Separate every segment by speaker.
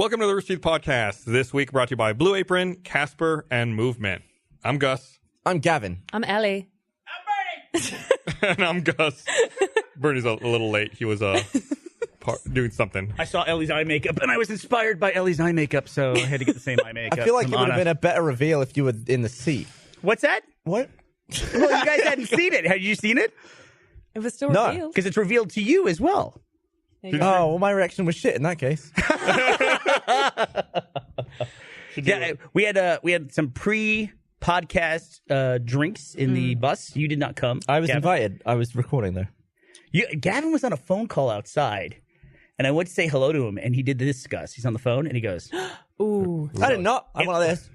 Speaker 1: Welcome to the Rooster Podcast. This week brought to you by Blue Apron, Casper, and Movement. I'm Gus.
Speaker 2: I'm Gavin.
Speaker 3: I'm Ellie.
Speaker 4: I'm Bernie.
Speaker 1: And I'm Gus. Bernie's a little late. He was doing something.
Speaker 4: I saw Ellie's eye makeup, and I was inspired by Ellie's eye makeup, so I had to get the same eye makeup.
Speaker 2: I feel like it
Speaker 4: from
Speaker 2: would have
Speaker 4: Anna.
Speaker 2: been a better reveal if you were in the seat.
Speaker 4: What's that?
Speaker 2: What?
Speaker 4: Well, you guys hadn't seen it. Had you seen it?
Speaker 3: It was still
Speaker 2: No,
Speaker 3: revealed.
Speaker 4: Because it's revealed to you as well.
Speaker 2: Oh, well, my reaction was shit in that case.
Speaker 4: Yeah, we had some pre-podcast drinks in the bus. You did not come.
Speaker 2: I was
Speaker 4: Gavin.
Speaker 2: invited. I was recording though.
Speaker 4: Gavin was on a phone call outside, and I went to say hello to him, and he did this, Gus. He's on the phone, and he goes,
Speaker 3: Ooh.
Speaker 2: I did not. I'm one of this.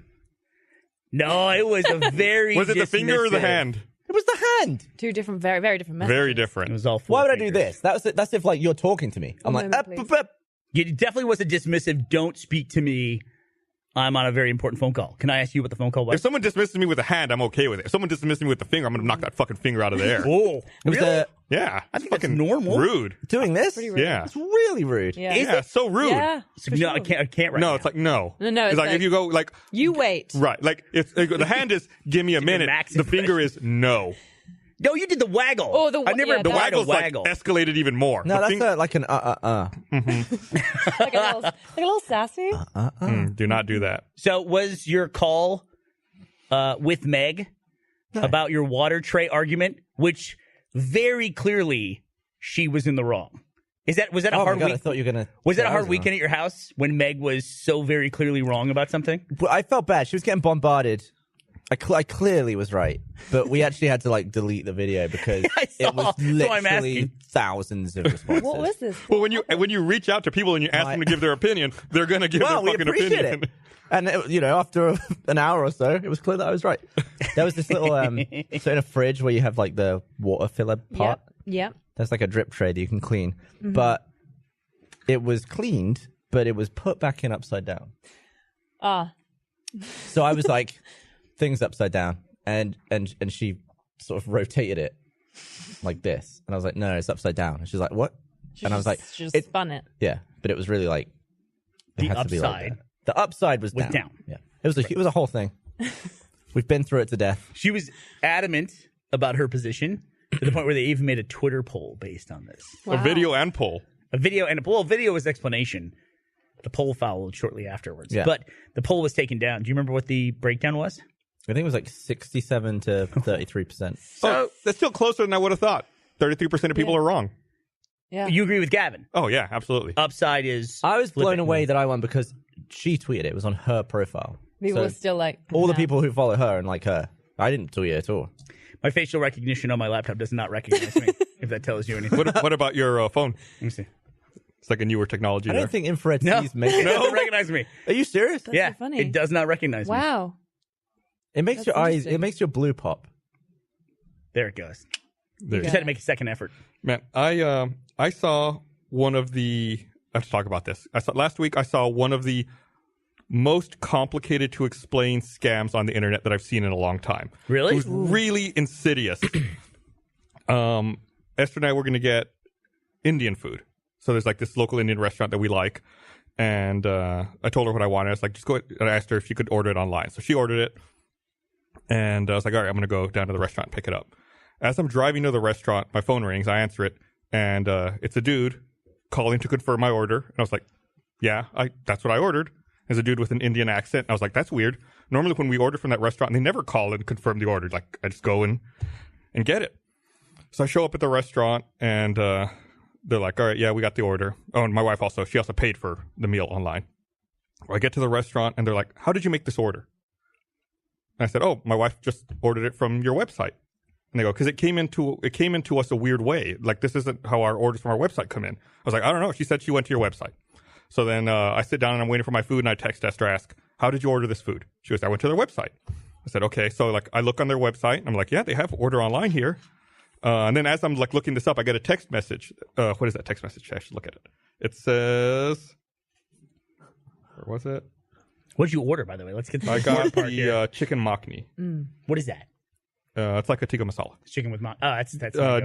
Speaker 4: no, it was a very
Speaker 1: Was it the finger or the
Speaker 4: dismissive-
Speaker 1: hand?
Speaker 2: It was the hand.
Speaker 3: Two different, very, very different messages.
Speaker 1: Very
Speaker 4: It
Speaker 1: different.
Speaker 4: was all four
Speaker 2: Why would I do
Speaker 4: fingers.
Speaker 2: this? That's if like you're talking to me. I'm
Speaker 3: One
Speaker 2: like,
Speaker 3: moment, please.
Speaker 4: It definitely was a dismissive, don't speak to me. I'm on a very important phone call. Can I ask you what the phone call was?
Speaker 1: If someone dismisses me with a hand, I'm okay with it. If someone dismisses me with the finger, I'm going to knock that fucking finger out of the air.
Speaker 4: Oh,
Speaker 2: it was
Speaker 4: really?
Speaker 1: Yeah.
Speaker 4: I think that's
Speaker 1: fucking
Speaker 4: normal.
Speaker 1: Rude.
Speaker 2: doing this.
Speaker 3: Pretty rude.
Speaker 1: Yeah.
Speaker 2: It's really rude.
Speaker 3: Yeah.
Speaker 1: Yeah, so rude.
Speaker 3: Yeah.
Speaker 4: So,
Speaker 3: for
Speaker 4: no,
Speaker 3: sure.
Speaker 4: I can't right
Speaker 1: No,
Speaker 4: now.
Speaker 1: it's like, no.
Speaker 3: No,
Speaker 1: It's
Speaker 3: it's
Speaker 1: like if
Speaker 3: like-
Speaker 1: you go, like,
Speaker 3: You wait.
Speaker 1: right. Like, if the hand is, give me a minute.
Speaker 4: max
Speaker 1: The finger is, no.
Speaker 4: No, you did the waggle.
Speaker 3: Oh, the-
Speaker 4: I never
Speaker 3: yeah,
Speaker 4: had
Speaker 1: The
Speaker 3: That's
Speaker 1: waggle's like
Speaker 4: waggle.
Speaker 1: escalated even more.
Speaker 2: No,
Speaker 1: The
Speaker 2: that's
Speaker 1: fing-
Speaker 2: like an
Speaker 3: Like a little sassy.
Speaker 1: Do not do that.
Speaker 4: So was your call with Meg about your water tray argument, which very clearly she was in the wrong? Was that a
Speaker 2: Oh my
Speaker 4: hard
Speaker 2: god! I
Speaker 4: week?
Speaker 2: thought you were gonna.
Speaker 4: Was that a
Speaker 2: I
Speaker 4: hard
Speaker 2: wrong.
Speaker 4: weekend at your house when Meg was so very clearly wrong about something?
Speaker 2: Well, I felt bad. She was getting bombarded. I clearly was right, but we actually had to like delete the video because
Speaker 4: I saw,
Speaker 2: it was
Speaker 4: so I'm
Speaker 2: literally
Speaker 4: asking.
Speaker 2: thousands of responses.
Speaker 3: What was this?
Speaker 1: Well, when you reach out to people and you ask them to give their opinion, they're going to give
Speaker 2: Well,
Speaker 1: their
Speaker 2: we
Speaker 1: fucking
Speaker 2: appreciate
Speaker 1: opinion.
Speaker 2: it. And after an hour or so, it was clear that I was right. There was this little so in a fridge where you have like the water filler part.
Speaker 3: Yep.
Speaker 2: There's like a drip tray that you can clean, but it was cleaned, but it was put back in upside down. So I was like, things upside down, and she sort of rotated it like this, and I was like, no, it's upside down. And she's like, what? And I was like,
Speaker 3: She just spun it.
Speaker 2: yeah, but it was really like
Speaker 4: The
Speaker 2: had to be like
Speaker 4: upside
Speaker 2: that. The upside was
Speaker 4: was
Speaker 2: down.
Speaker 4: down.
Speaker 2: Yeah, it was a whole thing. We've been through it to death.
Speaker 4: She was adamant about her position to the point where they even made a Twitter poll based on this.
Speaker 1: A video and poll.
Speaker 4: A video and a poll. Video was explanation. The poll followed shortly afterwards.
Speaker 2: Yeah.
Speaker 4: But the poll was taken down. Do you remember what the breakdown was?
Speaker 2: I think it was like 67 to 33%.
Speaker 1: So that's still closer than I would have thought. 33% of people are wrong.
Speaker 3: Yeah.
Speaker 4: You agree with Gavin.
Speaker 1: Oh, yeah, absolutely.
Speaker 4: Upside is.
Speaker 2: I was blown
Speaker 4: flipping.
Speaker 2: away that I won because she tweeted it. It was on her profile.
Speaker 3: People
Speaker 2: So
Speaker 3: were still like.
Speaker 2: all the
Speaker 3: nah.
Speaker 2: people who follow her and like her. I didn't tweet it at all.
Speaker 4: My facial recognition on my laptop does not recognize me, if that tells you anything.
Speaker 1: What about your phone?
Speaker 4: Let me see.
Speaker 1: It's like a newer technology
Speaker 2: I
Speaker 1: there.
Speaker 2: don't think infrared
Speaker 4: No,
Speaker 2: sees make
Speaker 4: it
Speaker 2: it.
Speaker 4: doesn't recognize me.
Speaker 2: Are you serious?
Speaker 3: That's
Speaker 4: Yeah,
Speaker 3: so funny.
Speaker 4: it does not recognize me.
Speaker 3: Wow.
Speaker 2: It makes
Speaker 3: That's
Speaker 2: your eyes.
Speaker 3: interesting.
Speaker 2: It makes your blue pop.
Speaker 4: There it goes.
Speaker 1: There.
Speaker 4: Just had to make a second effort.
Speaker 1: Man, I saw one of the. I have to talk about this. Last week I saw one of the most complicated to explain scams on the internet that I've seen in a long time.
Speaker 4: Really?
Speaker 1: It was really insidious. Esther and I were going to get Indian food. So there's like this local Indian restaurant that we like. And I told her what I wanted. I was like, just go. And I asked her if she could order it online. So she ordered it. And I was like, all right, I'm going to go down to the restaurant and pick it up. As I'm driving to the restaurant, my phone rings. I answer it. And it's a dude calling to confirm my order. And I was like, yeah, that's what I ordered. There's a dude with an Indian accent. I was like, that's weird. Normally when we order from that restaurant, they never call and confirm the order. Like, I just go and get it. So I show up at the restaurant, and they're like, all right, yeah, we got the order. Oh, and my wife also. She also paid for the meal online. I get to the restaurant, and they're like, how did you make this order? And I said, oh, my wife just ordered it from your website. And they go, because it came into us a weird way. Like, this isn't how our orders from our website come in. I was like, I don't know. She said she went to your website. So then I sit down and I'm waiting for my food, and I text Esther, ask, how did you order this food? She goes, I went to their website. I said, okay. So like I look on their website, and I'm like, yeah, they have order online here. And then as I'm like looking this up, I get a text message. What is that text message? I should look at it. It says, where was it?
Speaker 4: What did you order, by the way? Let's get to
Speaker 1: I
Speaker 4: the
Speaker 1: got
Speaker 4: part here.
Speaker 1: the chicken makhni.
Speaker 4: What is that?
Speaker 1: It's like a tikka masala.
Speaker 4: It's chicken with mom. Oh, that's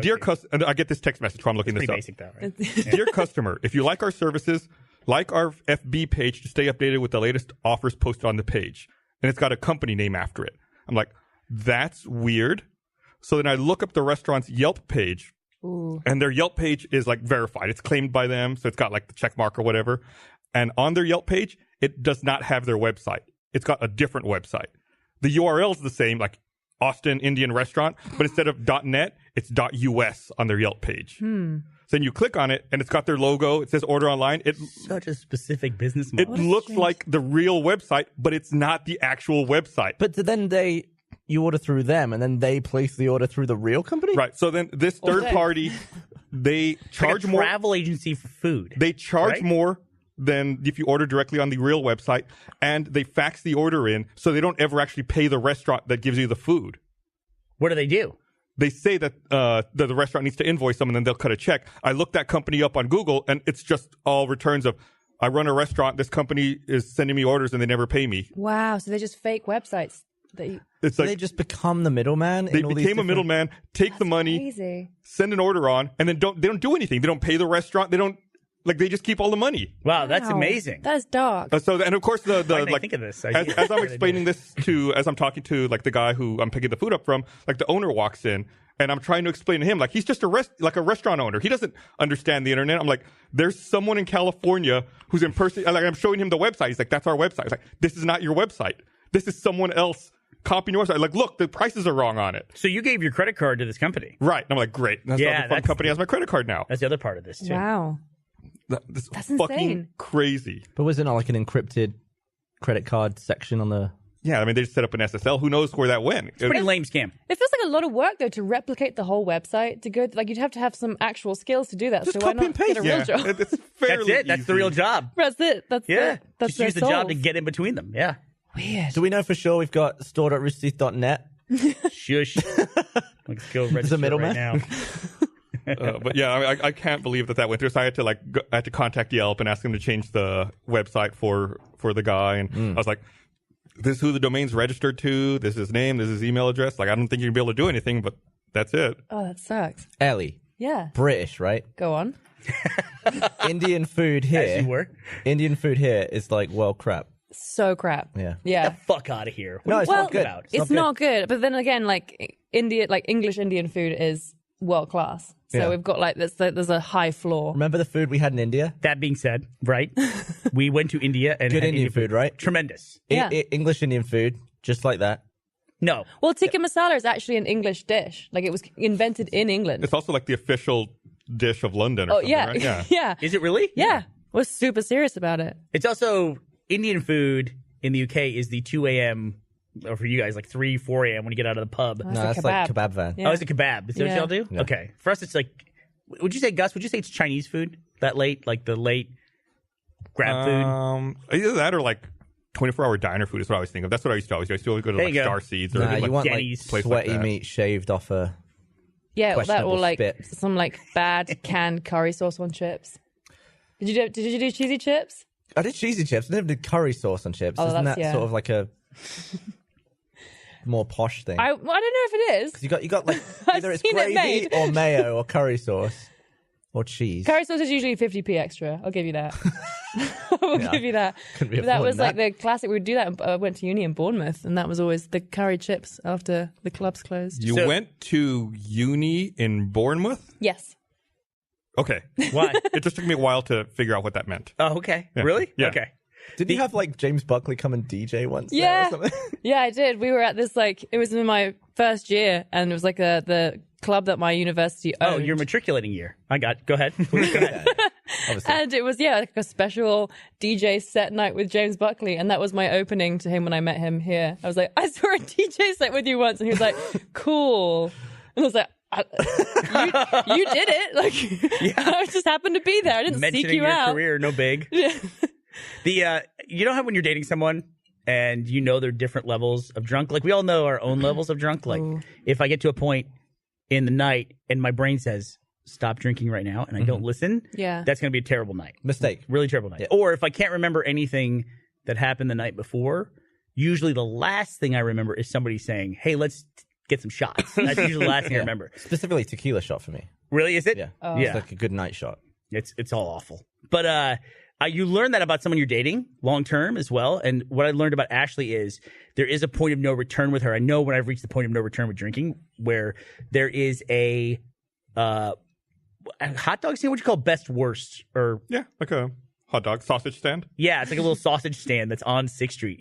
Speaker 1: Dear customer, I get this text message while I'm looking
Speaker 4: pretty
Speaker 1: this up.
Speaker 4: basic though, right?
Speaker 1: Dear customer, if you like our services, like our FB page to stay updated with the latest offers posted on the page. And it's got a company name after it. I'm like, that's weird. So then I look up the restaurant's Yelp page.
Speaker 3: Ooh.
Speaker 1: And their Yelp page is like verified. It's claimed by them. So it's got like the check mark or whatever. And on their Yelp page, it does not have their website. It's got a different website. The URL is the same, like Austin Indian Restaurant, but instead of .net, it's .us on their Yelp page. So then you click on it, and it's got their logo. It says order online.
Speaker 4: Such a specific business
Speaker 1: It
Speaker 4: model.
Speaker 1: looks like the real website, but it's not the actual website.
Speaker 2: But then you order through them, and then they place the order through the real company?
Speaker 1: Right. So then this third
Speaker 3: Okay.
Speaker 1: party, they charge
Speaker 4: like a
Speaker 1: more.
Speaker 4: travel agency for food.
Speaker 1: They charge
Speaker 4: right?
Speaker 1: more than if you order directly on the real website, and they fax the order in, so they don't ever actually pay the restaurant that gives you the food.
Speaker 4: What do they do?
Speaker 1: They say that the restaurant needs to invoice them, and then they'll cut a check. I looked that company up on Google, and it's just all returns of, I run a restaurant, this company is sending me orders, and they never pay me.
Speaker 3: Wow. So they're just fake websites that you.
Speaker 1: It's
Speaker 2: So
Speaker 1: like
Speaker 2: they just become the middleman?
Speaker 1: they
Speaker 2: in all these
Speaker 1: became a
Speaker 2: different-
Speaker 1: middleman, take the money,
Speaker 3: Crazy.
Speaker 1: send an order on, and then they don't do anything. They don't pay the restaurant. They don't, like, they just keep all the money.
Speaker 4: Wow, that's
Speaker 3: Wow.
Speaker 4: amazing.
Speaker 3: That is dark.
Speaker 1: And of course,
Speaker 4: Why didn't I
Speaker 1: like,
Speaker 4: think of this?
Speaker 1: as I'm explaining this as I'm talking to like the guy who I'm picking the food up from, like the owner walks in, and I'm trying to explain to him, like, he's just a restaurant owner. He doesn't understand the internet. I'm like, there's someone in California who's like, I'm showing him the website. He's like, that's our website. He's like, this is not your website. This is someone else copying your website. Like, look, the prices are wrong on it.
Speaker 4: So you gave your credit card to this company.
Speaker 1: Right. And I'm like, great. That's
Speaker 4: Yeah,
Speaker 1: how the fun
Speaker 4: that's-
Speaker 1: company has my credit card now.
Speaker 4: That's the other part of this too.
Speaker 3: Wow.
Speaker 1: This
Speaker 3: That's
Speaker 1: fucking
Speaker 3: insane.
Speaker 1: crazy.
Speaker 2: But was it not like an encrypted credit card section on the...
Speaker 1: Yeah, I mean, they just set up an SSL. Who knows where that went?
Speaker 4: Pretty lame scam.
Speaker 3: It feels like a lot of work though to replicate the whole website to go. Like you'd have to have some actual skills to do that.
Speaker 2: Just
Speaker 3: so why
Speaker 2: copy
Speaker 3: not
Speaker 2: and
Speaker 3: get a real
Speaker 1: Yeah,
Speaker 3: job?
Speaker 1: it's
Speaker 4: That's
Speaker 1: fairly
Speaker 4: it. That's the
Speaker 1: easy.
Speaker 4: real job.
Speaker 3: That's it. That's
Speaker 4: Yeah.
Speaker 3: it. That's
Speaker 4: Just use the
Speaker 3: their
Speaker 4: job to
Speaker 3: souls.
Speaker 4: get in between them. Yeah.
Speaker 3: Weird.
Speaker 2: Do we know for sure we've got store.rooster.net?
Speaker 4: Shush. Let's go register
Speaker 2: middleman.
Speaker 4: right now.
Speaker 1: But yeah, I can't believe that went through. So I had to I had to contact Yelp and ask them to change the website for the guy, and I was like, "This is who the domain's registered to. This is his name. This is his email address. Like, I don't think you're gonna be able to do anything, but that's it."
Speaker 3: Oh, that sucks.
Speaker 2: Ellie,
Speaker 3: Yeah.
Speaker 2: British, right?
Speaker 3: Go on.
Speaker 2: Indian food here.
Speaker 4: As you were.
Speaker 2: Indian food here is like, well, crap.
Speaker 3: So crap.
Speaker 2: Yeah.
Speaker 3: Yeah.
Speaker 4: Fuck out of here.
Speaker 2: No,
Speaker 4: What
Speaker 2: it's
Speaker 4: are you
Speaker 2: not
Speaker 4: talking
Speaker 2: good.
Speaker 4: about?
Speaker 3: It's not good. But then again, like English Indian food is world class. So
Speaker 2: Yeah.
Speaker 3: we've got like there's a high floor.
Speaker 2: Remember the food we had in India?
Speaker 4: That being said, right? We went to India and
Speaker 2: Good
Speaker 4: had
Speaker 2: Indian food, right?
Speaker 4: Tremendous.
Speaker 3: Yeah.
Speaker 2: English Indian food, just like that.
Speaker 4: No.
Speaker 3: Well, tikka masala is actually an English dish. Like it was invented in England.
Speaker 1: It's also like the official dish of London or something,
Speaker 3: yeah.
Speaker 1: right? Yeah.
Speaker 3: yeah.
Speaker 4: Is it really?
Speaker 3: Yeah. We're super serious about it.
Speaker 4: It's also Indian food in the UK is the 2 a.m. or for you guys like 3, 4 a.m. when you get out of the pub.
Speaker 3: Oh,
Speaker 2: No,
Speaker 3: it's
Speaker 2: that's
Speaker 3: a
Speaker 2: like
Speaker 3: kebab.
Speaker 2: kebab van.
Speaker 3: Yeah.
Speaker 4: Oh, it's a kebab. Is that what
Speaker 3: Yeah.
Speaker 4: y'all do?
Speaker 2: Yeah.
Speaker 4: Okay. For us, it's like, would you say, Gus, would you say it's Chinese food that late? Like the late grab food?
Speaker 1: Either that or like 24-hour diner food is what I always think of. That's what I used to always do. I used to always go to
Speaker 4: There
Speaker 1: like
Speaker 4: you go.
Speaker 1: Star Seeds or
Speaker 2: Nah,
Speaker 1: like
Speaker 2: you want
Speaker 4: Denny's,
Speaker 2: like
Speaker 1: place like
Speaker 2: sweaty
Speaker 1: that.
Speaker 2: meat shaved off a...
Speaker 3: Yeah, that
Speaker 2: questionable
Speaker 3: or like
Speaker 2: spit.
Speaker 3: some like bad canned curry sauce on chips. Did you do cheesy chips?
Speaker 2: I did cheesy chips. I never did curry sauce on chips.
Speaker 3: Oh,
Speaker 2: Isn't
Speaker 3: that's-
Speaker 2: that
Speaker 3: yeah.
Speaker 2: sort of like a more posh thing?
Speaker 3: I don't know if it is.
Speaker 2: You got like
Speaker 3: I've
Speaker 2: either it's
Speaker 3: seen it
Speaker 2: gravy
Speaker 3: made.
Speaker 2: or mayo or curry sauce or cheese.
Speaker 3: Curry sauce is usually 50p extra. I'll give you that. I'll give you that.
Speaker 2: couldn't be
Speaker 3: But that
Speaker 2: affording
Speaker 3: was like
Speaker 2: that.
Speaker 3: the classic. We would do that. I went to uni in Bournemouth, and that was always the curry chips after the clubs closed.
Speaker 1: You
Speaker 4: So-
Speaker 1: went to uni in Bournemouth?
Speaker 3: Yes.
Speaker 1: Okay.
Speaker 4: Why?
Speaker 1: It just took me a while to figure out what that meant.
Speaker 4: Oh, okay. Really?
Speaker 1: Yeah.
Speaker 4: Okay.
Speaker 2: Did you have like James Buckley come and DJ once? there or
Speaker 3: Yeah.
Speaker 2: something?
Speaker 3: Yeah, I did. We were at this like it was in my first year, and it was like the club that my university
Speaker 4: Oh,
Speaker 3: owned.
Speaker 4: your matriculating year. Go ahead. Go ahead.
Speaker 2: Obviously.
Speaker 3: And it was, like a special DJ set night with James Buckley. And that was my opening to him when I met him here. I was like, I saw a DJ set with you once. And he was like, cool. And I was like, you did it. Like, I just happened to be there. I didn't
Speaker 4: Mentioning
Speaker 3: seek you
Speaker 4: your
Speaker 3: out.
Speaker 4: career, no big. The you know how when you're dating someone and you know there are different levels of drunk, like we all know our own levels of drunk. Like if I get to a point in the night and my brain says stop drinking right now and I don't listen,
Speaker 3: Yeah.
Speaker 4: that's gonna be a terrible night.
Speaker 2: Mistake.
Speaker 4: Really terrible night.
Speaker 2: Yeah.
Speaker 4: Or if I can't remember anything that happened the night before, usually the last thing I remember is somebody saying, "Hey, let's get some shots." That's usually the last thing I remember.
Speaker 2: Specifically tequila shot for me.
Speaker 4: Really, is it?
Speaker 2: Yeah.
Speaker 3: Oh.
Speaker 2: It's
Speaker 4: Yeah.
Speaker 2: like a good night shot.
Speaker 4: It's all awful. But You learn that about someone you're dating long term as well. And what I learned about Ashley is there is a point of no return with her. I know when I've reached the point of no return with drinking, where there is a hot dog stand. What do you call best worst? Or
Speaker 1: Yeah, like a hot dog sausage stand.
Speaker 4: yeah, it's like a little sausage stand that's on 6th Street.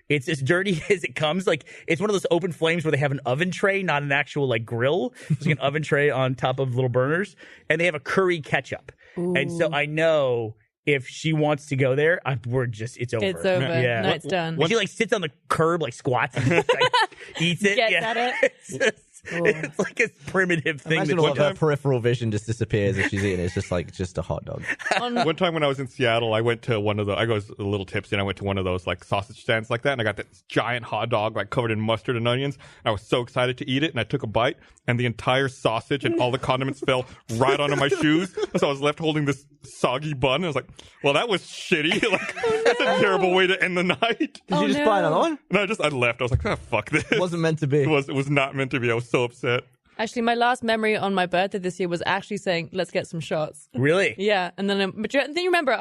Speaker 4: It's as dirty as it comes. Like, it's one of those open flames where they have an oven tray, not an actual like grill. It's like an oven tray on top of little burners, and they have a curry ketchup.
Speaker 3: Ooh.
Speaker 4: And so I know if she wants to go there, it's over.
Speaker 3: It's over.
Speaker 4: Yeah.
Speaker 3: No, it's done.
Speaker 4: When she like sits on the curb, like squats, and like, eats it.
Speaker 3: Gets
Speaker 4: yeah.
Speaker 3: at it.
Speaker 4: It's like a primitive thing.
Speaker 2: Imagine
Speaker 4: That's
Speaker 2: all of her peripheral vision just disappears if she's eating it. It's just a hot dog.
Speaker 1: One time when I was in Seattle, I went to one of the. I was a little tipsy, and I went to one of those like sausage stands like that, and I got this giant hot dog like covered in mustard and onions. I was so excited to eat it, and I took a bite, and the entire sausage and all the condiments fell right onto my shoes. So I was left holding this soggy bun. And I was like, "Well, that was shitty. Like that's a terrible way to end the night."
Speaker 2: Did you just buy another one?
Speaker 1: And I left. I was like, "Ah, fuck this."
Speaker 2: It wasn't meant to be.
Speaker 1: It was not meant to be. I was so upset.
Speaker 3: Actually, my last memory on my birthday this year was actually saying, "Let's get some shots."
Speaker 4: really.
Speaker 3: Yeah, and then but you remember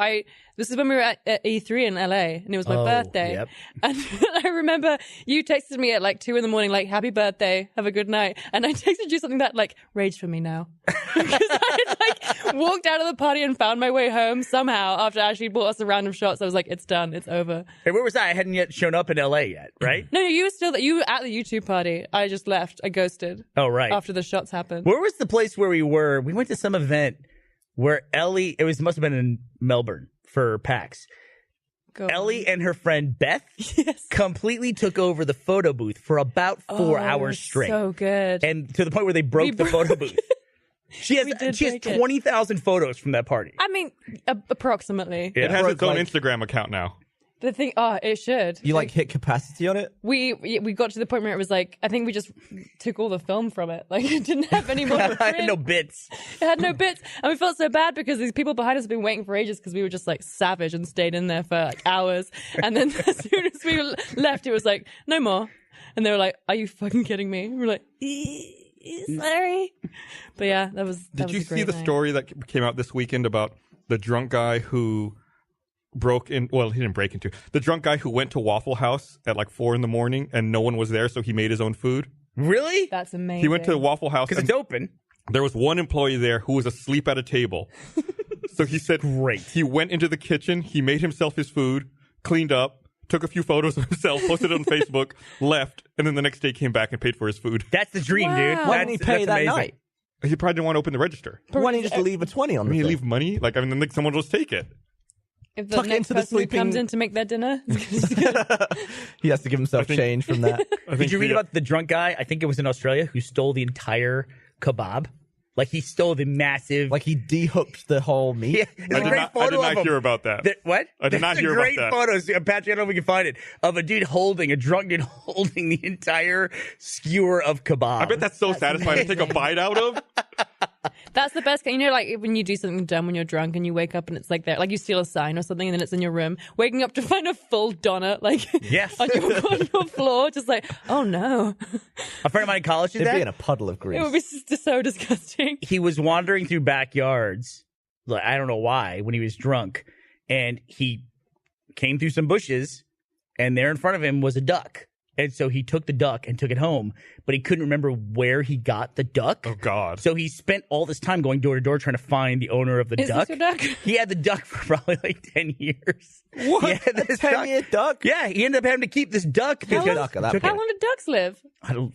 Speaker 3: this is when we were at E3 in LA, and it was my birthday.
Speaker 4: Yep.
Speaker 3: And I remember you texted me at like 2 a.m, like, "Happy birthday, have a good night," and I texted you something that like, "Rage for me now," because I had like walked out of the party and found my way home somehow after Ashley bought us a round of shots. I was like, "It's done, it's over."
Speaker 4: Hey, where was I? I hadn't yet shown up in LA yet, right?
Speaker 3: No, you were at the YouTube party. I just left. I ghosted
Speaker 4: Oh, right.
Speaker 3: after the shots happened.
Speaker 4: Where was the place where we were? We went to some event where Ellie. Must have been in Melbourne for PAX.
Speaker 3: Go
Speaker 4: Ellie and her friend Beth
Speaker 3: Yes.
Speaker 4: completely took over the photo booth for about 4 hours straight,
Speaker 3: So good.
Speaker 4: and to the point where they broke the photo booth. She has
Speaker 3: We did
Speaker 4: 20,000 photos from that party.
Speaker 3: I mean, approximately.
Speaker 4: Yeah.
Speaker 1: It has its own
Speaker 2: like-
Speaker 1: Instagram account now.
Speaker 3: The thing, it should.
Speaker 2: You like hit capacity on it?
Speaker 3: We got to the point where it was like, I think we just took all the film from it. Like, it didn't have any more.
Speaker 4: I had no bits.
Speaker 3: It had no bits, and we felt so bad because these people behind us have been waiting for ages because we were just like savage and stayed in there for like hours. And then as soon as we left, it was like, no more. And they were like, "Are you fucking kidding me?" We were like, sorry. But yeah, that was.
Speaker 1: Did you see the story that came out this weekend about the drunk guy who broke in? Well, he didn't break into. The drunk guy who went to Waffle House at like 4 a.m. and no one was there, so he made his own food.
Speaker 4: Really?
Speaker 3: That's amazing.
Speaker 1: He went to Waffle House
Speaker 4: Because
Speaker 1: and
Speaker 4: it's open.
Speaker 1: there was one employee there who was asleep at a table. So he said,
Speaker 4: Great.
Speaker 1: He went into the kitchen, he made himself his food, cleaned up, took a few photos of himself, posted it on Facebook, left, and then the next day came back and paid for his food.
Speaker 4: That's the dream,
Speaker 3: Wow.
Speaker 4: dude.
Speaker 2: Why didn't he pay
Speaker 4: that's
Speaker 2: that
Speaker 4: amazing.
Speaker 2: night?
Speaker 1: He probably didn't want to open the register.
Speaker 2: Why didn't he just leave a 20 on
Speaker 1: I
Speaker 2: the
Speaker 1: mean, you
Speaker 2: thing?
Speaker 1: leave money? Like, I mean, then someone will just take it.
Speaker 3: If the
Speaker 2: Tuck
Speaker 3: next
Speaker 2: into the
Speaker 3: person who comes
Speaker 2: sleeping-
Speaker 3: in to make their dinner,
Speaker 2: He has to give himself
Speaker 1: think-
Speaker 2: change from that.
Speaker 4: Did you read about the drunk guy? I think it was in Australia who stole the entire kebab. Like, he stole the massive.
Speaker 2: Like he dehooked the whole meat.
Speaker 4: Yeah, there's a
Speaker 1: I
Speaker 4: great
Speaker 1: did
Speaker 4: photo
Speaker 1: not
Speaker 4: of him.
Speaker 1: hear about that.
Speaker 4: What?
Speaker 1: I did not
Speaker 4: There's
Speaker 1: hear
Speaker 4: a
Speaker 1: about
Speaker 4: great
Speaker 1: that.
Speaker 4: photos. Patrick, I don't know if we can find it, of a dude a drunk dude holding the entire skewer of kebab.
Speaker 1: I bet that's so satisfying to take a bite out of.
Speaker 3: that's the best. You know, like when you do something dumb when you're drunk and you wake up and it's like that, like you steal a sign or something and then it's in your room. Waking up to find a full donut, like
Speaker 4: Yes.
Speaker 3: on your floor, just like, oh no,
Speaker 4: A friend of mine in college did
Speaker 2: They'd
Speaker 4: that.
Speaker 2: be in a puddle of
Speaker 3: it
Speaker 2: grease.
Speaker 3: would be just so disgusting.
Speaker 4: He was wandering through backyards, like, I don't know why, when he was drunk, and he came through some bushes, and there in front of him was a duck. And so he took the duck and took it home, but he couldn't remember where he got the duck.
Speaker 1: Oh, God.
Speaker 4: So he spent all this time going door to door trying to find the owner of the
Speaker 3: Is
Speaker 4: duck.
Speaker 3: this your duck?
Speaker 4: He had the duck for probably like 10 years.
Speaker 2: What?
Speaker 4: Yeah,
Speaker 2: A
Speaker 4: this
Speaker 2: 10-year duck?
Speaker 4: Yeah, he ended up having to keep this duck. because-
Speaker 2: duck at that
Speaker 4: took
Speaker 3: How
Speaker 4: it-
Speaker 3: long did ducks live?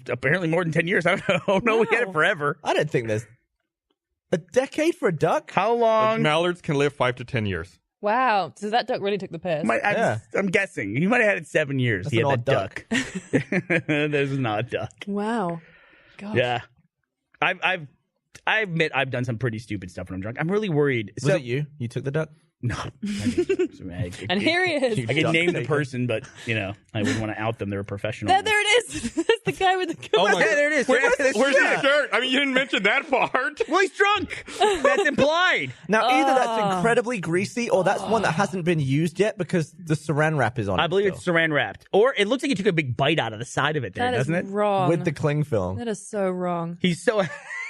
Speaker 4: apparently more than 10 years. I don't know. We had it
Speaker 3: Wow.
Speaker 4: forever.
Speaker 2: I don't think there's a decade for a duck.
Speaker 4: How long?
Speaker 1: Mallards can live 5 to 10 years.
Speaker 3: Wow, so that duck really took the piss.
Speaker 4: I'm guessing. He might have had it 7 years.
Speaker 2: That's
Speaker 4: He had
Speaker 2: an
Speaker 4: that
Speaker 2: odd
Speaker 4: duck. There's an odd duck.
Speaker 3: Wow, gosh.
Speaker 4: Yeah. I admit I've done some pretty stupid stuff when I'm drunk. I'm really worried.
Speaker 2: Was it you? You took the duck?
Speaker 4: No.
Speaker 3: And here he is.
Speaker 4: I can
Speaker 2: Duck
Speaker 4: name the
Speaker 2: taker.
Speaker 4: person, but, I wouldn't want to out them. They're a professional.
Speaker 3: There it is. That's the guy with the.
Speaker 1: Oh my
Speaker 4: Yeah, there it is.
Speaker 1: Where's
Speaker 4: That's
Speaker 1: the
Speaker 4: true.
Speaker 1: shirt? I mean, you didn't mention that part.
Speaker 4: Well, he's drunk. That's implied.
Speaker 2: Now, either that's incredibly greasy or that's one that hasn't been used yet because the saran wrap is on
Speaker 4: I
Speaker 2: it
Speaker 4: believe
Speaker 2: still.
Speaker 4: it's saran wrapped. Or it looks like he took a big bite out of the side of it there,
Speaker 3: That is
Speaker 4: doesn't it?
Speaker 3: wrong.
Speaker 2: With the cling film.
Speaker 3: That is so wrong.
Speaker 4: He's so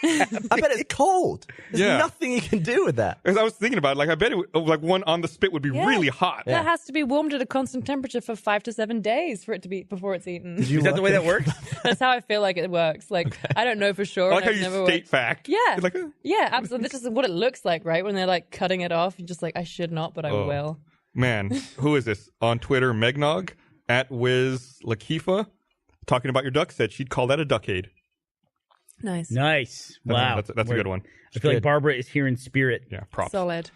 Speaker 2: I bet it's cold. There's
Speaker 1: Yeah.
Speaker 2: nothing you can do with that.
Speaker 1: Because I was thinking about it, like I bet like one on the spit would be
Speaker 3: Yeah.
Speaker 1: really hot.
Speaker 3: That has to be warmed at a constant temperature for 5 to 7 days for it to be before it's eaten.
Speaker 2: Did you
Speaker 4: Is that the way that works?
Speaker 3: That's how I feel like it works. Like I don't know for sure.
Speaker 1: I like how
Speaker 3: and I've
Speaker 1: you
Speaker 3: never
Speaker 1: state
Speaker 3: worked-
Speaker 1: fact.
Speaker 3: Yeah.
Speaker 1: You're like,
Speaker 3: Yeah, absolutely. This is what it looks like, right? When they're like cutting it off, you're just like, I should not, but I
Speaker 1: Oh.
Speaker 3: will.
Speaker 1: Man, who is this? On Twitter, Megnog at Wiz Lakifa talking about your duck said she'd call that a duckade.
Speaker 3: Nice.
Speaker 4: Nice. Wow.
Speaker 1: That's a good one.
Speaker 4: I feel like
Speaker 2: Good.
Speaker 4: Barbara is here in spirit.
Speaker 1: Yeah, props.
Speaker 3: Solid.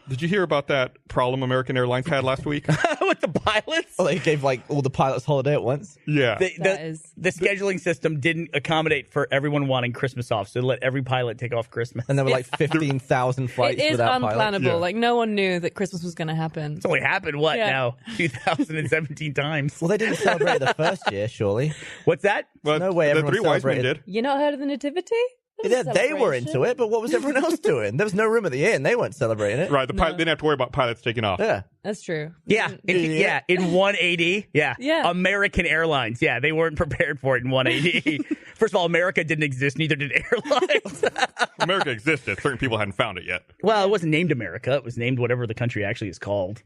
Speaker 1: Did you hear about that problem American Airlines had last week?
Speaker 4: With the pilots?
Speaker 2: Well, they gave like all the pilots holiday at once.
Speaker 1: Yeah.
Speaker 4: The scheduling system didn't accommodate for everyone wanting Christmas off, so they let every pilot take off Christmas.
Speaker 2: And there were like 15,000 flights
Speaker 3: It is
Speaker 2: without pilots.
Speaker 3: unplannable.
Speaker 1: Yeah.
Speaker 3: Like no one knew that Christmas was going to happen.
Speaker 4: It's only happened, what
Speaker 3: Yeah.
Speaker 4: now? 2017 times.
Speaker 2: Well, they didn't celebrate the first year, surely.
Speaker 4: What's that?
Speaker 1: Well,
Speaker 2: no way
Speaker 1: the
Speaker 2: everyone
Speaker 1: three wise men
Speaker 2: celebrated.
Speaker 1: did.
Speaker 3: You not heard of the Nativity? That was
Speaker 2: Yeah,
Speaker 3: a
Speaker 2: they were
Speaker 3: celebration.
Speaker 2: into it, but what was everyone else doing? There was no room at the inn. They weren't celebrating it.
Speaker 1: Right, the pilot didn't have to worry about pilots taking off.
Speaker 2: Yeah.
Speaker 3: That's true.
Speaker 4: Yeah, in 180. Yeah.
Speaker 3: Yeah.
Speaker 4: American Airlines. Yeah, they weren't prepared for it in 180. First of all, America didn't exist, neither did airlines.
Speaker 1: America existed. Certain people hadn't found it yet.
Speaker 4: Well, it wasn't named America. It was named whatever the country actually is called.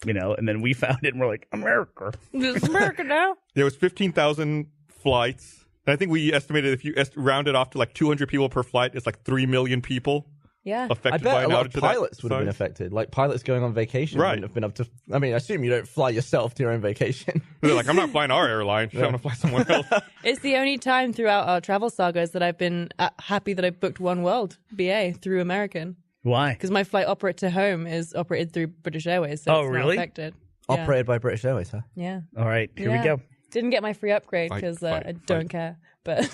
Speaker 4: You know, and then we found it and we're like, America.
Speaker 3: It's America now.
Speaker 1: There was 15,000 flights. And I think we estimated if you round it off to like 200 people per flight, it's like 3 million people
Speaker 3: Yeah.
Speaker 2: I
Speaker 1: affected
Speaker 2: bet
Speaker 1: by
Speaker 2: a
Speaker 1: an
Speaker 2: lot
Speaker 1: outage
Speaker 2: of
Speaker 1: of that
Speaker 2: pilots would have been
Speaker 1: size.
Speaker 2: affected. Like pilots going on vacation
Speaker 1: Right.
Speaker 2: wouldn't have been up to. I mean, I assume you don't fly yourself to your own vacation.
Speaker 1: They're like, I'm not flying our airline. I'm going to fly somewhere else.
Speaker 3: It's the only time throughout our travel sagas that I've been happy that I booked One World BA through American.
Speaker 4: Why?
Speaker 3: Because my flight operator to home is operated through British Airways. So
Speaker 4: Oh,
Speaker 3: it's not
Speaker 4: really?
Speaker 3: affected. Yeah.
Speaker 2: Operated by British Airways, huh?
Speaker 3: Yeah.
Speaker 4: All right, here
Speaker 3: Yeah.
Speaker 4: we go.
Speaker 3: Didn't get my free upgrade
Speaker 1: Fight,
Speaker 3: because
Speaker 1: fight,
Speaker 3: I
Speaker 1: fight.
Speaker 3: don't care. But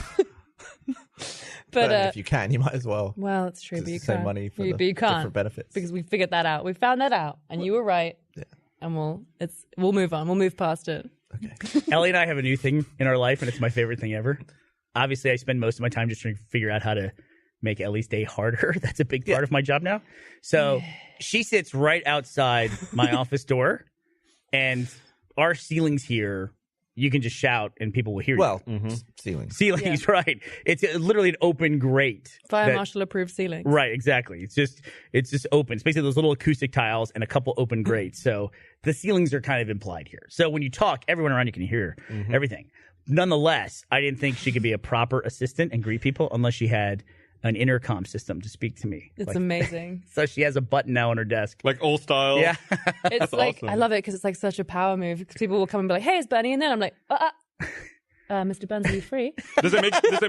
Speaker 2: But if you can, you might as well.
Speaker 3: well, it's true.
Speaker 2: It's
Speaker 3: But you
Speaker 2: the same
Speaker 3: can't.
Speaker 2: money for
Speaker 3: You-
Speaker 2: the
Speaker 3: but you can't
Speaker 2: different benefits.
Speaker 3: because we figured that out. We found that out, and you were right.
Speaker 2: Yeah.
Speaker 3: And we'll move on. We'll move past it.
Speaker 4: Ellie and I have a new thing in our life, and it's my favorite thing ever. Obviously, I spend most of my time just trying to figure out how to make Ellie's day harder. That's a big part of my job now. So she sits right outside my office door, and our ceilings here, you can just shout and people will hear you.
Speaker 2: Well, ceilings.
Speaker 4: Ceilings, right. It's literally an open grate.
Speaker 3: Fire
Speaker 4: that-
Speaker 3: marshal approved ceiling.
Speaker 4: Right, exactly. It's just open. It's basically those little acoustic tiles and a couple open grates. So the ceilings are kind of implied here. So when you talk, everyone around you can hear everything. Nonetheless, I didn't think she could be a proper assistant and greet people unless she had an intercom system to speak to me.
Speaker 3: It's
Speaker 4: Like,
Speaker 3: amazing.
Speaker 4: so she has a button now on her desk.
Speaker 1: Like old style.
Speaker 4: Yeah.
Speaker 3: It's like
Speaker 1: awesome.
Speaker 3: I love it because it's like such a power move. 'Cause people will come and be like, "Hey, it's Bernie," and then I'm like, Mr. Burns, are you free?"
Speaker 1: Does it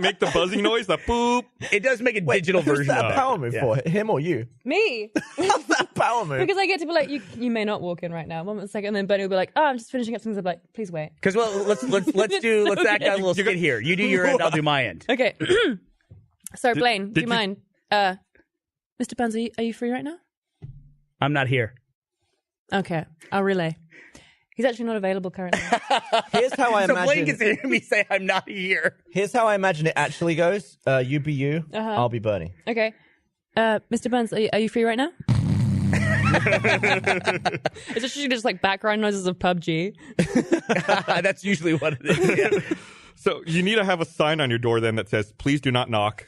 Speaker 1: make the buzzing noise? The boop?
Speaker 4: It does make a
Speaker 2: Wait,
Speaker 4: digital
Speaker 2: who's
Speaker 4: version
Speaker 2: that
Speaker 4: of
Speaker 2: a power move
Speaker 4: Yeah.
Speaker 2: for? Him or you?
Speaker 3: Me,
Speaker 2: How's that a power move?
Speaker 3: because I get to be like, "You may not walk in right now." 1 second, and then Bernie will be like, "Oh, I'm just finishing up things." I'm like, "Please wait."
Speaker 4: Because well, let's act out a little skit here. You do your end, I'll do my end.
Speaker 3: Okay. So Blaine, do
Speaker 1: did
Speaker 3: you
Speaker 1: you-
Speaker 3: mind? Mr. Burns, are you free right now?
Speaker 4: I'm not here.
Speaker 3: Okay, I'll relay. He's actually not available currently.
Speaker 2: Here's how I
Speaker 4: So Blaine
Speaker 2: imagine.
Speaker 4: gets to hear me say I'm not here.
Speaker 2: Here's how I imagine it actually goes. You be you. I'll be Bernie.
Speaker 3: Okay. Mr. Burns, are you free right now? It's actually just like background noises of PUBG.
Speaker 4: That's usually what it is. Yeah.
Speaker 1: So you need to have a sign on your door then that says, please do not knock.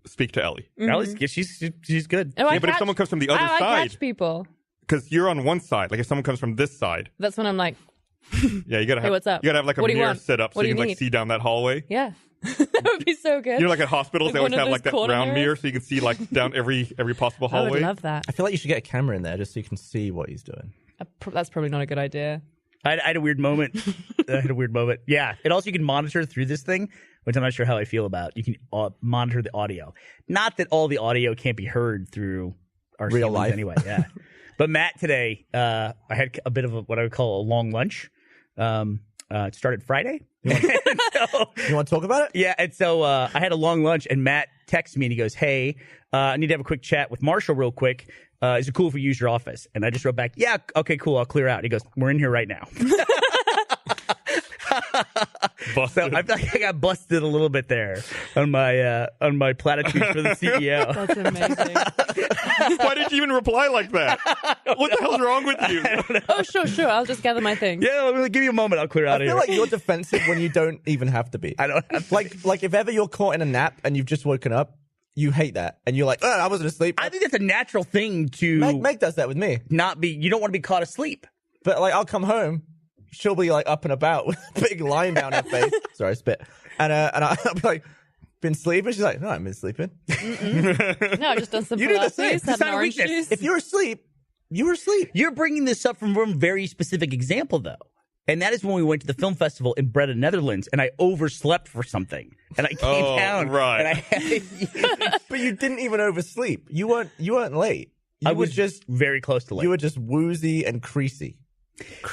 Speaker 1: Speak to Ellie.
Speaker 4: Ellie's, she's good.
Speaker 3: Oh, I
Speaker 1: Yeah, but if
Speaker 3: catch-
Speaker 1: someone comes from the other
Speaker 3: I
Speaker 1: side,
Speaker 3: catch people.
Speaker 1: because you're on one side, like if someone comes from this side,
Speaker 3: That's when I'm like,
Speaker 1: yeah, you gotta have.
Speaker 3: Hey, what's up?
Speaker 1: You gotta have like a
Speaker 3: What do you
Speaker 1: mirror
Speaker 3: want?
Speaker 1: set up so
Speaker 3: What do
Speaker 1: you can
Speaker 3: you
Speaker 1: like
Speaker 3: need?
Speaker 1: see down that hallway.
Speaker 3: yeah. That would be so good.
Speaker 1: You know, like at hospitals,
Speaker 3: Like
Speaker 1: they always
Speaker 3: one of
Speaker 1: have like
Speaker 3: those
Speaker 1: that
Speaker 3: corner
Speaker 1: round
Speaker 3: mirrors?
Speaker 1: mirror so you can see like down every possible
Speaker 3: I would
Speaker 1: hallway.
Speaker 3: love that.
Speaker 2: I feel like you should get a camera in there just so you can see what he's doing.
Speaker 3: That's probably not a good idea.
Speaker 4: I had a weird moment. Yeah. And also, you can monitor through this thing, which I'm not sure how I feel about. You can monitor the audio. Not that all the audio can't be heard through our
Speaker 2: Real
Speaker 4: ceilings
Speaker 2: life.
Speaker 4: anyway. Yeah. But Matt today, I had a bit of what I would call a long lunch. It started Friday. And so,
Speaker 2: You want to talk about it?
Speaker 4: yeah, and so I had a long lunch, and Matt texts me and he goes, "Hey, I need to have a quick chat with Marshall real quick. Is it cool if we use your office?" And I just wrote back, "Yeah, okay, cool, I'll clear out." He goes, "We're in here right now."
Speaker 1: Busted.
Speaker 4: I feel like I got busted a little bit there on my platitude for the CEO.
Speaker 3: That's amazing.
Speaker 1: Why did you even reply like that? What the hell's wrong with you?
Speaker 3: Oh, sure. I'll just gather my things.
Speaker 4: Yeah, let me give you a moment. I'll clear out
Speaker 2: I
Speaker 4: of
Speaker 2: feel
Speaker 4: here.
Speaker 2: like you're defensive when you don't even have to be.
Speaker 4: I don't have to
Speaker 2: like if ever you're caught in a nap and you've just woken up, you hate that, and you're like, oh, I wasn't asleep.
Speaker 4: I think that's a natural thing to
Speaker 2: Meg does that with me,
Speaker 4: not be. You don't want to be caught asleep.
Speaker 2: but like I'll come home, she'll be like up and about with a big line down her face. Sorry, I spit, and I'll be like, been sleeping? She's like, no, I've been sleeping.
Speaker 3: No, I've just done some
Speaker 2: You do the same.
Speaker 3: Pilates,
Speaker 4: It's
Speaker 3: had
Speaker 4: not
Speaker 3: an
Speaker 4: a
Speaker 3: orange
Speaker 4: weakness.
Speaker 3: juice.
Speaker 2: If you're asleep, you were asleep.
Speaker 4: You're bringing this up from a very specific example, though. And that is when we went to the film festival in Breda, Netherlands, and I overslept for something. And I came down.
Speaker 1: right.
Speaker 4: And I had,
Speaker 2: But you didn't even oversleep. You weren't late.
Speaker 4: I was just very close to late.
Speaker 2: You were just woozy and creasy.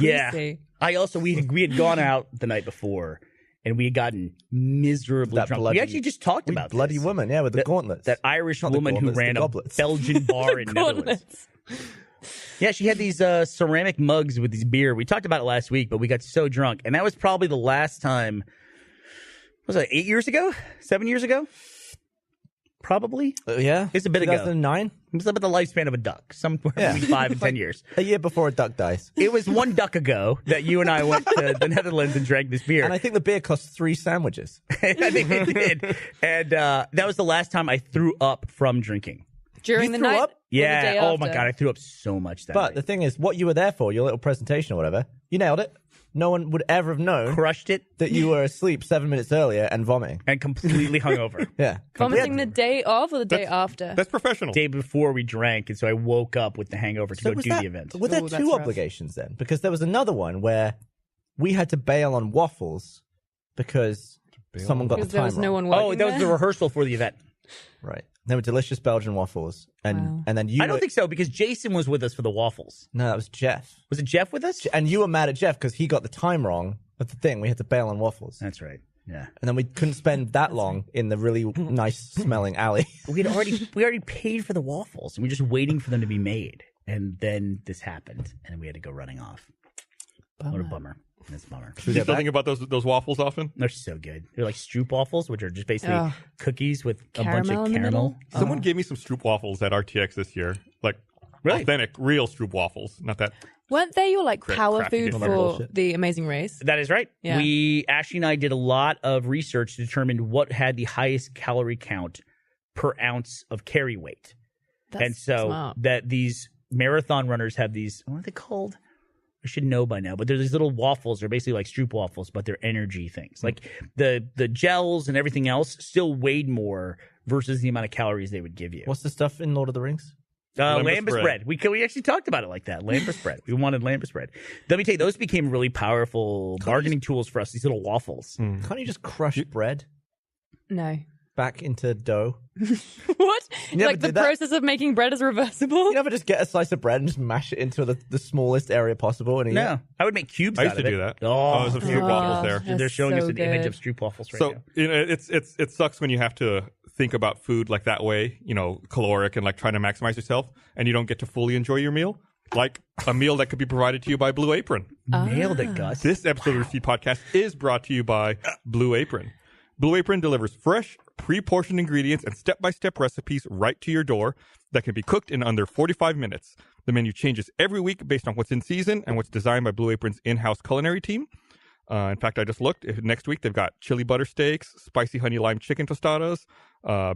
Speaker 4: Yeah.
Speaker 3: Creasy.
Speaker 4: I also, we had gone out the night before, and we had gotten miserably
Speaker 2: That
Speaker 4: drunk.
Speaker 2: bloody-
Speaker 4: We actually just talked about
Speaker 2: Bloody
Speaker 4: this.
Speaker 2: woman, yeah, with the gauntlets.
Speaker 4: That Irish
Speaker 2: Not the
Speaker 4: woman who
Speaker 2: gauntlets, the
Speaker 4: ran a
Speaker 2: goblets.
Speaker 4: Belgian bar in Netherlands.
Speaker 3: Gauntlets.
Speaker 4: Yeah, she had these ceramic mugs with these beer. We talked about it last week, but we got so drunk. And that was probably the last time, what was it, 8 years ago? 7 years ago? Probably.
Speaker 2: Yeah,
Speaker 4: It's a bit ago.
Speaker 2: 2009,
Speaker 4: It's about the lifespan of a duck, somewhere
Speaker 2: Yeah.
Speaker 4: between 5 and 10 years.
Speaker 2: a year before a duck dies.
Speaker 4: It was one duck ago that you and I went to the Netherlands and drank this beer.
Speaker 2: And I think the beer cost 3 sandwiches.
Speaker 4: I think it did. And that was the last time I threw up from drinking.
Speaker 3: During
Speaker 2: You
Speaker 3: the
Speaker 2: threw
Speaker 3: night?
Speaker 2: up?
Speaker 3: or the
Speaker 4: Yeah.
Speaker 3: day
Speaker 4: Oh my
Speaker 3: after?
Speaker 4: God, I threw up so much that
Speaker 2: But
Speaker 4: night.
Speaker 2: the thing is, what you were there for, your little presentation or whatever, you nailed it. No one would ever have known
Speaker 4: Crushed it
Speaker 2: that you were asleep 7 minutes earlier and vomiting.
Speaker 4: and completely hungover.
Speaker 2: Yeah.
Speaker 3: Vomiting the day of or the day after?
Speaker 1: That's professional.
Speaker 4: Day before we drank, and so I woke up with the hangover to go
Speaker 2: was
Speaker 4: do
Speaker 2: that-
Speaker 4: the event.
Speaker 2: Were there
Speaker 3: Ooh, that's
Speaker 2: two
Speaker 3: rough.
Speaker 2: obligations then? Because there was another one where we had to bail on waffles because someone got
Speaker 3: Because
Speaker 2: the
Speaker 3: there
Speaker 2: time
Speaker 3: was no
Speaker 2: wrong.
Speaker 3: one working
Speaker 4: Oh, that was the
Speaker 3: there?
Speaker 4: rehearsal for the event.
Speaker 2: Right. They were delicious Belgian waffles. And
Speaker 3: Wow.
Speaker 2: and then you
Speaker 4: I don't
Speaker 2: were-
Speaker 4: think so because Jason was with us for the waffles.
Speaker 2: No, that was Jeff.
Speaker 4: Was it Jeff with us?
Speaker 2: And you were mad at Jeff because he got the time wrong of the thing. We had to bail on waffles.
Speaker 4: That's right. Yeah.
Speaker 2: And then we couldn't spend that long in the really nice smelling alley.
Speaker 4: We already paid for the waffles, and we were just waiting for them to be made. And then this happened, and we had to go running off. What a bummer. That's a bummer.
Speaker 1: Do you still think about those waffles often?
Speaker 4: They're so good. They're like Stroop waffles, which are just basically
Speaker 3: Oh.
Speaker 4: cookies with a bunch
Speaker 3: Caramel
Speaker 4: of
Speaker 3: in the
Speaker 4: caramel.
Speaker 3: middle?
Speaker 1: Someone gave me some Stroop waffles at RTX this year. Like
Speaker 4: Really?
Speaker 1: authentic, real Stroop waffles. Not that.
Speaker 3: Weren't they your like power
Speaker 1: crappy
Speaker 3: food
Speaker 1: good
Speaker 3: for
Speaker 2: bullshit.
Speaker 3: the Amazing Race?
Speaker 4: That is right.
Speaker 3: Yeah.
Speaker 4: Ashley and I did a lot of research to determine what had the highest calorie count per ounce of carry weight.
Speaker 3: That's
Speaker 4: And so
Speaker 3: smart.
Speaker 4: that these marathon runners have these, what are they called? I should know by now, but they're these little waffles. They're basically like Stroop waffles, but they're energy things. Like the gels and everything else still weighed more versus the amount of calories they would give you.
Speaker 2: What's the stuff in Lord of the Rings?
Speaker 4: Lambus
Speaker 1: bread.
Speaker 4: bread. We actually talked about it like that. Lambus bread. We wanted lambus bread. Let me tell you, those became really powerful bargaining tools for us. These little waffles.
Speaker 2: Can't you just crush bread
Speaker 3: No.
Speaker 2: back into dough?
Speaker 3: What?
Speaker 2: never
Speaker 3: Like the
Speaker 2: did that?
Speaker 3: process of making bread is reversible?
Speaker 2: You never just get a slice of bread and just mash it into the smallest area possible and eat
Speaker 4: No,
Speaker 2: it?
Speaker 4: I would make cubes
Speaker 1: I
Speaker 4: out
Speaker 1: used to
Speaker 4: of it.
Speaker 1: do that.
Speaker 4: Oh,
Speaker 1: There's some Stroop waffles there.
Speaker 3: That's
Speaker 4: they're showing us
Speaker 3: so
Speaker 4: an image
Speaker 3: good.
Speaker 4: of Stroop waffles right
Speaker 1: So
Speaker 4: now.
Speaker 1: you know, it sucks when you have to think about food like that way, you know, caloric and like trying to maximize yourself, and you don't get to fully enjoy your meal, like a meal that could be provided to you by Blue Apron.
Speaker 4: Nailed it, Gus.
Speaker 1: This episode of the Feed Podcast is brought to you by Blue Apron. Blue Apron delivers fresh, pre-portioned ingredients and step-by-step recipes right to your door that can be cooked in under 45 minutes. The menu changes every week based on what's in season and what's designed by Blue Apron's in-house culinary team. In fact, I just looked. Next week, they've got chili butter steaks, spicy honey lime chicken tostadas,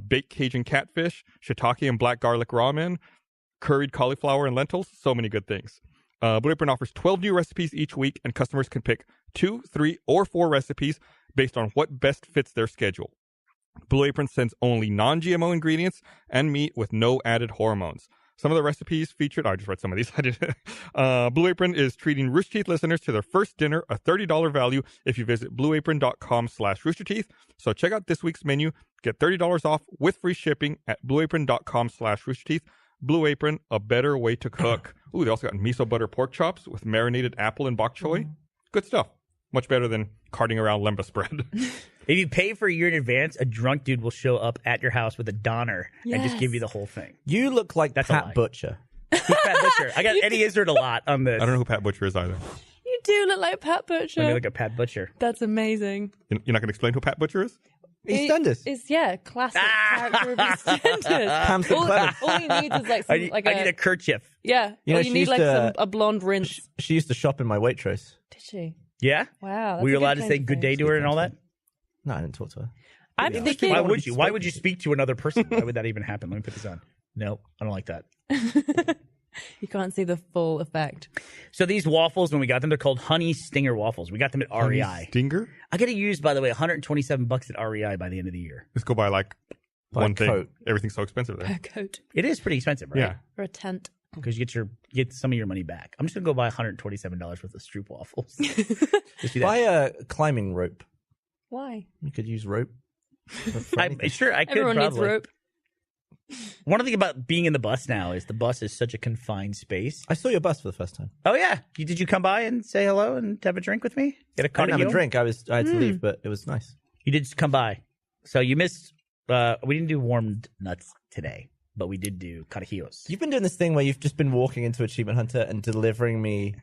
Speaker 1: baked Cajun catfish, shiitake and black garlic ramen, curried cauliflower and lentils. So many good things. Blue Apron offers 12 new recipes each week, and customers can pick 2, 3, or 4 recipes based on what best fits their schedule. Blue Apron sends only non-GMO ingredients and meat with no added hormones. Some of the recipes featured, I just read some of these. I did. Blue Apron is treating Rooster Teeth listeners to their first dinner, a $30 value if you visit blueapron.com/roosterteeth. So check out this week's menu. Get $30 off with free shipping at blueapron.com/roosterteeth. Blue Apron, a better way to cook. Ooh, they also got miso butter pork chops with marinated apple and bok choy. Good stuff. Much better than carting around lembas bread.
Speaker 4: If you pay for a year in advance, a drunk dude will show up at your house with a Donner and just give you the whole thing.
Speaker 2: You look like
Speaker 4: That's a lie.
Speaker 2: Pat Butcher.
Speaker 4: Who's Pat Butcher? I got Eddie Izzard a lot on this.
Speaker 1: I don't know who Pat Butcher is either.
Speaker 3: You do look like Pat
Speaker 4: Let me
Speaker 3: Butcher.
Speaker 4: look at Pat Butcher.
Speaker 3: That's amazing.
Speaker 1: You're not going to explain who Pat Butcher is?
Speaker 2: EastEnders.
Speaker 3: It's classic character of EastEnders.
Speaker 2: Pam St. Clements.
Speaker 3: All you need is like some,
Speaker 4: I need a kerchief.
Speaker 3: yeah.
Speaker 2: You know,
Speaker 3: All
Speaker 2: she
Speaker 3: you need
Speaker 2: used
Speaker 3: like
Speaker 2: to-
Speaker 3: a blonde rinse.
Speaker 2: She used to shop in my Waitrose.
Speaker 3: Did she?
Speaker 4: Yeah?
Speaker 3: Wow.
Speaker 4: Were you allowed to say good day to her and all that?
Speaker 2: No, I didn't talk to her.
Speaker 3: I'm thinking.
Speaker 4: Why would you? Why would you speak to another person? Why would that even happen? Let me put this on. No, I don't like that.
Speaker 3: You can't see the full effect.
Speaker 4: So these waffles, when we got them, they're called Honey Stinger waffles. We got them at REI.
Speaker 1: Stinger?
Speaker 4: I got to use, by the way, $127 at REI by the end of the year.
Speaker 1: Let's go buy like
Speaker 2: Buy a
Speaker 1: one thing.
Speaker 2: coat.
Speaker 1: Everything's so expensive there.
Speaker 3: A coat
Speaker 4: It is pretty expensive, right?
Speaker 1: Yeah.
Speaker 3: or a tent.
Speaker 4: Because you get some of your money back. I'm just gonna go buy $127 worth of Stroop waffles. Just do that.
Speaker 2: Buy a climbing rope.
Speaker 3: Why?
Speaker 2: You could use rope. for
Speaker 4: I'm
Speaker 2: anything.
Speaker 4: sure I could.
Speaker 3: Everyone needs
Speaker 4: probably.
Speaker 3: rope.
Speaker 4: One thing about being in the bus now is the bus is such a confined space.
Speaker 2: I saw your bus for the first time.
Speaker 4: Oh yeah, did you come by and say hello and have a drink with me? Get a
Speaker 2: I didn't have a drink. I had to leave, but it was nice.
Speaker 4: You did just come by, so you missed. We didn't do warmed nuts today, but we did do carajillos.
Speaker 2: You've been doing this thing where you've just been walking into Achievement Hunter and delivering me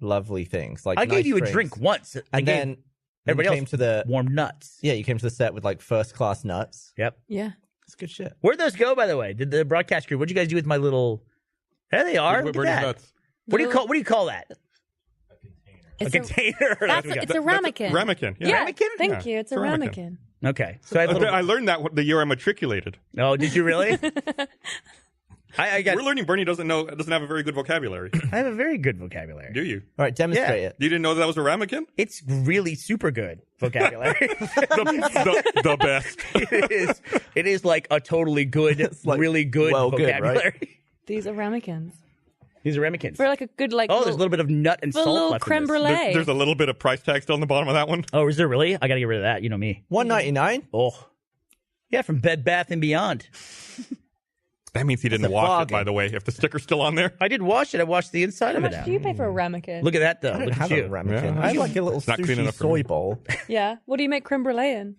Speaker 2: lovely things. Like
Speaker 4: I gave
Speaker 2: nice
Speaker 4: you a
Speaker 2: drinks.
Speaker 4: drink once,
Speaker 2: and then
Speaker 4: everybody
Speaker 2: you came
Speaker 4: else
Speaker 2: to the
Speaker 4: warmed nuts.
Speaker 2: you came to the set with like first class nuts.
Speaker 4: Yep.
Speaker 3: Yeah.
Speaker 2: It's good shit.
Speaker 4: Where'd those go, by the way? Did the broadcast crew? What'd you guys do with my little? There they are. Look at
Speaker 1: Where are
Speaker 4: that.
Speaker 1: these nuts?
Speaker 4: What do you call that? A
Speaker 3: It's
Speaker 4: container.
Speaker 3: That's
Speaker 4: what we got.
Speaker 3: it's a ramekin.
Speaker 1: Ramekin. Yeah.
Speaker 3: Yeah.
Speaker 4: Ramekin?
Speaker 3: Thank
Speaker 1: Yeah,
Speaker 3: you. It's a
Speaker 1: it's a ramekin.
Speaker 3: ramekin.
Speaker 4: Okay, so I have a little.
Speaker 1: I learned that the year I matriculated.
Speaker 4: Oh, did you really? I got.
Speaker 1: We're learning Bernie doesn't have a very good vocabulary.
Speaker 4: I have a very good vocabulary.
Speaker 1: Do you?
Speaker 2: All right, demonstrate it.
Speaker 1: You didn't know that was a ramekin?
Speaker 4: It's really super good vocabulary.
Speaker 1: The best.
Speaker 4: It is like a totally good,
Speaker 2: like,
Speaker 4: really good
Speaker 2: well, good, right?
Speaker 4: vocabulary.
Speaker 3: These are ramekins.
Speaker 4: These are ramekins.
Speaker 3: For like a good like.
Speaker 4: Oh, there's a little bit of nut and
Speaker 3: for a
Speaker 4: salt
Speaker 3: little
Speaker 4: left in
Speaker 3: creme
Speaker 4: this.
Speaker 3: brulee.
Speaker 1: There's a little bit of price tag still on the bottom of that one.
Speaker 4: Oh, is there really? I got to get rid of that. You know me.
Speaker 2: $1.99.
Speaker 4: Oh, yeah, from Bed Bath and Beyond.
Speaker 1: That means he didn't
Speaker 2: a
Speaker 1: wash
Speaker 2: bargain.
Speaker 1: it, by the way. If the sticker's still on there.
Speaker 4: I did wash it. I washed the inside
Speaker 3: How
Speaker 4: of it
Speaker 3: much
Speaker 4: out.
Speaker 3: do you pay for a ramekin?
Speaker 4: Look at that, though.
Speaker 2: I don't
Speaker 4: Look
Speaker 2: have
Speaker 4: at
Speaker 2: a
Speaker 4: you.
Speaker 2: ramekin.
Speaker 1: Yeah.
Speaker 2: I have like a little
Speaker 1: It's not clean
Speaker 2: sushi
Speaker 1: enough for
Speaker 2: soy
Speaker 1: me.
Speaker 2: bowl.
Speaker 3: Yeah. What do you make creme brulee in?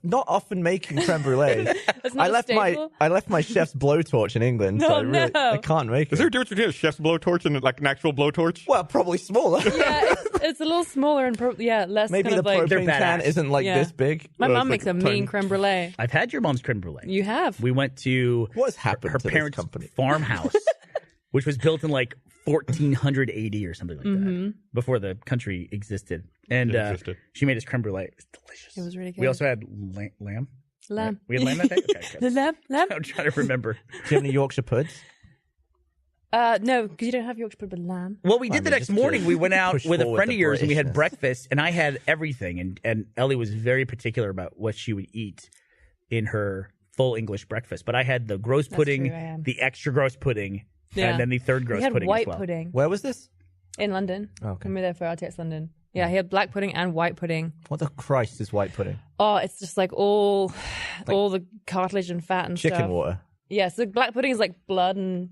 Speaker 2: Not often making creme brulee.
Speaker 3: It's not
Speaker 2: I
Speaker 3: a
Speaker 2: left
Speaker 3: staple?
Speaker 2: my chef's blowtorch in England, so
Speaker 3: No,
Speaker 2: I, really,
Speaker 3: no.
Speaker 2: I can't make
Speaker 1: Is
Speaker 2: it.
Speaker 1: there a difference between a chef's blowtorch and like an actual blowtorch?
Speaker 2: Well, probably smaller.
Speaker 3: Yeah, it's a little smaller and less
Speaker 2: Maybe
Speaker 3: kind
Speaker 2: the
Speaker 3: of like.
Speaker 4: They're
Speaker 2: propane can
Speaker 4: badass.
Speaker 2: isn't like
Speaker 3: Yeah.
Speaker 2: this big.
Speaker 3: My
Speaker 1: Well,
Speaker 3: mom
Speaker 1: it's
Speaker 3: makes
Speaker 1: like
Speaker 3: a
Speaker 1: tiny.
Speaker 3: mean creme brulee.
Speaker 4: I've had your mom's creme brulee.
Speaker 3: You have.
Speaker 4: We went to
Speaker 2: What's happened
Speaker 4: her
Speaker 2: to this
Speaker 4: parents'
Speaker 2: company?
Speaker 4: farmhouse, which was built in like 1480 or something like that, before the country existed. And
Speaker 1: It existed.
Speaker 4: she made us creme brulee. It was delicious.
Speaker 3: It was really
Speaker 4: We
Speaker 3: good.
Speaker 4: also had lamb.
Speaker 3: Lamb.
Speaker 4: We had lamb that day? Okay,
Speaker 3: The
Speaker 4: good.
Speaker 3: lamb.
Speaker 4: I'm trying to remember.
Speaker 2: Do you have any Yorkshire puds?
Speaker 3: No, because you don't have Yorkshire pud with lamb.
Speaker 4: Well, we did
Speaker 2: I
Speaker 4: the
Speaker 2: mean,
Speaker 4: next
Speaker 2: just
Speaker 4: morning.
Speaker 2: to
Speaker 4: We went out
Speaker 2: push
Speaker 4: with a
Speaker 2: forward
Speaker 4: friend
Speaker 2: the
Speaker 4: of yours and we had
Speaker 2: Britishness.
Speaker 4: breakfast, and I had everything. And Ellie was very particular about what she would eat in her full English breakfast. But I had the gross pudding,
Speaker 3: true, I am.
Speaker 4: the extra gross pudding,
Speaker 3: Yeah.
Speaker 4: and then the third gross
Speaker 3: We had
Speaker 4: pudding
Speaker 3: white
Speaker 4: as well.
Speaker 3: pudding
Speaker 2: Where was this?
Speaker 3: in London.
Speaker 2: Okay.
Speaker 3: When we were there for RTX London. Yeah, he had black pudding and white pudding.
Speaker 2: What the Christ is white pudding?
Speaker 3: Oh, it's just like all the cartilage and fat and
Speaker 2: Chicken
Speaker 3: stuff.
Speaker 2: water.
Speaker 3: Yeah, so black pudding is like blood and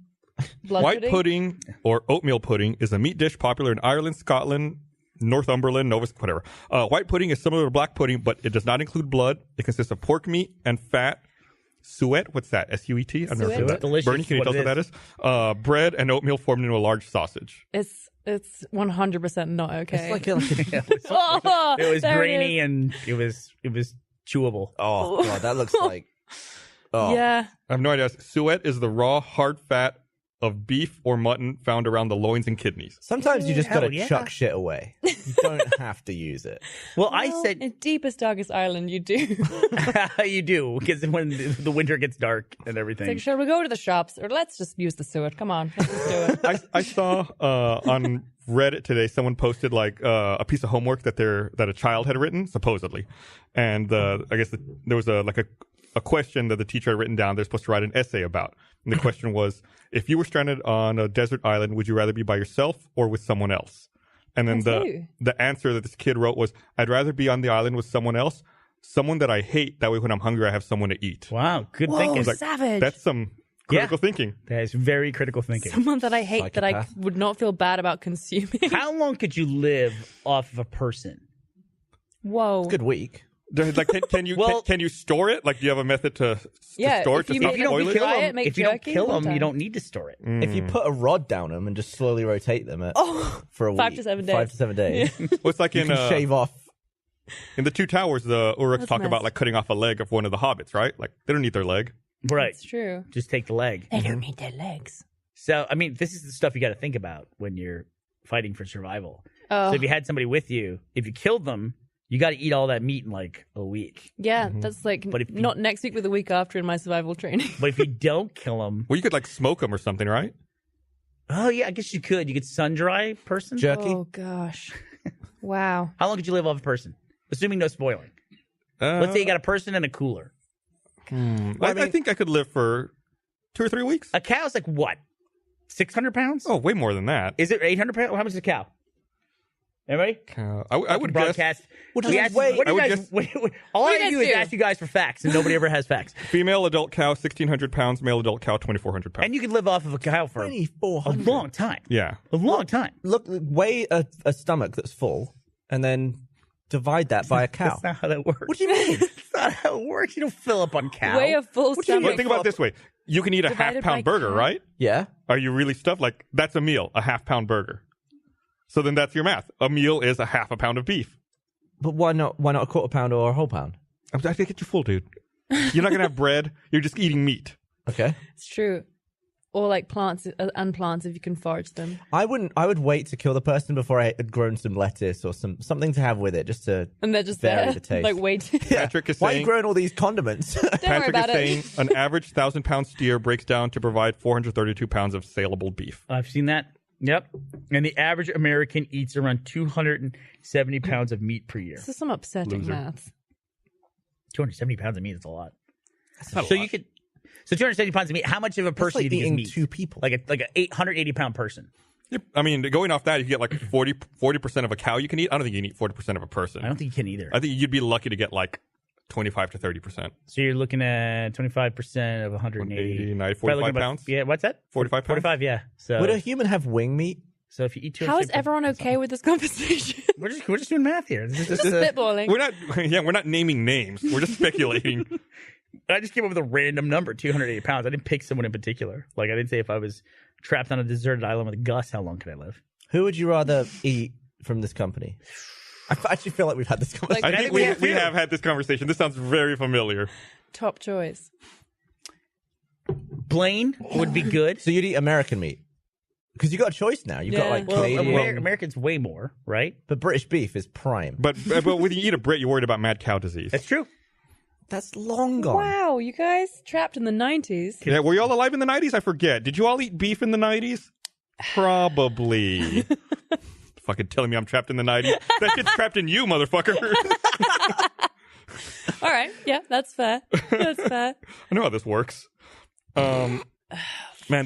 Speaker 3: blood
Speaker 1: White pudding or oatmeal pudding is a meat dish popular in Ireland, Scotland, Northumberland, whatever. White pudding is similar to black pudding, but it does not include blood. It consists of pork meat and fat. Suet, what's that? S-U-E-T? I've never
Speaker 3: Suet?
Speaker 1: heard that.
Speaker 4: Delicious,
Speaker 1: Bernie, can you
Speaker 4: what
Speaker 1: tell us
Speaker 4: it
Speaker 1: what that is? Bread and oatmeal formed into a large sausage.
Speaker 3: It's 100% not okay.
Speaker 2: It's like a,
Speaker 3: Oh,
Speaker 4: It was
Speaker 3: there
Speaker 4: grainy
Speaker 3: is.
Speaker 4: and it was chewable.
Speaker 2: oh god, that looks like. Oh,
Speaker 3: Yeah.
Speaker 1: I have no idea. Suet is the raw, hard fat of beef or mutton found around the loins and kidneys.
Speaker 2: Sometimes you just
Speaker 4: Hell
Speaker 2: gotta
Speaker 4: yeah.
Speaker 2: chuck shit away. You don't have to use it.
Speaker 4: Well, I
Speaker 3: Well,
Speaker 4: said
Speaker 3: in deepest, darkest Ireland, you do.
Speaker 4: you do, because when the winter gets dark and everything.
Speaker 3: It's like, shall we go to the shops or let's just use the suet? Come on, let's just do it.
Speaker 1: I saw on Reddit today someone posted like a piece of homework that a child had written supposedly, and I guess there was a question that the teacher had written down. They're supposed to write an essay about, and the question was, if you were stranded on a desert island, would you rather be by yourself or with someone else? And then
Speaker 3: That's you.
Speaker 1: the answer that this kid wrote was, I'd rather be on the island with someone else, someone that I hate. That way, when I'm hungry, I have someone to eat.
Speaker 4: Wow, good
Speaker 3: Whoa,
Speaker 4: thinking.
Speaker 1: Like,
Speaker 3: savage.
Speaker 1: That's some critical thinking.
Speaker 4: That is very critical thinking.
Speaker 3: Someone that I hate that I
Speaker 2: Psychopath.
Speaker 3: would not feel bad about consuming.
Speaker 4: How long could you live off of a person?
Speaker 3: Whoa.
Speaker 2: Good week.
Speaker 1: Like, can you can you store it? Like, do you have a method to store it to stop
Speaker 3: If you don't
Speaker 1: spoilers?
Speaker 3: dry it, make
Speaker 4: if you don't
Speaker 3: jerky
Speaker 4: kill
Speaker 3: all the
Speaker 4: them, you
Speaker 3: time.
Speaker 4: don't need to store it.
Speaker 2: If you put a rod down them and just slowly rotate them for a
Speaker 3: 5
Speaker 2: week,
Speaker 3: to 7 days.
Speaker 2: 5 to 7 days,
Speaker 1: Well, it's like
Speaker 2: you
Speaker 1: in
Speaker 2: can shave off.
Speaker 1: in the Two Towers, the Uruks
Speaker 3: That's
Speaker 1: talk
Speaker 3: nice.
Speaker 1: about like cutting off a leg of one of the hobbits, right? Like they don't need their leg.
Speaker 4: Right.
Speaker 3: It's true.
Speaker 4: Just take the leg.
Speaker 3: They don't need their legs.
Speaker 4: So, I mean, this is the stuff you got to think about when you're fighting for survival.
Speaker 3: Oh,
Speaker 4: So if you had somebody with you, if you killed them, you got to eat all that meat in like a week.
Speaker 3: yeah, that's like
Speaker 4: But if you-
Speaker 3: not next week, but the week after in my survival training.
Speaker 4: But if you don't kill them,
Speaker 1: Well, you could like smoke them or something, right?
Speaker 4: oh yeah, I guess you could. You could sun dry a person.
Speaker 2: Jerky.
Speaker 3: Oh gosh, wow.
Speaker 4: How long could you live off a person? Assuming no spoiling. Let's say you got a person and a cooler.
Speaker 1: I think I could live for 2 or 3 weeks.
Speaker 4: A cow's like what? 600 pounds?
Speaker 1: Oh, way more than that.
Speaker 4: Is it 800 pounds? How much is a cow? Anybody?
Speaker 1: I would guess
Speaker 4: Broadcast.
Speaker 2: Which
Speaker 4: We
Speaker 2: is
Speaker 4: ask-
Speaker 2: way-
Speaker 4: what do
Speaker 1: I
Speaker 4: you
Speaker 1: would
Speaker 4: guys,
Speaker 1: guess-
Speaker 4: all
Speaker 3: What
Speaker 4: I
Speaker 3: do you
Speaker 4: do
Speaker 3: guys
Speaker 4: is
Speaker 3: do?
Speaker 4: ask you guys for facts, and nobody ever has facts.
Speaker 1: female adult cow 1,600 pounds, male adult cow 2,400 pounds.
Speaker 4: And you can live off of a cow for a
Speaker 2: 2,400.
Speaker 4: long time.
Speaker 1: Yeah.
Speaker 4: A long time.
Speaker 2: Look, weigh a stomach that's full, and then divide that by a cow.
Speaker 4: That's not how that works.
Speaker 2: What do you mean?
Speaker 4: That's not how it works. You don't fill up on cow.
Speaker 3: Way a full
Speaker 2: What do you
Speaker 3: stomach.
Speaker 1: But think about it this way: you can eat a
Speaker 3: Divided
Speaker 1: half-pound
Speaker 3: by
Speaker 1: burger,
Speaker 3: cow?
Speaker 1: right?
Speaker 2: Yeah.
Speaker 1: Are you really stuffed? Like that's a meal, a half-pound burger. So then that's your math. A meal is a half a pound of beef.
Speaker 2: But why not a quarter pound or a whole pound?
Speaker 1: I think get you full, dude. You're not gonna have bread. You're just eating meat.
Speaker 2: Okay.
Speaker 3: It's true. Or like plants and plants if you can forage them.
Speaker 2: I would wait to kill the person before I had grown some lettuce or something to have with it, just to
Speaker 3: And they're just
Speaker 2: vary
Speaker 3: there.
Speaker 2: the taste.
Speaker 3: Like wait.
Speaker 1: Patrick is
Speaker 2: Why are you
Speaker 1: saying.
Speaker 2: growing all these condiments?
Speaker 3: Don't worry
Speaker 1: Patrick
Speaker 3: about
Speaker 1: is
Speaker 3: it.
Speaker 1: saying an average 1,000-pound steer breaks down to provide 432 pounds of saleable beef.
Speaker 4: I've seen that. Yep. And the average American eats around 270 pounds of meat per year.
Speaker 3: This is some upsetting
Speaker 1: Loser.
Speaker 3: math.
Speaker 4: 270 pounds of meat is a lot.
Speaker 1: not a
Speaker 4: So
Speaker 1: lot.
Speaker 4: you could. So 270 pounds of meat. How much of a person
Speaker 2: like
Speaker 4: do you think
Speaker 2: eating
Speaker 4: is meat?
Speaker 2: 2 people.
Speaker 4: Like a 880 pound person.
Speaker 1: Yep. I mean, going off that, you get like 40% of a cow you can eat. I don't think you can eat 40% of a person.
Speaker 4: I don't think you can either.
Speaker 1: I think you'd be lucky to get like 25 to 30%.
Speaker 4: So you're looking at 25% of 180.
Speaker 1: 180, 90,
Speaker 4: Probably
Speaker 1: 45
Speaker 4: looking about-
Speaker 1: pounds?
Speaker 4: Yeah, what's that?
Speaker 1: 45 pounds?
Speaker 4: 45, yeah. So
Speaker 2: Would a human have wing meat?
Speaker 4: so if you eat 270
Speaker 3: How is everyone okay with this conversation?
Speaker 4: We're just doing math here. This is just,
Speaker 3: Spitballing.
Speaker 1: We're not naming names. We're just speculating.
Speaker 4: I just came up with a random number, 280 pounds. I didn't pick someone in particular. Like I didn't say if I was trapped on a deserted island with Gus, how long could I live?
Speaker 2: Who would you rather eat from this company? I actually feel like we've had this conversation.
Speaker 1: I
Speaker 3: Like-
Speaker 1: think
Speaker 4: we
Speaker 1: we
Speaker 4: have too.
Speaker 1: have had this conversation. This sounds very familiar.
Speaker 3: Top choice.
Speaker 4: Blaine would be good.
Speaker 2: So you'd eat American meat? Because you got a choice now. You've got
Speaker 3: Yeah.
Speaker 2: like
Speaker 4: Well,
Speaker 2: Canadian,
Speaker 4: Americans way more, right?
Speaker 2: but British beef is prime.
Speaker 1: But when you eat a Brit, you're worried about mad cow disease.
Speaker 4: That's true.
Speaker 2: That's long gone.
Speaker 3: Wow, you guys trapped in the 90s.
Speaker 1: Yeah, were you all alive in the 90s? I forget. Did you all eat beef in the 90s? Probably. Fucking telling me I'm trapped in the 90s. That shit's trapped in you, motherfucker.
Speaker 3: All right, yeah, that's fair. That's fair.
Speaker 1: I know how this works. Man,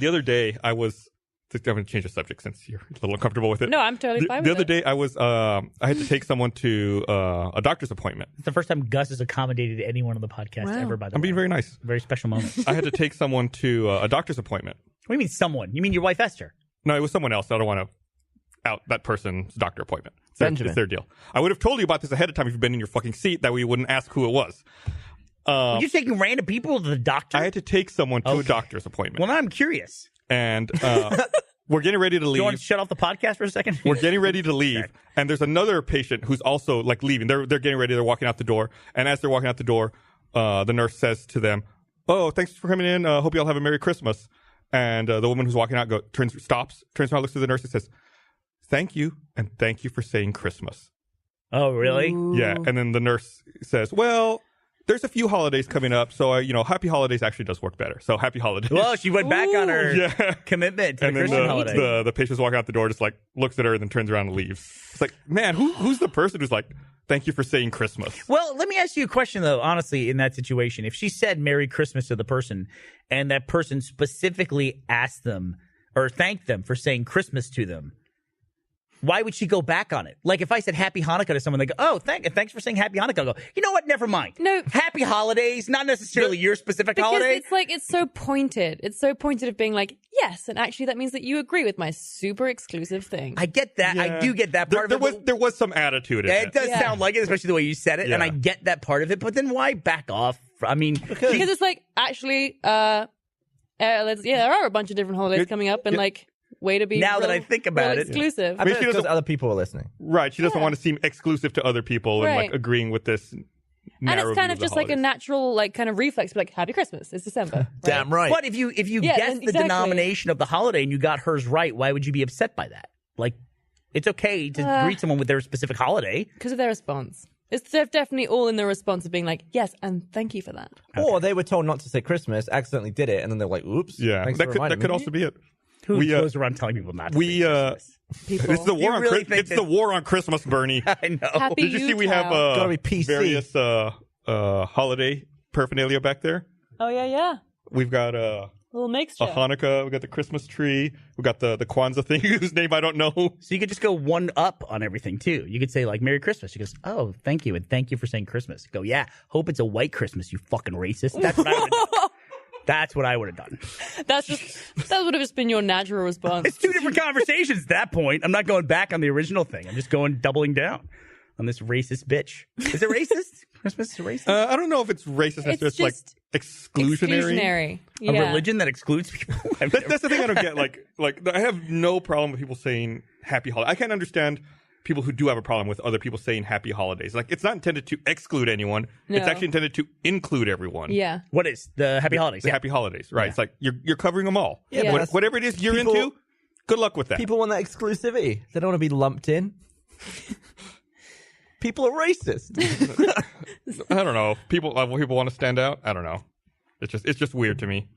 Speaker 1: the other day I was. I'm going to change the subject since you're a little uncomfortable with it.
Speaker 3: No, I'm totally fine
Speaker 1: The
Speaker 3: with
Speaker 1: other
Speaker 3: it.
Speaker 1: day I was. I had to take someone to a doctor's appointment.
Speaker 4: It's the first time Gus has accommodated anyone on the podcast
Speaker 3: Wow.
Speaker 4: ever, by the
Speaker 1: I'm
Speaker 4: way.
Speaker 1: being very nice.
Speaker 4: Very special moment. What
Speaker 1: I had to take someone to a doctor's appointment.
Speaker 4: do you mean someone? You mean your wife Esther?
Speaker 1: No, it was someone else. I don't want to out that person's doctor appointment.
Speaker 2: Benjamin.
Speaker 1: It's their deal. I would have told you about this ahead of time if you'd been in your fucking seat. That way you wouldn't ask who it was.
Speaker 4: Are you taking random people to the doctor?
Speaker 1: I had to take someone to a
Speaker 4: Okay.
Speaker 1: doctor's appointment.
Speaker 4: Well, now I'm curious.
Speaker 1: And we're getting ready to
Speaker 4: Do you want
Speaker 1: leave.
Speaker 4: to shut off the podcast for a second?
Speaker 1: We're getting ready to leave, and there's another patient who's also like leaving. They're getting ready. They're walking out the door, and as they're walking out the door, the nurse says to them, "Oh, thanks for coming in. Hope you all have a Merry Christmas." And the woman who's walking out stops, turns around, looks to the nurse, and says, "Thank you, and thank you for saying Christmas."
Speaker 4: Oh, really?
Speaker 1: Yeah, and then the nurse says, "Well, there's a few holidays coming up, so Happy Holidays actually does work better. So Happy Holidays."
Speaker 4: Well, she went back on her
Speaker 1: Yeah.
Speaker 4: commitment to
Speaker 1: And
Speaker 4: the
Speaker 1: then
Speaker 4: Christian holiday.
Speaker 1: the patient's walking out the door, just like looks at her and then turns around and leaves. It's like, man, who's the person who's like, "Thank you for saying Christmas"?
Speaker 4: Well, let me ask you a question, though, honestly, in that situation. If she said Merry Christmas to the person and that person specifically asked them or thanked them for saying Christmas to them, why would she go back on it? Like if I said Happy Hanukkah to someone, they go, "Oh, thanks for saying Happy Hanukkah." I'll go, you know what? Never mind.
Speaker 3: No.
Speaker 4: Happy holidays, not necessarily your specific
Speaker 3: Because
Speaker 4: holiday.
Speaker 3: it's like, it's so pointed. It's so pointed of being like, yes, and actually that means that you agree with my super exclusive thing.
Speaker 4: I get that. I do get that part of it.
Speaker 1: There was some attitude in
Speaker 4: It
Speaker 1: it.
Speaker 4: does sound like it, especially the way you said it, and
Speaker 1: Yeah.
Speaker 4: I get that part of it. But then why back off? I mean,
Speaker 3: Because it's like, actually, there are a bunch of different holidays coming up, and like, way to be
Speaker 4: Now that
Speaker 3: real-
Speaker 4: I think about
Speaker 3: real
Speaker 4: it.
Speaker 3: exclusive.
Speaker 2: I
Speaker 1: mean,
Speaker 2: bet
Speaker 1: she
Speaker 2: it's because
Speaker 1: doesn't-
Speaker 2: other people are listening.
Speaker 1: Right. She doesn't want to seem exclusive to other people and
Speaker 3: Right.
Speaker 1: like agreeing with this.
Speaker 3: And
Speaker 1: narrow
Speaker 3: it's kind
Speaker 1: view
Speaker 3: of
Speaker 1: the
Speaker 3: just like a
Speaker 1: holidays.
Speaker 3: natural, like, kind of reflex, be like, Happy Christmas, it's December. Right?
Speaker 2: Damn right.
Speaker 4: but if you
Speaker 3: Yeah,
Speaker 4: guessed the
Speaker 3: exactly.
Speaker 4: denomination of the holiday and you got hers right, why would you be upset by that? Like, it's okay to greet someone with their specific holiday.
Speaker 3: Because of their response. It's definitely all in the response of being like, yes, and thank you for that.
Speaker 2: Or they were told not to say Christmas, accidentally did it, and then they're like, "Oops."
Speaker 1: Yeah,
Speaker 2: thanks
Speaker 1: that
Speaker 2: for
Speaker 1: could
Speaker 2: reminding me.
Speaker 1: also be it.
Speaker 4: Who
Speaker 1: We,
Speaker 4: goes around telling people not to
Speaker 1: we,
Speaker 4: say Christmas?
Speaker 3: People.
Speaker 1: It's the war on
Speaker 4: really
Speaker 1: Christmas.
Speaker 4: think
Speaker 1: It's
Speaker 4: that-
Speaker 1: the war on Christmas, Bernie.
Speaker 4: I know.
Speaker 3: Happy
Speaker 1: Did you see we have
Speaker 3: Utah.
Speaker 2: Gotta be PC.
Speaker 1: various holiday paraphernalia back there?
Speaker 3: Oh, yeah.
Speaker 1: We've got
Speaker 3: Little mixture.
Speaker 1: a Hanukkah. We got the Christmas tree. We got the Kwanzaa thing whose name I don't know.
Speaker 4: So you could just go one up on everything too. You could say like Merry Christmas. She goes, "Oh, thank you, and thank you for saying Christmas." Go, "Yeah, hope it's a white Christmas, you fucking racist." That's what I would have done. That's what I would have done.
Speaker 3: That would have just been your natural response.
Speaker 4: It's two different conversations at that point. I'm not going back on the original thing. I'm just doubling down on this racist bitch. Is it racist? Christmas is racist?
Speaker 1: I don't know if it's racist. It's just like exclusionary.
Speaker 4: A religion that excludes people?
Speaker 1: That's the thing I don't get. Like I have no problem with people saying happy holiday. I can't understand people who do have a problem with other people saying happy holidays. Like, it's not intended to exclude anyone.
Speaker 3: No.
Speaker 1: It's actually intended to include everyone.
Speaker 3: Yeah.
Speaker 4: What is the happy holidays?
Speaker 1: The
Speaker 4: Yeah.
Speaker 1: happy holidays, right? It's like you're covering them all.
Speaker 3: Yeah, but
Speaker 2: that's-
Speaker 1: Whatever it is you're
Speaker 2: people-
Speaker 1: into, good luck with that.
Speaker 2: People want that exclusivity. They don't want to be lumped in. People are racist.
Speaker 1: I don't know. People want to stand out. I don't know. It's just weird to me.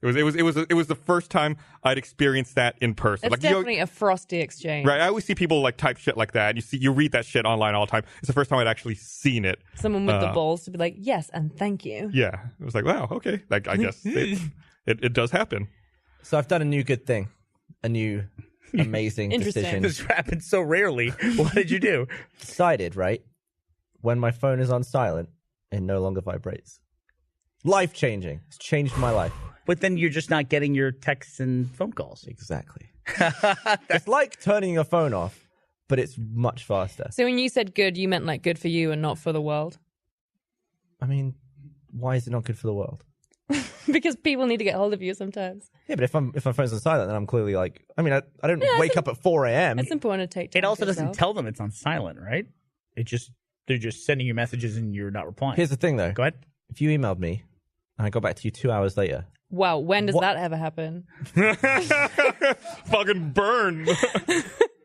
Speaker 1: It was the first time I'd experienced that in person.
Speaker 3: It's
Speaker 1: Like,
Speaker 3: definitely a frosty exchange.
Speaker 1: right? I always see people like type shit like that. You read that shit online all the time. It's the first time I'd actually seen it.
Speaker 3: Someone with the balls to be like, yes, and thank you.
Speaker 1: Yeah, it was like, wow, okay. Like, I guess it does happen.
Speaker 2: So I've done a new good thing. A new amazing
Speaker 3: Interesting.
Speaker 2: decision.
Speaker 4: This happens so rarely. What did you do?
Speaker 2: Decided, right? When my phone is on silent, it no longer vibrates. Life changing. It's changed my life.
Speaker 4: But then you're just not getting your texts and phone calls.
Speaker 2: Exactly. It's like turning your phone off, but it's much faster.
Speaker 3: So when you said good, you meant like good for you and not for the world?
Speaker 2: I mean, why is it not good for the world?
Speaker 3: Because people need to get hold of you sometimes.
Speaker 2: Yeah, but if my phone's on silent, then I'm clearly like, I mean, I don't
Speaker 3: Yeah,
Speaker 2: wake up at 4 a.m.
Speaker 3: It's important to take time
Speaker 4: It also
Speaker 3: for
Speaker 4: doesn't
Speaker 3: yourself.
Speaker 4: tell them it's on silent, right? They're just sending you messages and you're not replying.
Speaker 2: Here's the thing, though.
Speaker 4: Go ahead.
Speaker 2: If you emailed me and I got back to you 2 hours later,
Speaker 3: Wow, when does
Speaker 2: What-
Speaker 3: that ever happen?
Speaker 1: Fucking burn.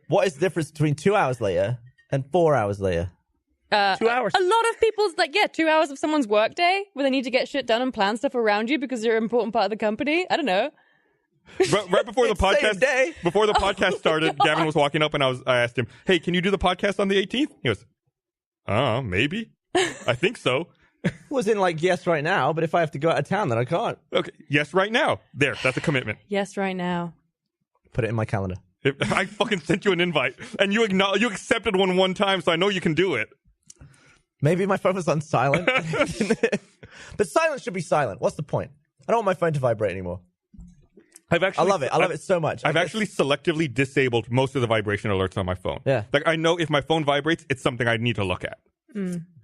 Speaker 2: what is the difference between 2 hours later and 4 hours later?
Speaker 4: 2 hours.
Speaker 3: A lot of people's 2 hours of someone's workday where they need to get shit done and plan stuff around you because you're an important part of the company. I don't know.
Speaker 1: right before the
Speaker 2: Same
Speaker 1: podcast
Speaker 2: day.
Speaker 1: before the podcast started, Gavin was walking up and I asked him, "Hey, can you do the podcast on the 18th?" He goes, maybe. I think so.
Speaker 2: Was in like, yes, right now, but if I have to go out of town, then I can't.
Speaker 1: Okay, yes, right now. There, that's a commitment.
Speaker 3: Yes, right now.
Speaker 2: Put it in my calendar.
Speaker 1: I fucking sent you an invite and you accepted one time, so I know you can do it.
Speaker 2: Maybe my phone was on silent. But silent should be silent. What's the point? I don't want my phone to vibrate anymore.
Speaker 1: I
Speaker 2: love it. I love it so much.
Speaker 1: I've actually selectively disabled most of the vibration alerts on my phone.
Speaker 2: Yeah.
Speaker 1: Like, I know if my phone vibrates, it's something I need to look at.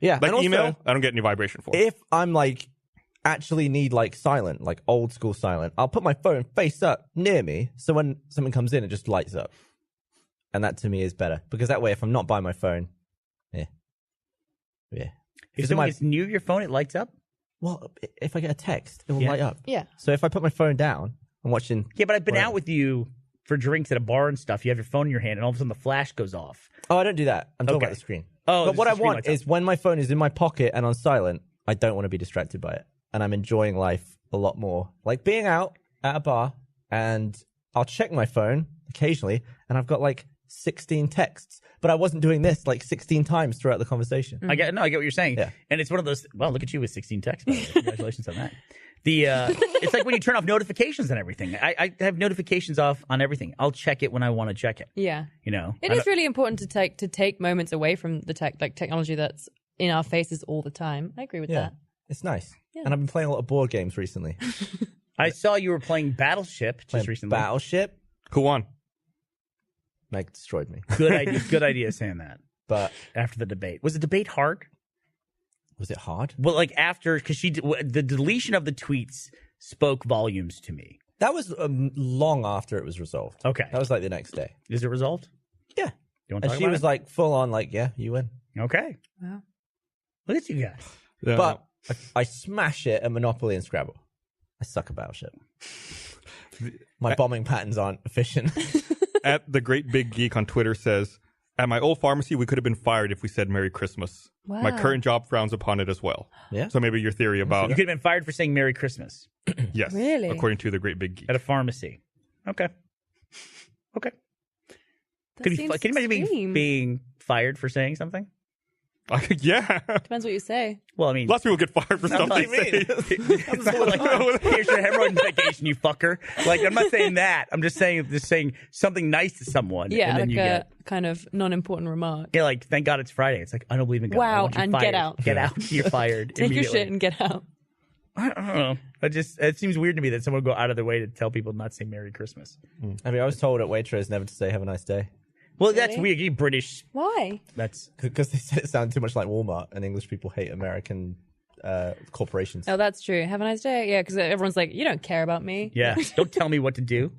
Speaker 2: Yeah.
Speaker 1: Like
Speaker 2: and also,
Speaker 1: email, I don't get any vibration for.
Speaker 2: if I'm like actually need like silent, like old school silent, I'll put my phone face up near me, so when something comes in, it just lights up. And that to me is better because that way, if I'm not by my phone, yeah.
Speaker 4: If
Speaker 2: Because
Speaker 4: someone gets near your phone, it lights up?
Speaker 2: well, if I get a text, it will
Speaker 4: Yeah.
Speaker 2: light up.
Speaker 3: Yeah.
Speaker 2: So if I put my phone down, I'm watching.
Speaker 4: Yeah, but I've been
Speaker 2: Whatever.
Speaker 4: out with you for drinks at a bar and stuff. You have your phone in your hand, and all of a sudden the flash goes off.
Speaker 2: Oh, I don't do that. I'm talking
Speaker 4: Okay.
Speaker 2: about the screen.
Speaker 4: Oh,
Speaker 2: but
Speaker 4: just
Speaker 2: what
Speaker 4: the
Speaker 2: I
Speaker 4: screen
Speaker 2: want
Speaker 4: lights up.
Speaker 2: is when my phone is in my pocket and on silent, I don't want to be distracted by it, and I'm enjoying life a lot more. Like being out at a bar, and I'll check my phone occasionally, and I've got like 16 texts, but I wasn't doing this like 16 times throughout the conversation.
Speaker 4: I get what you're saying.
Speaker 2: Yeah.
Speaker 4: And it's one of those, well, look at you with 16 texts, by the way. Congratulations on that. It's like when you turn off notifications and everything. I have notifications off on everything. I'll check it when I want to check it.
Speaker 3: Yeah.
Speaker 4: You know,
Speaker 3: It is really important to take moments away from the technology that's in our faces all the time. I agree with
Speaker 2: Yeah,
Speaker 3: that.
Speaker 2: it's nice.
Speaker 3: Yeah.
Speaker 2: And I've been playing a lot of board games recently.
Speaker 4: I saw you were playing Battleship just recently.
Speaker 2: Battleship.
Speaker 1: Who won?
Speaker 2: Meg destroyed me.
Speaker 4: Good idea. Good idea saying that.
Speaker 2: But
Speaker 4: After the debate, was the debate hard?
Speaker 2: was it hard?
Speaker 4: Well, like after, because the deletion of the tweets spoke volumes to me.
Speaker 2: That was long after it was resolved.
Speaker 4: Okay.
Speaker 2: That was like the next day.
Speaker 4: Is it resolved?
Speaker 2: Yeah.
Speaker 4: You want to
Speaker 2: And
Speaker 4: talk
Speaker 2: she
Speaker 4: about
Speaker 2: was
Speaker 4: it?
Speaker 2: like full on, like, yeah, you win.
Speaker 4: Okay.
Speaker 3: Wow.
Speaker 4: Look at you guys.
Speaker 2: But I smash it at Monopoly and Scrabble. I suck at Battleship. My bombing patterns aren't efficient.
Speaker 1: At the Great Big Geek on Twitter says, at my old pharmacy, we could have been fired if we said Merry Christmas.
Speaker 3: Wow.
Speaker 1: My current job frowns upon it as well.
Speaker 2: Yeah.
Speaker 1: So maybe your theory about
Speaker 4: You could have been fired for saying Merry Christmas
Speaker 1: yes,
Speaker 3: Really?
Speaker 1: according to the Great Big Geek.
Speaker 4: at a pharmacy. Okay. Okay.
Speaker 3: That
Speaker 4: Can you
Speaker 3: seems
Speaker 4: imagine
Speaker 3: extreme.
Speaker 4: being fired for saying something?
Speaker 1: Yeah.
Speaker 3: Depends what you say.
Speaker 4: Well, I mean,
Speaker 1: Lots of people get fired for stuff
Speaker 4: what
Speaker 1: they
Speaker 4: do you
Speaker 1: say.
Speaker 4: it's not like, here's your hemorrhoid medication, you fucker. Like, I'm not saying that. I'm just saying something nice to someone.
Speaker 3: Yeah,
Speaker 4: and then
Speaker 3: like
Speaker 4: you
Speaker 3: a
Speaker 4: get,
Speaker 3: kind of non-important remark.
Speaker 4: yeah, like, thank God it's Friday. It's like, I don't believe in God. I
Speaker 3: Wow,
Speaker 4: want you
Speaker 3: and
Speaker 4: fired.
Speaker 3: get out.
Speaker 4: Get out. You're fired.
Speaker 3: Take your
Speaker 4: immediately.
Speaker 3: shit and get out.
Speaker 4: I don't know. It seems weird to me that someone would go out of their way to tell people not to say Merry Christmas.
Speaker 2: I mean, I was told at Waitrose never to say have a nice day.
Speaker 4: Well, that's
Speaker 3: Really?
Speaker 4: weird. You British.
Speaker 3: Why?
Speaker 4: That's
Speaker 2: Because they said it sounded too much like Walmart, and English people hate American corporations.
Speaker 3: Oh, that's true. Have a nice day. Yeah, because everyone's like, you don't care about me.
Speaker 4: yeah. Don't tell me what to do.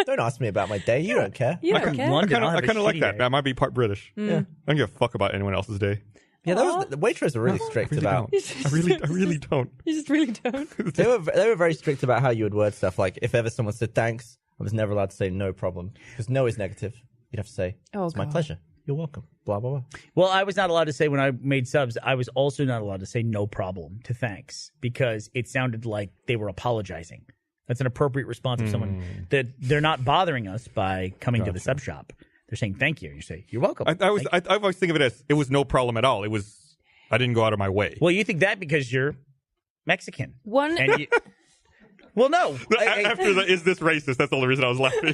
Speaker 2: Don't ask me about my day. You don't care.
Speaker 3: You
Speaker 4: I'm
Speaker 3: don't
Speaker 4: from
Speaker 3: care.
Speaker 4: London.
Speaker 1: I kind of like that.
Speaker 4: Day.
Speaker 1: That might be part British.
Speaker 3: Mm.
Speaker 2: Yeah.
Speaker 1: I don't give a fuck about anyone else's day.
Speaker 2: Yeah, the Waitrose are really strict
Speaker 1: I really
Speaker 2: about.
Speaker 1: don't. I really don't.
Speaker 3: You just really don't.
Speaker 2: They were very strict about how you would word stuff. Like if ever someone said thanks, I was never allowed to say no problem because no is negative. You'd have to say
Speaker 3: Oh,
Speaker 2: it's my
Speaker 3: God.
Speaker 2: pleasure. You're welcome. Blah blah blah.
Speaker 4: Well, I was not allowed to say when I made subs, I was also not allowed to say no problem to thanks because it sounded like they were apologizing. That's an appropriate response of someone that they're not bothering us by coming to the sub shop. They're saying thank you. And you say, you're welcome.
Speaker 1: I always think of it as it was no problem at all. It was I didn't go out of my way.
Speaker 4: Well, you think that because you're Mexican.
Speaker 3: One.
Speaker 4: And you, well, no.
Speaker 1: After the is this racist? That's the only reason I was laughing.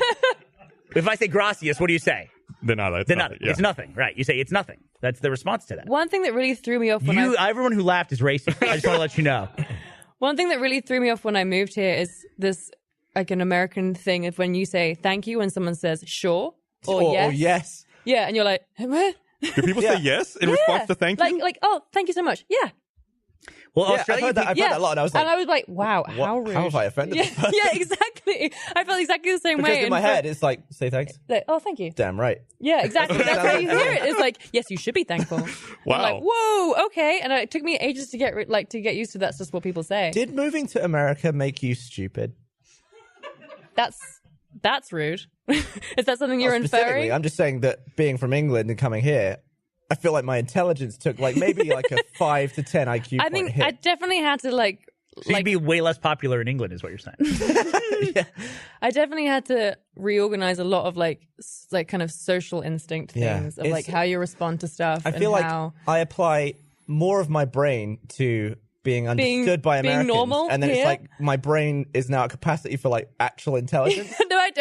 Speaker 4: If I say gracias, what do you say?
Speaker 1: Then nada, it's
Speaker 4: Then
Speaker 1: nothing.
Speaker 4: nothing.
Speaker 1: Yeah.
Speaker 4: It's nothing. Right. You say it's nothing. That's the response to that.
Speaker 3: One thing that really threw me off when
Speaker 4: Everyone who laughed is racist. I just want to let you know.
Speaker 3: One thing that really threw me off when I moved here is this, like an American thing of when you say thank you when someone says sure or yes.
Speaker 2: Or yes.
Speaker 3: Yeah, and you're like, what?
Speaker 1: Do people say yes in response to thank you?
Speaker 3: Like, oh, thank you so much. Yeah.
Speaker 4: Well,
Speaker 2: Yeah, I've
Speaker 4: Australian
Speaker 2: heard that. I've
Speaker 3: Yeah.
Speaker 2: heard that a lot, and I was like,
Speaker 3: wow,
Speaker 2: what-
Speaker 3: how rude.
Speaker 2: How have I offended
Speaker 3: Yeah,
Speaker 2: this person?
Speaker 3: yeah, exactly. I felt exactly the same
Speaker 2: Because
Speaker 3: way.
Speaker 2: in my head, it's like, say thanks.
Speaker 3: like, oh, thank you.
Speaker 2: Damn right.
Speaker 3: Yeah, exactly. That's how you hear it. It's like, yes, you should be thankful.
Speaker 1: Wow.
Speaker 3: I'm like, whoa, okay. And it took me ages to get to get used to that's just what people say.
Speaker 2: Did moving to America make you stupid?
Speaker 3: That's rude. Is that something you're
Speaker 2: Not specifically.
Speaker 3: inferring?
Speaker 2: I'm just saying that being from England and coming here, I feel like my intelligence took like maybe like a 5 to 10 IQ
Speaker 3: I
Speaker 2: point
Speaker 3: think
Speaker 2: hit.
Speaker 3: I definitely had to
Speaker 4: So you'd be way less popular in England, is what you're saying.
Speaker 3: I definitely had to reorganize a lot of like kind of social instinct
Speaker 2: Yeah.
Speaker 3: things of
Speaker 2: It's-
Speaker 3: like how you respond to stuff.
Speaker 2: I
Speaker 3: and
Speaker 2: feel like
Speaker 3: how...
Speaker 2: I apply more of my brain to being understood by
Speaker 3: being
Speaker 2: Americans,
Speaker 3: normal
Speaker 2: and then
Speaker 3: here?
Speaker 2: it's like my brain is now at capacity for like actual intelligence.
Speaker 3: No, I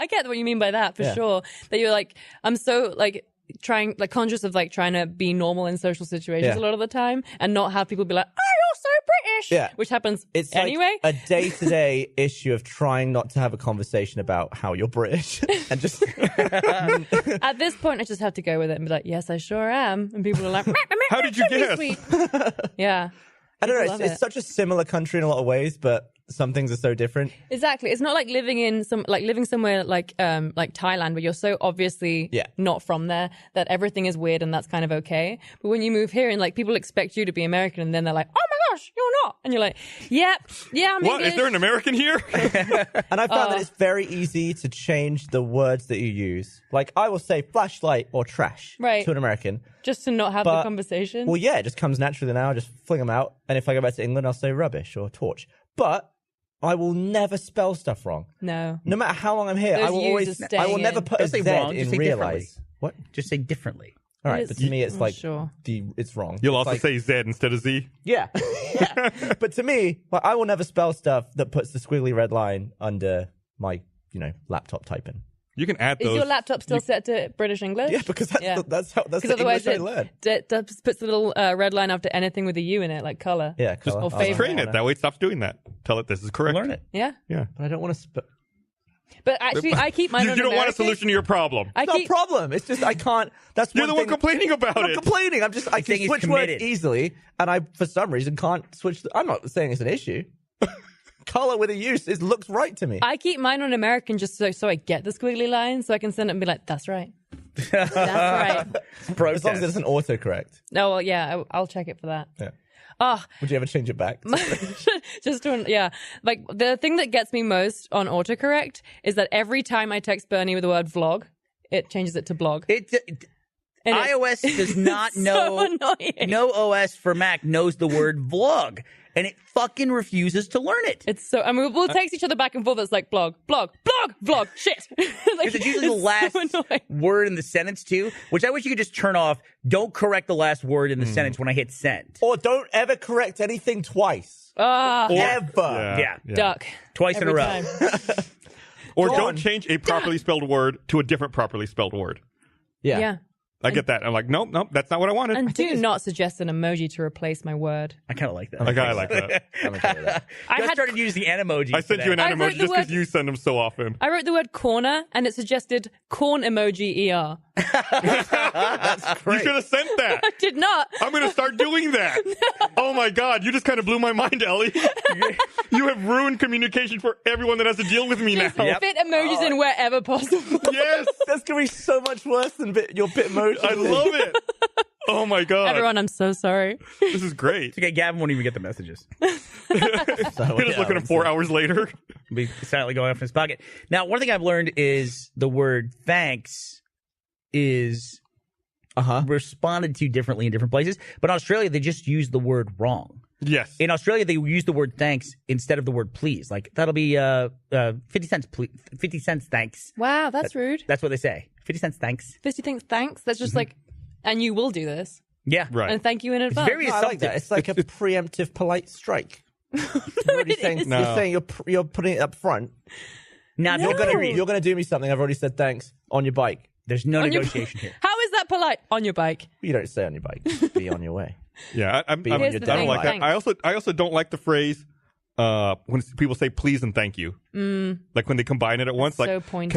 Speaker 3: get what you mean by that for
Speaker 2: Yeah.
Speaker 3: sure. That you're like, I'm so like trying, like conscious of like trying to be normal in social situations
Speaker 2: Yeah.
Speaker 3: a lot of the time and not have people be like, oh, you're so British.
Speaker 2: Yeah.
Speaker 3: Which happens
Speaker 2: It's
Speaker 3: anyway.
Speaker 2: like a day-to-day issue of trying not to have a conversation about how you're British and just
Speaker 3: At this point, I just have to go with it and be like, yes, I sure am. And people are like,
Speaker 1: How did you
Speaker 3: "Really
Speaker 1: guess?"
Speaker 3: sweet." Yeah.
Speaker 2: I don't know.
Speaker 3: love
Speaker 2: It's
Speaker 3: it.
Speaker 2: such a similar country in a lot of ways, but some things are so different.
Speaker 3: Exactly. It's not like living somewhere like Thailand where you're so obviously
Speaker 2: Yeah.
Speaker 3: not from there that everything is weird and that's kind of okay. But when you move here and like people expect you to be American and then they're like, oh my gosh, you're not. And you're like, yep, yeah, I'm
Speaker 1: What?
Speaker 3: English.
Speaker 1: Is there an American here?
Speaker 2: And I found that it's very easy to change the words that you use. Like I will say flashlight or trash
Speaker 3: Right.
Speaker 2: to an American.
Speaker 3: Just to not have the
Speaker 2: But-
Speaker 3: conversation.
Speaker 2: Well, yeah, it just comes naturally now. I just fling them out. And if I go back to England, I'll say rubbish or torch. But I will never spell stuff wrong.
Speaker 3: No.
Speaker 2: No matter how long I'm here,
Speaker 3: Those
Speaker 2: I will
Speaker 3: U's
Speaker 2: always.
Speaker 3: are staying
Speaker 2: I will never
Speaker 3: in.
Speaker 2: put a
Speaker 4: Don't say
Speaker 2: Z
Speaker 4: wrong, just
Speaker 2: in
Speaker 4: say
Speaker 2: realize. What?
Speaker 4: Just say differently.
Speaker 2: All right, but to me, it's like
Speaker 3: sure.
Speaker 2: it's wrong.
Speaker 1: You'll
Speaker 2: It's
Speaker 1: also
Speaker 2: like,
Speaker 1: say Z instead of Z.
Speaker 2: yeah. Yeah. But to me, like, I will never spell stuff that puts the squiggly red line under my, laptop typing.
Speaker 1: You can add those.
Speaker 3: Is your laptop still set to British English?
Speaker 2: Yeah, because that's the
Speaker 3: otherwise
Speaker 2: English I learned.
Speaker 3: it puts the little red line after anything with a U in it, like color.
Speaker 2: Yeah,
Speaker 1: Just
Speaker 2: color.
Speaker 1: train it. That way it stops doing that. Tell it this is correct.
Speaker 4: Learn it.
Speaker 3: Yeah.
Speaker 1: Yeah.
Speaker 2: But I don't want to.
Speaker 3: But actually, I keep mine
Speaker 1: You
Speaker 3: on
Speaker 1: don't want a
Speaker 3: American.
Speaker 1: solution to your problem.
Speaker 3: I
Speaker 2: It's not a
Speaker 3: keep
Speaker 2: problem. It's just I can't. That's
Speaker 1: You're the one
Speaker 2: thing-
Speaker 1: complaining about
Speaker 2: I'm
Speaker 1: it.
Speaker 2: not complaining. I
Speaker 4: saying
Speaker 2: can
Speaker 4: he's
Speaker 2: switch
Speaker 4: committed.
Speaker 2: words easily, and I, for some reason, can't switch. I'm not saying it's an issue. Color with a use, it looks right to me.
Speaker 3: I keep mine on American just so I get the squiggly line, so I can send it and be like, "That's right, that's right."
Speaker 2: As long as it doesn't autocorrect.
Speaker 3: No, well, yeah, I'll check it for that.
Speaker 2: Yeah.
Speaker 3: Oh,
Speaker 2: Would you ever change it back?
Speaker 3: just to, yeah. Like the thing that gets me most on autocorrect is that every time I text Bernie with the word vlog, it changes it to blog. And it's
Speaker 4: iOS does not
Speaker 3: so
Speaker 4: know.
Speaker 3: annoying.
Speaker 4: No OS for Mac knows the word vlog, and it fucking refuses to learn it.
Speaker 3: It's so. I mean, we'll text each other back and forth. It's like blog, vlog, shit. Like,
Speaker 4: Because it's usually the last
Speaker 3: so annoying.
Speaker 4: word in the sentence too, which I wish you could just turn off. Don't correct the last word in the sentence when I hit send.
Speaker 2: Or don't ever correct anything twice. Ever.
Speaker 4: Yeah.
Speaker 3: Duck.
Speaker 4: Twice in a
Speaker 3: Every
Speaker 4: row.
Speaker 3: time.
Speaker 1: Or
Speaker 2: Go
Speaker 1: don't
Speaker 2: on.
Speaker 1: change a properly spelled word to a different properly spelled word.
Speaker 3: Yeah.
Speaker 1: I get that. I'm like, nope, that's not what I wanted.
Speaker 3: And do not suggest an emoji to replace my word.
Speaker 4: I kind of like that.
Speaker 1: Like, I like that.
Speaker 2: I'm okay with that.
Speaker 3: I
Speaker 4: Just
Speaker 3: had
Speaker 4: started using the emoji.
Speaker 1: I sent you an
Speaker 3: I
Speaker 1: emoji
Speaker 3: wrote the
Speaker 1: just because
Speaker 3: word-
Speaker 1: you send them so often.
Speaker 3: I wrote the word corner and it suggested corn emoji ER.
Speaker 1: You should have sent that.
Speaker 3: I did not.
Speaker 1: I'm going to start doing that. Oh my God. You just kind of blew my mind, Ellie. You have ruined communication for everyone that has to deal with me now.
Speaker 3: Just fit emojis in wherever possible.
Speaker 1: Yes.
Speaker 2: That's going to be so much worse than your Bitmoji.
Speaker 1: I love it. Oh my God.
Speaker 3: Everyone, I'm so sorry.
Speaker 1: This is great.
Speaker 4: Okay, Gavin won't even get the messages.
Speaker 1: He'll just look at him 4 hours later.
Speaker 4: Be silently going off in his pocket. Now, one thing I've learned is the word thanks is responded to differently in different places. But in Australia, they just use the word wrong.
Speaker 1: Yes.
Speaker 4: In Australia, they use the word thanks instead of the word please. Like, that'll be 50 cents, 50 cents, thanks.
Speaker 3: Wow, that's rude.
Speaker 4: That's what they say. 50 cents, thanks.
Speaker 3: 50 thinks thanks. That's just like, and you will do this.
Speaker 4: Yeah.
Speaker 1: Right.
Speaker 3: And thank you in advance.
Speaker 4: very
Speaker 2: No, I like that. It's like a preemptive polite strike. You're already saying,
Speaker 1: No.
Speaker 2: you're saying you're putting it up front.
Speaker 4: Now,
Speaker 3: No.
Speaker 2: You're gonna do me something. I've already said thanks on your bike.
Speaker 4: there's no
Speaker 3: On your-
Speaker 4: negotiation here.
Speaker 3: How is that polite? On your bike.
Speaker 2: You don't say on your bike. Just be on your way.
Speaker 1: Yeah. I
Speaker 2: Here's
Speaker 1: don't
Speaker 2: the thing,
Speaker 1: like that.
Speaker 3: thanks.
Speaker 1: I also don't like the phrase when people say please and thank you. Like when they combine it at once.
Speaker 3: so
Speaker 1: Like,
Speaker 3: pointed.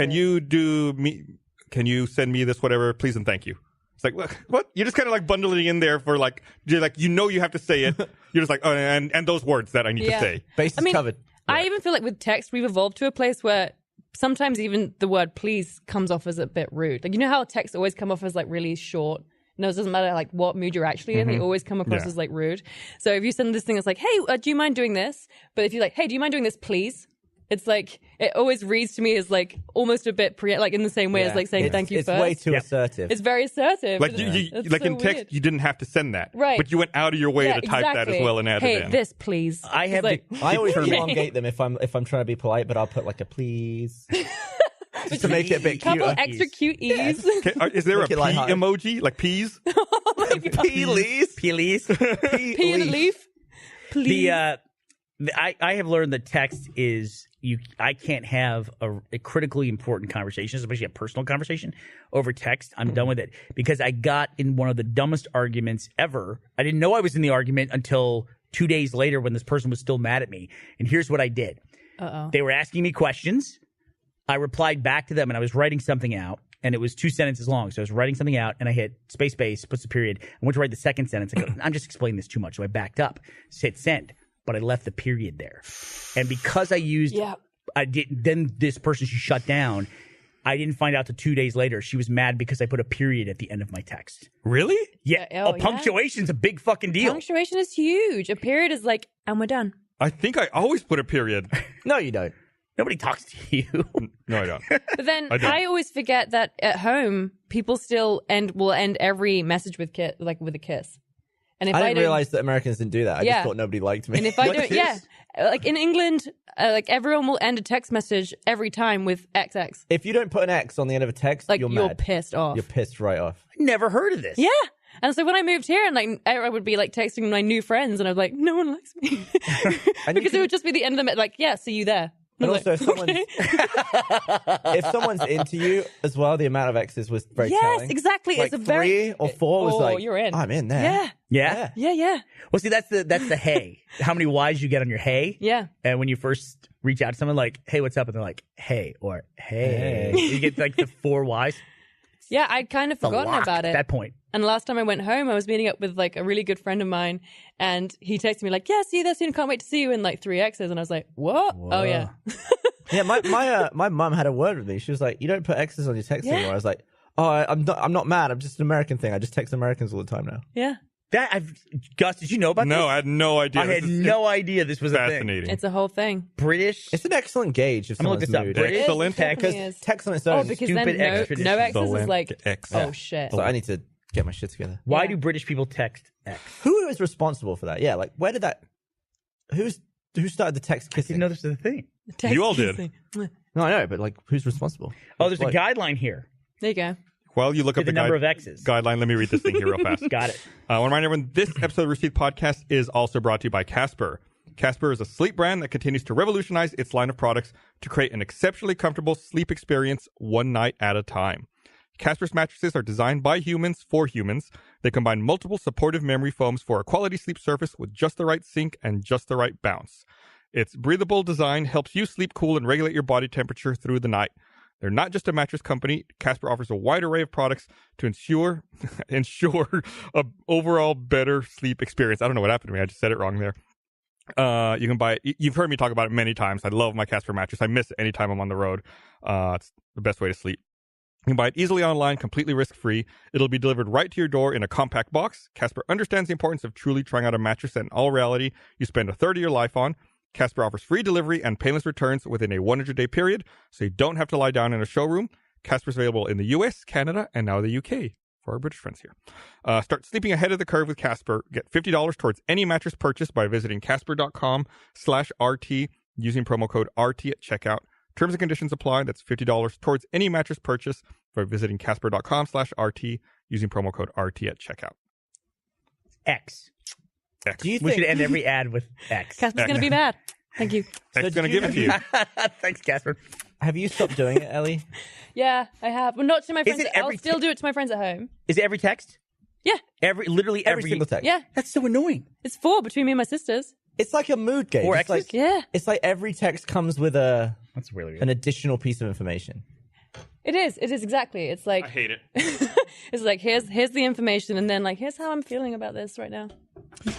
Speaker 1: can you send me this whatever, please and thank you. It's like, what? You're just kind of like bundling it in there for like, you have to say it. You're just like, oh, and those words that I need to say.
Speaker 2: Base is covered.
Speaker 3: I even feel like with text, we've evolved to a place where sometimes even the word please comes off as a bit rude. Like, you know how text always come off as like really short? No, it doesn't matter like what mood you're actually in. They always come across
Speaker 1: Yeah.
Speaker 3: as like rude. So if you send this thing, it's like, hey, do you mind doing this? But if you're like, hey, do you mind doing this, please? It's like, it always reads to me as like almost a bit like in the same way as like saying thank you
Speaker 2: it's
Speaker 3: first.
Speaker 2: way too
Speaker 4: Yep.
Speaker 2: assertive.
Speaker 3: It's very assertive.
Speaker 1: Like
Speaker 3: It's
Speaker 1: like
Speaker 3: so
Speaker 1: in text,
Speaker 3: weird.
Speaker 1: you didn't have to send that,
Speaker 3: Right.
Speaker 1: But you went out of your way
Speaker 3: Yeah,
Speaker 1: to type that as
Speaker 3: exactly.
Speaker 1: well and add
Speaker 3: hey,
Speaker 1: it in.
Speaker 3: this, please.
Speaker 4: I
Speaker 3: It's
Speaker 4: have
Speaker 3: like,
Speaker 2: I always
Speaker 3: Okay.
Speaker 2: elongate them if I'm trying to be polite, but I'll put like a please just to make it a bit
Speaker 3: couple
Speaker 2: cuter.
Speaker 3: extra cute e's.
Speaker 1: Is there a
Speaker 2: Make
Speaker 1: pea
Speaker 2: it lighthearted.
Speaker 1: emoji? Like peas?
Speaker 2: Please,
Speaker 4: Please.
Speaker 3: Pea in a leaf. Please.
Speaker 4: I have learned that text is I can't have a critically important conversation, especially a personal conversation, over text. I'm done with it because I got in one of the dumbest arguments ever. I didn't know I was in the argument until 2 days later when this person was still mad at me. And here's what I did. They were asking me questions. I replied back to them and I was writing something out. And it was 2 sentences long. So I was writing something out and I hit space, puts a period. I went to write the second sentence. I go, I'm just explaining this too much. So I backed up, hit send, but I left the period there. And because I used, then this person, she shut down. I didn't find out till 2 days later. She was mad because I put a period at the end of my text.
Speaker 1: Really?
Speaker 4: Yeah. Punctuation's a big fucking deal.
Speaker 3: Punctuation is huge. A period is like, and we're done.
Speaker 1: I think I always put a period.
Speaker 2: No, you don't.
Speaker 4: Nobody talks to you.
Speaker 1: No, I don't.
Speaker 3: But then
Speaker 1: I don't.
Speaker 3: I always forget that at home, people still will end every message with with a kiss. And if
Speaker 2: I
Speaker 3: I
Speaker 2: didn't
Speaker 3: don't,
Speaker 2: realize that Americans didn't do that. I
Speaker 3: Yeah.
Speaker 2: just thought nobody liked me.
Speaker 3: and if I
Speaker 4: What
Speaker 3: don't,
Speaker 4: is-
Speaker 3: yeah, like in England, like everyone will end a text message every time with XX.
Speaker 2: If you don't put an X on the end of a text,
Speaker 3: Like
Speaker 2: you're
Speaker 3: you're
Speaker 2: mad.
Speaker 3: pissed off.
Speaker 2: You're pissed right off.
Speaker 4: Never heard of this.
Speaker 3: Yeah. And so when I moved here, and like I would be like texting my new friends, and I was like, no one likes me
Speaker 2: And you
Speaker 3: because it would just be the end of the like, yeah, see you there.
Speaker 2: And
Speaker 3: I'm
Speaker 2: also,
Speaker 3: like,
Speaker 2: if someone's,
Speaker 3: okay.
Speaker 2: if someone's into you as well, the amount of X's was very
Speaker 3: Yes,
Speaker 2: telling.
Speaker 3: exactly.
Speaker 2: Like
Speaker 3: It's a very
Speaker 2: 3 or 4 was
Speaker 3: oh,
Speaker 2: like,
Speaker 3: you're in.
Speaker 2: I'm in there.
Speaker 3: Yeah,
Speaker 4: Yeah.
Speaker 3: yeah.
Speaker 4: Well, see, that's the hey. How many Y's you get on your hey?
Speaker 3: Yeah.
Speaker 4: And when you first reach out to someone, like, hey, what's up? And they're like, hey, or hey.
Speaker 2: Hey.
Speaker 4: You get like the 4 Y's.
Speaker 3: Yeah, I'd kind of
Speaker 4: It's a
Speaker 3: forgotten
Speaker 4: lock
Speaker 3: about
Speaker 4: at
Speaker 3: it.
Speaker 4: that point.
Speaker 3: And last time I went home, I was meeting up with like a really good friend of mine, and he texted me like, "Yeah, see you there soon. Can't wait to see you." In like 3 X's, and I was like, "What? Oh yeah,
Speaker 2: Yeah, my mum had a word with me. She was like, "You don't put X's on your text
Speaker 3: Yeah.
Speaker 2: anymore." I was like, "Oh, I'm not mad. I'm just an American thing. I just text Americans all the time now."
Speaker 3: yeah."
Speaker 4: Gus, did you know about this?
Speaker 1: No, I had no idea.
Speaker 4: I had
Speaker 1: This is
Speaker 4: no idea this was a thing.
Speaker 1: fascinating.
Speaker 3: It's a whole thing.
Speaker 4: British.
Speaker 2: It's an excellent gauge of
Speaker 4: I'm gonna look
Speaker 2: someone's
Speaker 4: this up.
Speaker 2: mood.
Speaker 4: British
Speaker 1: Excellent.
Speaker 3: It definitely
Speaker 2: Because
Speaker 3: is.
Speaker 2: text on its
Speaker 3: Oh,
Speaker 2: own.
Speaker 3: because
Speaker 4: stupid
Speaker 3: then
Speaker 4: X tradition.
Speaker 3: no X's is
Speaker 1: Excellent
Speaker 3: like,
Speaker 1: X.
Speaker 3: oh shit.
Speaker 2: So I need to get my shit together.
Speaker 4: Why
Speaker 3: Yeah.
Speaker 4: do British people text X?
Speaker 2: Who is responsible for that? Yeah, like where did that? Who started the text
Speaker 4: I
Speaker 2: kissing?
Speaker 4: didn't know this was a thing.
Speaker 3: Text
Speaker 1: You all did.
Speaker 3: kissing.
Speaker 2: No, I know, but like who's responsible?
Speaker 4: Oh, there's a
Speaker 2: Like,
Speaker 4: guideline here.
Speaker 3: There you go.
Speaker 1: While you look up
Speaker 4: The number of X's.
Speaker 1: guideline, let me read this thing here real fast.
Speaker 4: Got it.
Speaker 1: I want to remind everyone this episode of Receipt Podcast is also brought to you by Casper. Casper is a sleep brand that continues to revolutionize its line of products to create an exceptionally comfortable sleep experience one night at a time. Casper's mattresses are designed by humans for humans. They combine multiple supportive memory foams for a quality sleep surface with just the right sink and just the right bounce. Its breathable design helps you sleep cool and regulate your body temperature through the night. They're not just a mattress company. Casper offers a wide array of products to ensure a overall better sleep experience. I don't know what happened to me. I just said it wrong there. You can buy it. You've heard me talk about it many times. I love my Casper mattress. I miss it anytime I'm on the road. It's the best way to sleep. You can buy it easily online, completely risk-free. It'll be delivered right to your door in a compact box. Casper understands the importance of truly trying out a mattress that in all reality you spend a third of your life on. Casper offers free delivery and painless returns within a 100-day period, so you don't have to lie down in a showroom. Casper's available in the US, Canada, and now the UK for our British friends here. Start sleeping ahead of the curve with Casper. Get $50 towards any mattress purchase by visiting casper.com/RT using promo code RT at checkout. Terms and conditions apply. That's $50 towards any mattress purchase by visiting casper.com/RT using promo code RT at checkout.
Speaker 4: X.
Speaker 1: X.
Speaker 2: Do you
Speaker 4: We
Speaker 2: think?
Speaker 4: should end every ad with X.
Speaker 3: Casper's gonna be mad. Thank you.
Speaker 1: X is going to
Speaker 2: did
Speaker 1: give it to
Speaker 2: you-
Speaker 1: you.
Speaker 4: Thanks, Casper.
Speaker 2: Have you stopped doing it, Ellie?
Speaker 3: Yeah, I have. Well, not to my friends.
Speaker 4: it
Speaker 3: I'll
Speaker 4: every
Speaker 3: still do it to my friends at home.
Speaker 4: Is it every text?
Speaker 3: Yeah,
Speaker 4: Literally
Speaker 2: Every single text.
Speaker 3: yeah.
Speaker 4: That's so annoying.
Speaker 3: It's 4 between me and my sisters.
Speaker 2: It's like a mood gauge.
Speaker 4: Or
Speaker 2: It's like,
Speaker 4: X's?
Speaker 3: Yeah,
Speaker 2: it's like every text comes with
Speaker 4: That's really weird.
Speaker 2: an additional piece of information.
Speaker 3: it is. It is exactly. It's like
Speaker 1: I hate it.
Speaker 3: it's like here's the information, and then like here's how I'm feeling about this right now.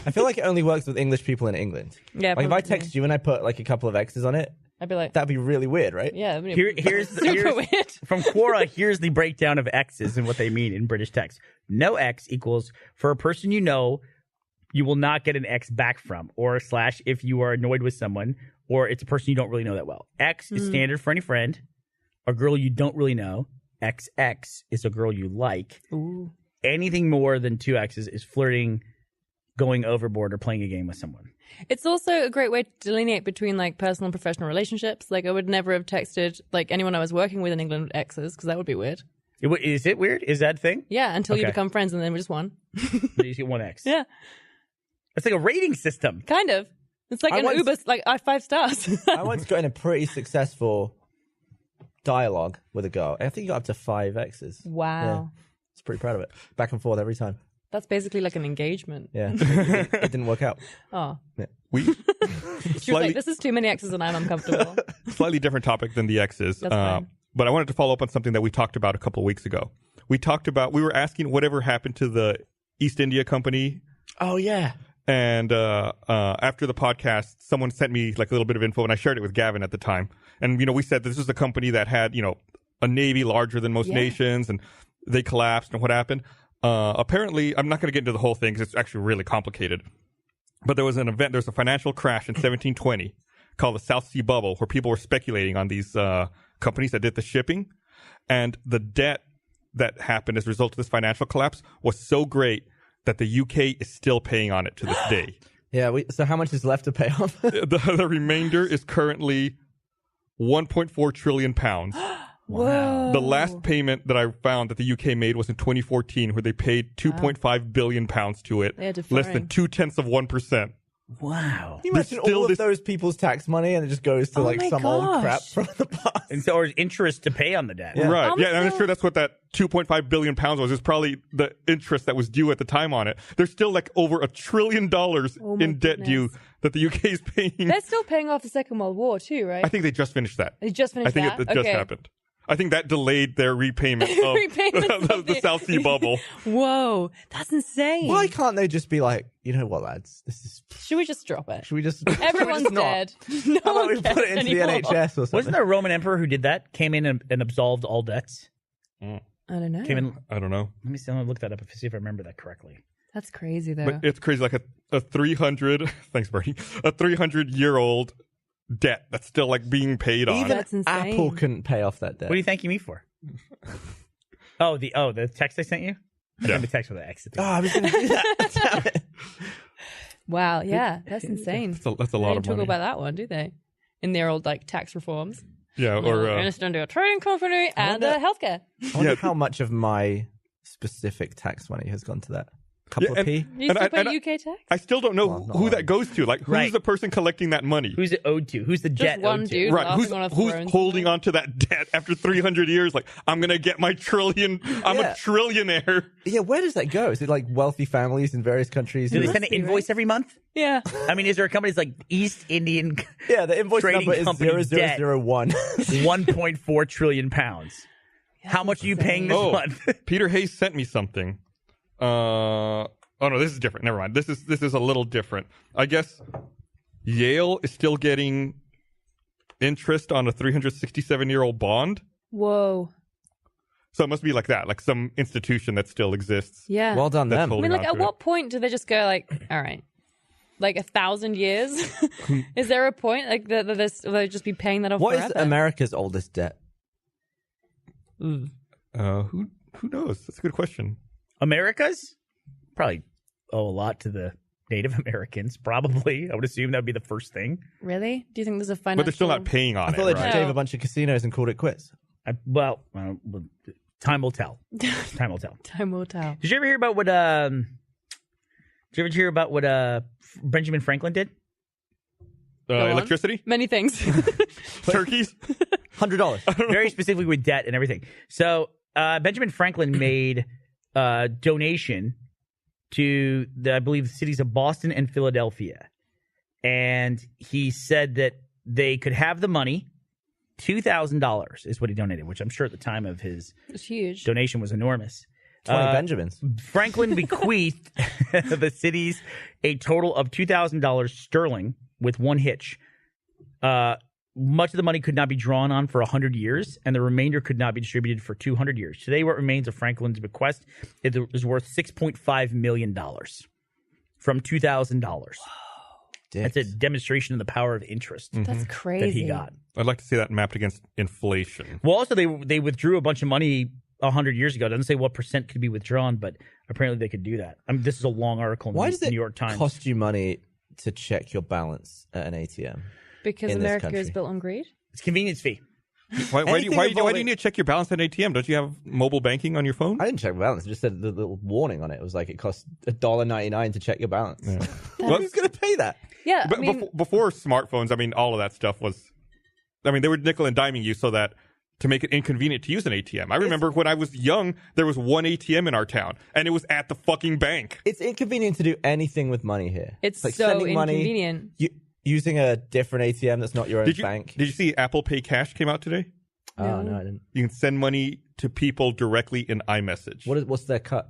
Speaker 2: I feel like it only works with English people in England.
Speaker 3: Yeah,
Speaker 2: Like if I
Speaker 3: probably.
Speaker 2: text you and I put like a couple of X's on it,
Speaker 3: I'd be like,
Speaker 2: that'd be really weird, right?
Speaker 3: yeah. I mean,
Speaker 4: Here's
Speaker 3: super weird.
Speaker 4: from Quora. Here's the breakdown of X's and what they mean in British text. No X equals for a person you know, you will not get an X back from, or / if you are annoyed with someone, or it's a person you don't really know that well. X is standard for any friend. A girl you don't really know. XX is a girl you like.
Speaker 3: Ooh.
Speaker 4: Anything more than 2 X's is flirting, going overboard, or playing a game with someone.
Speaker 3: It's also a great way to delineate between like personal and professional relationships. Like I would never have texted like anyone I was working with in England with exes because that would be weird.
Speaker 4: Is it weird? Is that a thing?
Speaker 3: Yeah, until you
Speaker 4: Okay.
Speaker 3: become friends and then we're just one.
Speaker 4: You just get 1 X.
Speaker 3: Yeah,
Speaker 4: It's like a rating system.
Speaker 3: kind of. It's like
Speaker 2: I
Speaker 3: an
Speaker 2: once-
Speaker 3: Uber, like 5 stars.
Speaker 2: I once got in a pretty successful dialogue with a girl. I think you got up to 5 X's.
Speaker 3: Wow.
Speaker 2: Yeah. I was pretty proud of it. Back and forth every time.
Speaker 3: That's basically like an engagement.
Speaker 2: Yeah. It didn't work out.
Speaker 3: Oh.
Speaker 1: We
Speaker 3: She was
Speaker 1: slightly,
Speaker 3: like, this is too many X's and I'm uncomfortable.
Speaker 1: slightly different topic than the X's.
Speaker 3: That's fine.
Speaker 1: But I wanted to follow up on something that we talked about a couple of weeks ago. We were asking whatever happened to the East India Company.
Speaker 2: Oh, yeah.
Speaker 1: And after the podcast, someone sent me like a little bit of info, and I shared it with Gavin at the time. And we said this was a company that had a navy larger than most
Speaker 3: Yeah.
Speaker 1: nations, and they collapsed. And what happened? Apparently, I'm not going to get into the whole thing because it's actually really complicated. But there was an event. There was a financial crash in 1720 called the South Sea Bubble, where people were speculating on these companies that did the shipping, and the debt that happened as a result of this financial collapse was so great that the UK is still paying on it to this day.
Speaker 2: Yeah. So how much is left to pay off?
Speaker 1: The remainder is currently 1.4 trillion pounds.
Speaker 3: Whoa.
Speaker 1: The last payment that I found that the UK made was in 2014, where they paid 2.5 billion pounds to it,
Speaker 3: They're
Speaker 1: less than
Speaker 3: deferring.
Speaker 1: 0.2%.
Speaker 4: Wow.
Speaker 2: Can you imagine
Speaker 1: still
Speaker 2: all
Speaker 1: this-
Speaker 2: of those people's tax money and it just goes to
Speaker 3: Oh
Speaker 2: like
Speaker 3: my
Speaker 2: some old crap
Speaker 3: gosh.
Speaker 2: from the past?
Speaker 4: And so, or interest to pay on the debt.
Speaker 2: Yeah.
Speaker 1: Right.
Speaker 3: I'm
Speaker 1: Yeah, and I'm
Speaker 3: still-
Speaker 1: sure that's what that 2.5 billion pounds was. It's probably the interest that was due at the time on it. There's still like over $1 trillion
Speaker 3: Oh my
Speaker 1: in debt due
Speaker 3: goodness.
Speaker 1: that the UK is paying.
Speaker 3: They're still paying off the Second World War too, right?
Speaker 1: I think they just finished that.
Speaker 3: They just finished
Speaker 1: I think
Speaker 3: that?
Speaker 1: it just
Speaker 3: Okay.
Speaker 1: happened. I think that delayed their repayment of
Speaker 3: Repayment of
Speaker 1: the South Sea bubble.
Speaker 3: Whoa, that's insane.
Speaker 2: Why can't they just be like, you know what, lads? This is.
Speaker 3: Should we just drop it?
Speaker 2: Should we just?
Speaker 3: Everyone's
Speaker 2: should we just not?
Speaker 3: dead. No
Speaker 2: How about
Speaker 3: one
Speaker 2: we put
Speaker 3: cares
Speaker 2: it into
Speaker 3: anymore.
Speaker 2: the NHS or something?
Speaker 4: Wasn't there a Roman emperor who did that? Came in and absolved all debts.
Speaker 3: I don't know.
Speaker 4: Came in.
Speaker 1: I don't know.
Speaker 4: Let me see. I'm gonna look that up to see if I remember that correctly.
Speaker 3: That's crazy though.
Speaker 1: But it's crazy. Like a 300, thanks, Bernie, a 300-year-old debt that's still like being paid on.
Speaker 2: Even
Speaker 3: That's insane.
Speaker 2: Apple couldn't pay off that debt.
Speaker 4: What are you thanking me for? the text I sent you. I sent the text with an X.
Speaker 2: Oh, I was going to do that. Damn it.
Speaker 3: Wow, yeah, that's insane.
Speaker 1: That's a
Speaker 3: They
Speaker 1: lot
Speaker 3: don't
Speaker 1: of
Speaker 3: talk
Speaker 1: money.
Speaker 3: about that one, do they? In their old like tax reforms.
Speaker 1: Yeah,
Speaker 3: We're
Speaker 1: or
Speaker 3: going to do a trading company and
Speaker 2: wonder-
Speaker 3: healthcare.
Speaker 2: I wonder
Speaker 1: Yeah.
Speaker 2: how much of my specific tax money has gone to that. Couple
Speaker 1: Yeah,
Speaker 2: of P?
Speaker 3: You
Speaker 1: And
Speaker 3: still
Speaker 1: I-
Speaker 3: pay
Speaker 1: and I-
Speaker 3: UK tax?
Speaker 1: I still don't know
Speaker 2: Well, not
Speaker 1: who
Speaker 2: mine.
Speaker 1: that goes to. Like, who's
Speaker 4: Right.
Speaker 1: the person collecting that money?
Speaker 4: Who's it owed to? Who's the debt
Speaker 3: one
Speaker 4: owed to?
Speaker 3: dude.
Speaker 1: Right,
Speaker 3: laughing on a
Speaker 1: who's
Speaker 3: throne
Speaker 1: holding on to that debt after 300 years? Like, I'm gonna get my trillion. I'm
Speaker 2: Yeah.
Speaker 1: a trillionaire.
Speaker 2: Yeah, where does that go? Is it like wealthy families in various countries?
Speaker 4: Do they
Speaker 3: must
Speaker 4: send an
Speaker 3: be,
Speaker 4: invoice
Speaker 3: right?
Speaker 4: every month?
Speaker 3: Yeah.
Speaker 4: I mean, is there a company that's like East Indian
Speaker 2: Yeah, the invoice
Speaker 4: Trading
Speaker 2: number is
Speaker 4: company debt.
Speaker 2: 0001.
Speaker 4: 1.4 trillion pounds? How much are you paying this
Speaker 1: Oh,
Speaker 4: month?
Speaker 1: Peter Hayes sent me something. Oh no, this is different. Never mind. This is a little different. I guess Yale is still getting interest on a 367-year-old bond.
Speaker 3: Whoa.
Speaker 1: So it must be like that, like some institution that still exists.
Speaker 3: Yeah.
Speaker 2: Well done,
Speaker 1: That's
Speaker 2: them.
Speaker 3: I
Speaker 1: holding
Speaker 3: mean, like,
Speaker 1: on
Speaker 3: at
Speaker 1: to
Speaker 3: what point do they just go like, all right, like 1,000 years? Is there a point like that they'll just be paying that off
Speaker 2: What
Speaker 3: forever?
Speaker 2: is America's oldest debt?
Speaker 1: Who knows? That's a good question.
Speaker 4: America's probably owe a lot to the Native Americans. Probably, I would assume that would be the first thing.
Speaker 3: Really? Do you think there's a financial?
Speaker 1: But they're still not paying on
Speaker 2: I
Speaker 1: it.
Speaker 2: thought they just
Speaker 1: right?
Speaker 2: gave a bunch of casinos and called it quits.
Speaker 4: Time will tell. Time will tell.
Speaker 3: Time will tell.
Speaker 4: Did you ever hear about what? Did you ever hear about what Benjamin Franklin did?
Speaker 3: Go on.
Speaker 1: Electricity,
Speaker 3: Many things.
Speaker 1: turkeys.
Speaker 2: $100.
Speaker 4: Very specifically with debt and everything. So Benjamin Franklin made a donation to I believe the cities of Boston and Philadelphia, and he said that they could have the money. $2,000 is what he donated, which I'm sure at the time of his
Speaker 3: It's huge.
Speaker 4: donation was enormous.
Speaker 2: 20 Benjamins.
Speaker 4: Franklin bequeathed the cities a total of $2,000 sterling with one hitch. Much of the money could not be drawn on for 100 years, and the remainder could not be distributed for 200 years. Today, what remains of Franklin's bequest is worth $6.5 million from $2,000. That's a demonstration of the power of interest
Speaker 3: That's crazy.
Speaker 4: that he got.
Speaker 1: I'd like to see that mapped against inflation.
Speaker 4: Well, also, they withdrew a bunch of money 100 years ago. It doesn't say what percent could be withdrawn, but apparently they could do that. I mean, this is a long article in
Speaker 2: Why
Speaker 4: the
Speaker 2: does it
Speaker 4: New York Times.
Speaker 2: cost you money to check your balance at an ATM?
Speaker 3: Because
Speaker 2: in this
Speaker 3: America is
Speaker 2: country.
Speaker 3: built on greed.
Speaker 4: It's convenience fee.
Speaker 1: Why do
Speaker 2: Anything
Speaker 1: you
Speaker 2: involving-
Speaker 1: need to check your balance at an ATM? Don't you have mobile banking on your phone?
Speaker 2: I didn't check my balance. It just said the little warning on it. It was like it costs $1.99 to check your balance.
Speaker 1: Well,
Speaker 2: Who's going to pay that?
Speaker 3: Yeah,
Speaker 1: But
Speaker 3: I mean,
Speaker 1: before smartphones, I mean, all of that stuff was. I mean, they were nickel and diming you so that to make it inconvenient to use an ATM. I remember when I was young, there was one ATM in our town, and it was at the fucking bank.
Speaker 2: It's inconvenient to do anything with money here.
Speaker 3: it's
Speaker 2: like
Speaker 3: so
Speaker 2: sending money,
Speaker 3: inconvenient.
Speaker 2: using a different ATM that's not your own
Speaker 1: Did you
Speaker 2: bank.
Speaker 1: Did you see Apple Pay Cash came out today?
Speaker 2: Oh, no, I didn't.
Speaker 1: You can send money to people directly in iMessage.
Speaker 2: What's their cut?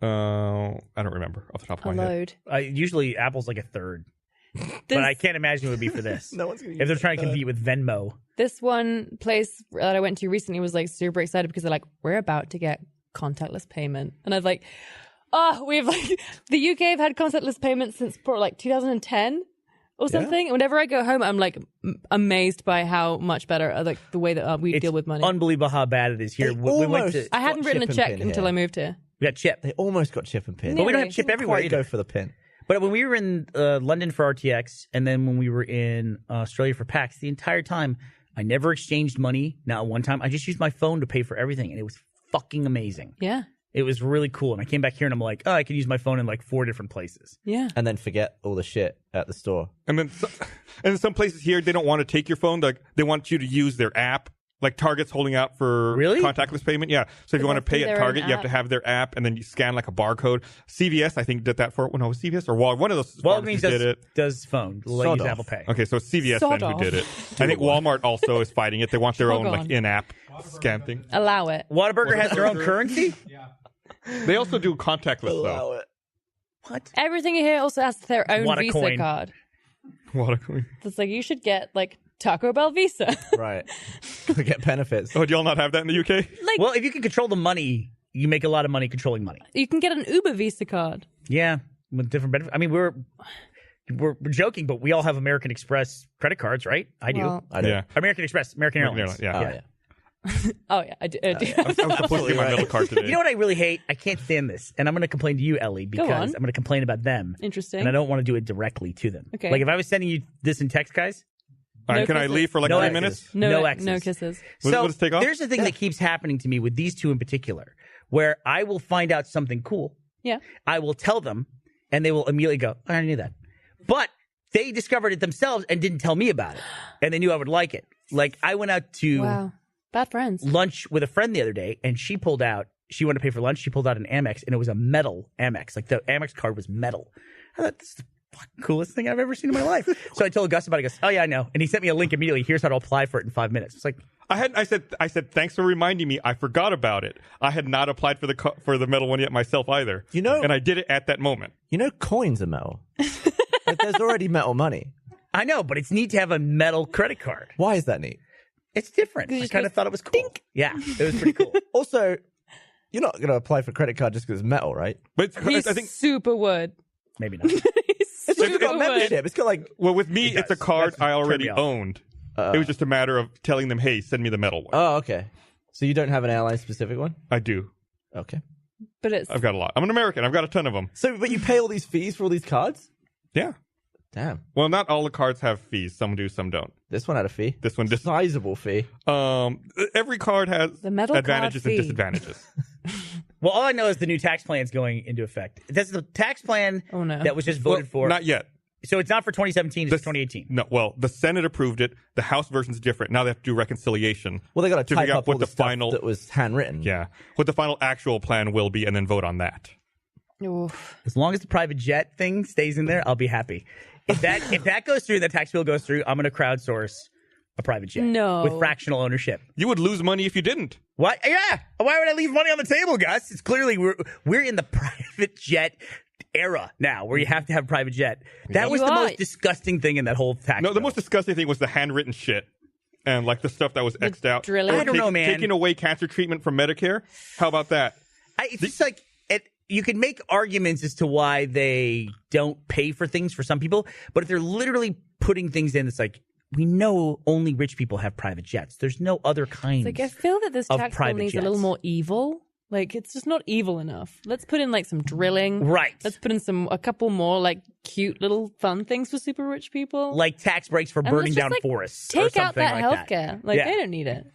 Speaker 1: I don't remember off the top
Speaker 3: A
Speaker 1: of my head.
Speaker 3: load.
Speaker 4: Usually Apple's like a third. But I can't imagine it would be for this.
Speaker 2: No one's going
Speaker 4: If they're trying to compete with Venmo.
Speaker 3: This one place that I went to recently was like super excited because they're like, we're about to get contactless payment. And I was like, oh, we've like, the UK have had contactless payment since probably like 2010 or something. And whenever I go home, I'm like amazed by how much better, like the way that we
Speaker 4: It's
Speaker 3: deal with money.
Speaker 4: unbelievable how bad it is here.
Speaker 2: They
Speaker 4: We went
Speaker 2: almost-
Speaker 4: to,
Speaker 3: I hadn't written a
Speaker 2: Chip and
Speaker 3: check
Speaker 2: pin
Speaker 3: until
Speaker 2: here.
Speaker 3: I moved here.
Speaker 4: We got chip.
Speaker 2: They almost got chip and pin.
Speaker 4: But we don't
Speaker 3: Nearly.
Speaker 4: have chip
Speaker 2: Didn't
Speaker 4: everywhere
Speaker 2: quite go
Speaker 4: either.
Speaker 2: for the pin.
Speaker 4: But when we were in London for RTX, and then when we were in Australia for PAX, the entire time, I never exchanged money. Not one time. I just used my phone to pay for everything, and it was fucking amazing.
Speaker 3: Yeah.
Speaker 4: It was really cool. And I came back here, and I'm like, oh, I can use my phone in like 4 different places.
Speaker 3: Yeah.
Speaker 2: And then forget all the shit at the store.
Speaker 1: And then and in some places here, they don't want to take your phone. Like they want you to use their app. Like Target's holding out for
Speaker 4: Really?
Speaker 1: contactless payment. Yeah. So if you want to
Speaker 3: have to
Speaker 1: pay
Speaker 3: do
Speaker 1: at
Speaker 3: their
Speaker 1: Target,
Speaker 3: own
Speaker 1: you have to
Speaker 3: app.
Speaker 1: have their app, and then you scan like a barcode. CVS, I think, did that for when I was CVS or one of those.
Speaker 4: Walgreens
Speaker 1: pharmacies did it.
Speaker 4: does phone. Let
Speaker 2: Sod
Speaker 4: use
Speaker 2: off.
Speaker 4: Apple Pay.
Speaker 1: Okay, so it's CVS
Speaker 3: Sod
Speaker 1: then who
Speaker 3: off.
Speaker 1: did it. I think Walmart also is fighting it. They want their own
Speaker 3: Jog
Speaker 1: like
Speaker 3: on.
Speaker 1: in-app scan thing.
Speaker 3: Allow it.
Speaker 4: Whataburger has their own currency?
Speaker 1: They also do contactless though.
Speaker 2: it.
Speaker 4: What?
Speaker 3: Everything here also has their own
Speaker 4: What a
Speaker 3: Visa
Speaker 4: coin.
Speaker 3: card.
Speaker 1: What?
Speaker 3: It's like you should get like Taco Bell Visa.
Speaker 2: Right. We get benefits.
Speaker 1: Oh, do y'all not have that in the UK?
Speaker 3: Like
Speaker 4: Well, if you can control the money, you make a lot of money controlling money.
Speaker 3: you can get an Uber Visa card.
Speaker 4: Yeah, with different benefits. I mean, we're joking, but we all have American Express credit cards, right? I do.
Speaker 3: Well,
Speaker 2: I don't.
Speaker 1: Yeah.
Speaker 4: American Express, American Airlines.
Speaker 1: Yeah.
Speaker 2: Oh, yeah.
Speaker 3: oh yeah, I do. I do.
Speaker 1: I was supposed to get my middle card today.
Speaker 4: You know what I really hate? I can't stand this, and I'm going to complain to you, Ellie, because
Speaker 3: on.
Speaker 4: I'm going to complain about them,
Speaker 3: Interesting.
Speaker 4: and I don't want to do it directly to them.
Speaker 3: Okay.
Speaker 4: Like if I was sending you this in text, guys.
Speaker 1: All right,
Speaker 3: No
Speaker 1: can I
Speaker 3: kisses.
Speaker 1: leave for like
Speaker 4: No
Speaker 1: 3
Speaker 4: X's.
Speaker 1: minutes?
Speaker 3: no
Speaker 4: X's.
Speaker 3: kisses.
Speaker 1: What does it take off?
Speaker 4: There's the thing that keeps happening to me with these two in particular, where I will find out something cool.
Speaker 3: Yeah.
Speaker 4: I will tell them, and they will immediately go, I already knew that. But they discovered it themselves and didn't tell me about it. And they knew I would like it. Like, I went out to
Speaker 3: Wow. Bad friends.
Speaker 4: lunch with a friend the other day, and she wanted to pay for lunch. She pulled out an Amex, and it was a metal Amex. Like, the Amex card was metal. I thought, this is the fucking coolest thing I've ever seen in my life. So I told Gus about it. He goes, oh, yeah, I know. And he sent me a link immediately. Here's how to apply for it in 5 minutes. It's like,
Speaker 1: I said thanks for reminding me. I forgot about it. I had not applied for the metal one yet myself either.
Speaker 2: You know-
Speaker 1: and I did it at that moment.
Speaker 2: You know, coins are metal. Like, there's already metal money.
Speaker 4: I know, but it's neat to have a metal credit card.
Speaker 2: Why is that neat?
Speaker 4: It's different. I
Speaker 3: just
Speaker 4: kind of
Speaker 3: goes
Speaker 4: thought it was cool. Yeah, it was pretty cool.
Speaker 2: Also, you're not going to apply for a credit card just because it's metal, right?
Speaker 1: But
Speaker 3: He
Speaker 1: I think
Speaker 3: super would.
Speaker 4: Maybe not.
Speaker 3: He's
Speaker 2: It's
Speaker 3: super
Speaker 2: got
Speaker 3: would.
Speaker 2: membership. It's got like,
Speaker 1: well, with me,
Speaker 4: It
Speaker 1: it's a
Speaker 4: does.
Speaker 1: card
Speaker 4: That's
Speaker 1: I
Speaker 4: what
Speaker 1: already
Speaker 4: turned me off.
Speaker 1: owned. It was just a matter of telling them, hey, send me the metal one.
Speaker 2: oh, okay. So you don't have an airline specific one?
Speaker 1: I do.
Speaker 2: Okay.
Speaker 3: But it's
Speaker 1: I've got a lot. I'm an American. I've got a ton of them.
Speaker 2: So, but you pay all these fees for all these cards?
Speaker 1: Yeah.
Speaker 2: Damn.
Speaker 1: Well, not all the cards have fees. Some do, some don't.
Speaker 2: This one had a fee.
Speaker 1: This one just
Speaker 2: Sizable fee.
Speaker 1: every card has
Speaker 3: The metal card
Speaker 1: advantages and
Speaker 3: fee.
Speaker 1: disadvantages.
Speaker 4: Well, all I know is the new tax plan is going into effect. That's the tax plan
Speaker 3: Oh, no.
Speaker 4: that was just voted for.
Speaker 1: Not yet.
Speaker 4: So it's not for 2017, it's for 2018.
Speaker 1: No, well, the Senate approved it. The House version's different. Now they have to do reconciliation.
Speaker 2: Well, they got to
Speaker 1: to
Speaker 2: type
Speaker 1: figure out
Speaker 2: up all
Speaker 1: what
Speaker 2: the
Speaker 1: the
Speaker 2: stuff
Speaker 1: final
Speaker 2: that was handwritten.
Speaker 1: yeah, what the final actual plan will be, and then vote on that.
Speaker 3: Oof.
Speaker 4: As long as the private jet thing stays in there, I'll be happy. If that goes through, the tax bill goes through, I'm going to crowdsource a private jet.
Speaker 3: No.
Speaker 4: With fractional ownership.
Speaker 1: You would lose money if you didn't.
Speaker 4: What? Yeah. Why would I leave money on the table, Gus? It's clearly we're in the private jet era now, where you have to have a private jet. That was
Speaker 3: You
Speaker 4: the
Speaker 3: are.
Speaker 4: most disgusting thing in that whole tax
Speaker 1: No, the
Speaker 4: bill.
Speaker 1: most disgusting thing was the handwritten shit and like the stuff that was X'd out.
Speaker 3: drilling.
Speaker 1: Or
Speaker 4: I don't know, man.
Speaker 1: Taking away cancer treatment from Medicare. How about that?
Speaker 4: It's just like you can make arguments as to why they don't pay for things for some people, but if they're literally putting things in, it's like, we know only rich people have private jets. There's no other kinds.
Speaker 3: Like I feel that this
Speaker 4: of
Speaker 3: tax bill
Speaker 4: private
Speaker 3: needs a
Speaker 4: jets.
Speaker 3: little more evil. Like it's just not evil enough. Let's put in like some drilling.
Speaker 4: Right.
Speaker 3: Let's put in a couple more like cute little fun things for super rich people.
Speaker 4: Like tax breaks for
Speaker 3: And
Speaker 4: burning
Speaker 3: let's just,
Speaker 4: down
Speaker 3: like,
Speaker 4: forests. or
Speaker 3: take out
Speaker 4: something
Speaker 3: that
Speaker 4: like
Speaker 3: healthcare. Like
Speaker 4: Yeah.
Speaker 3: they don't need it.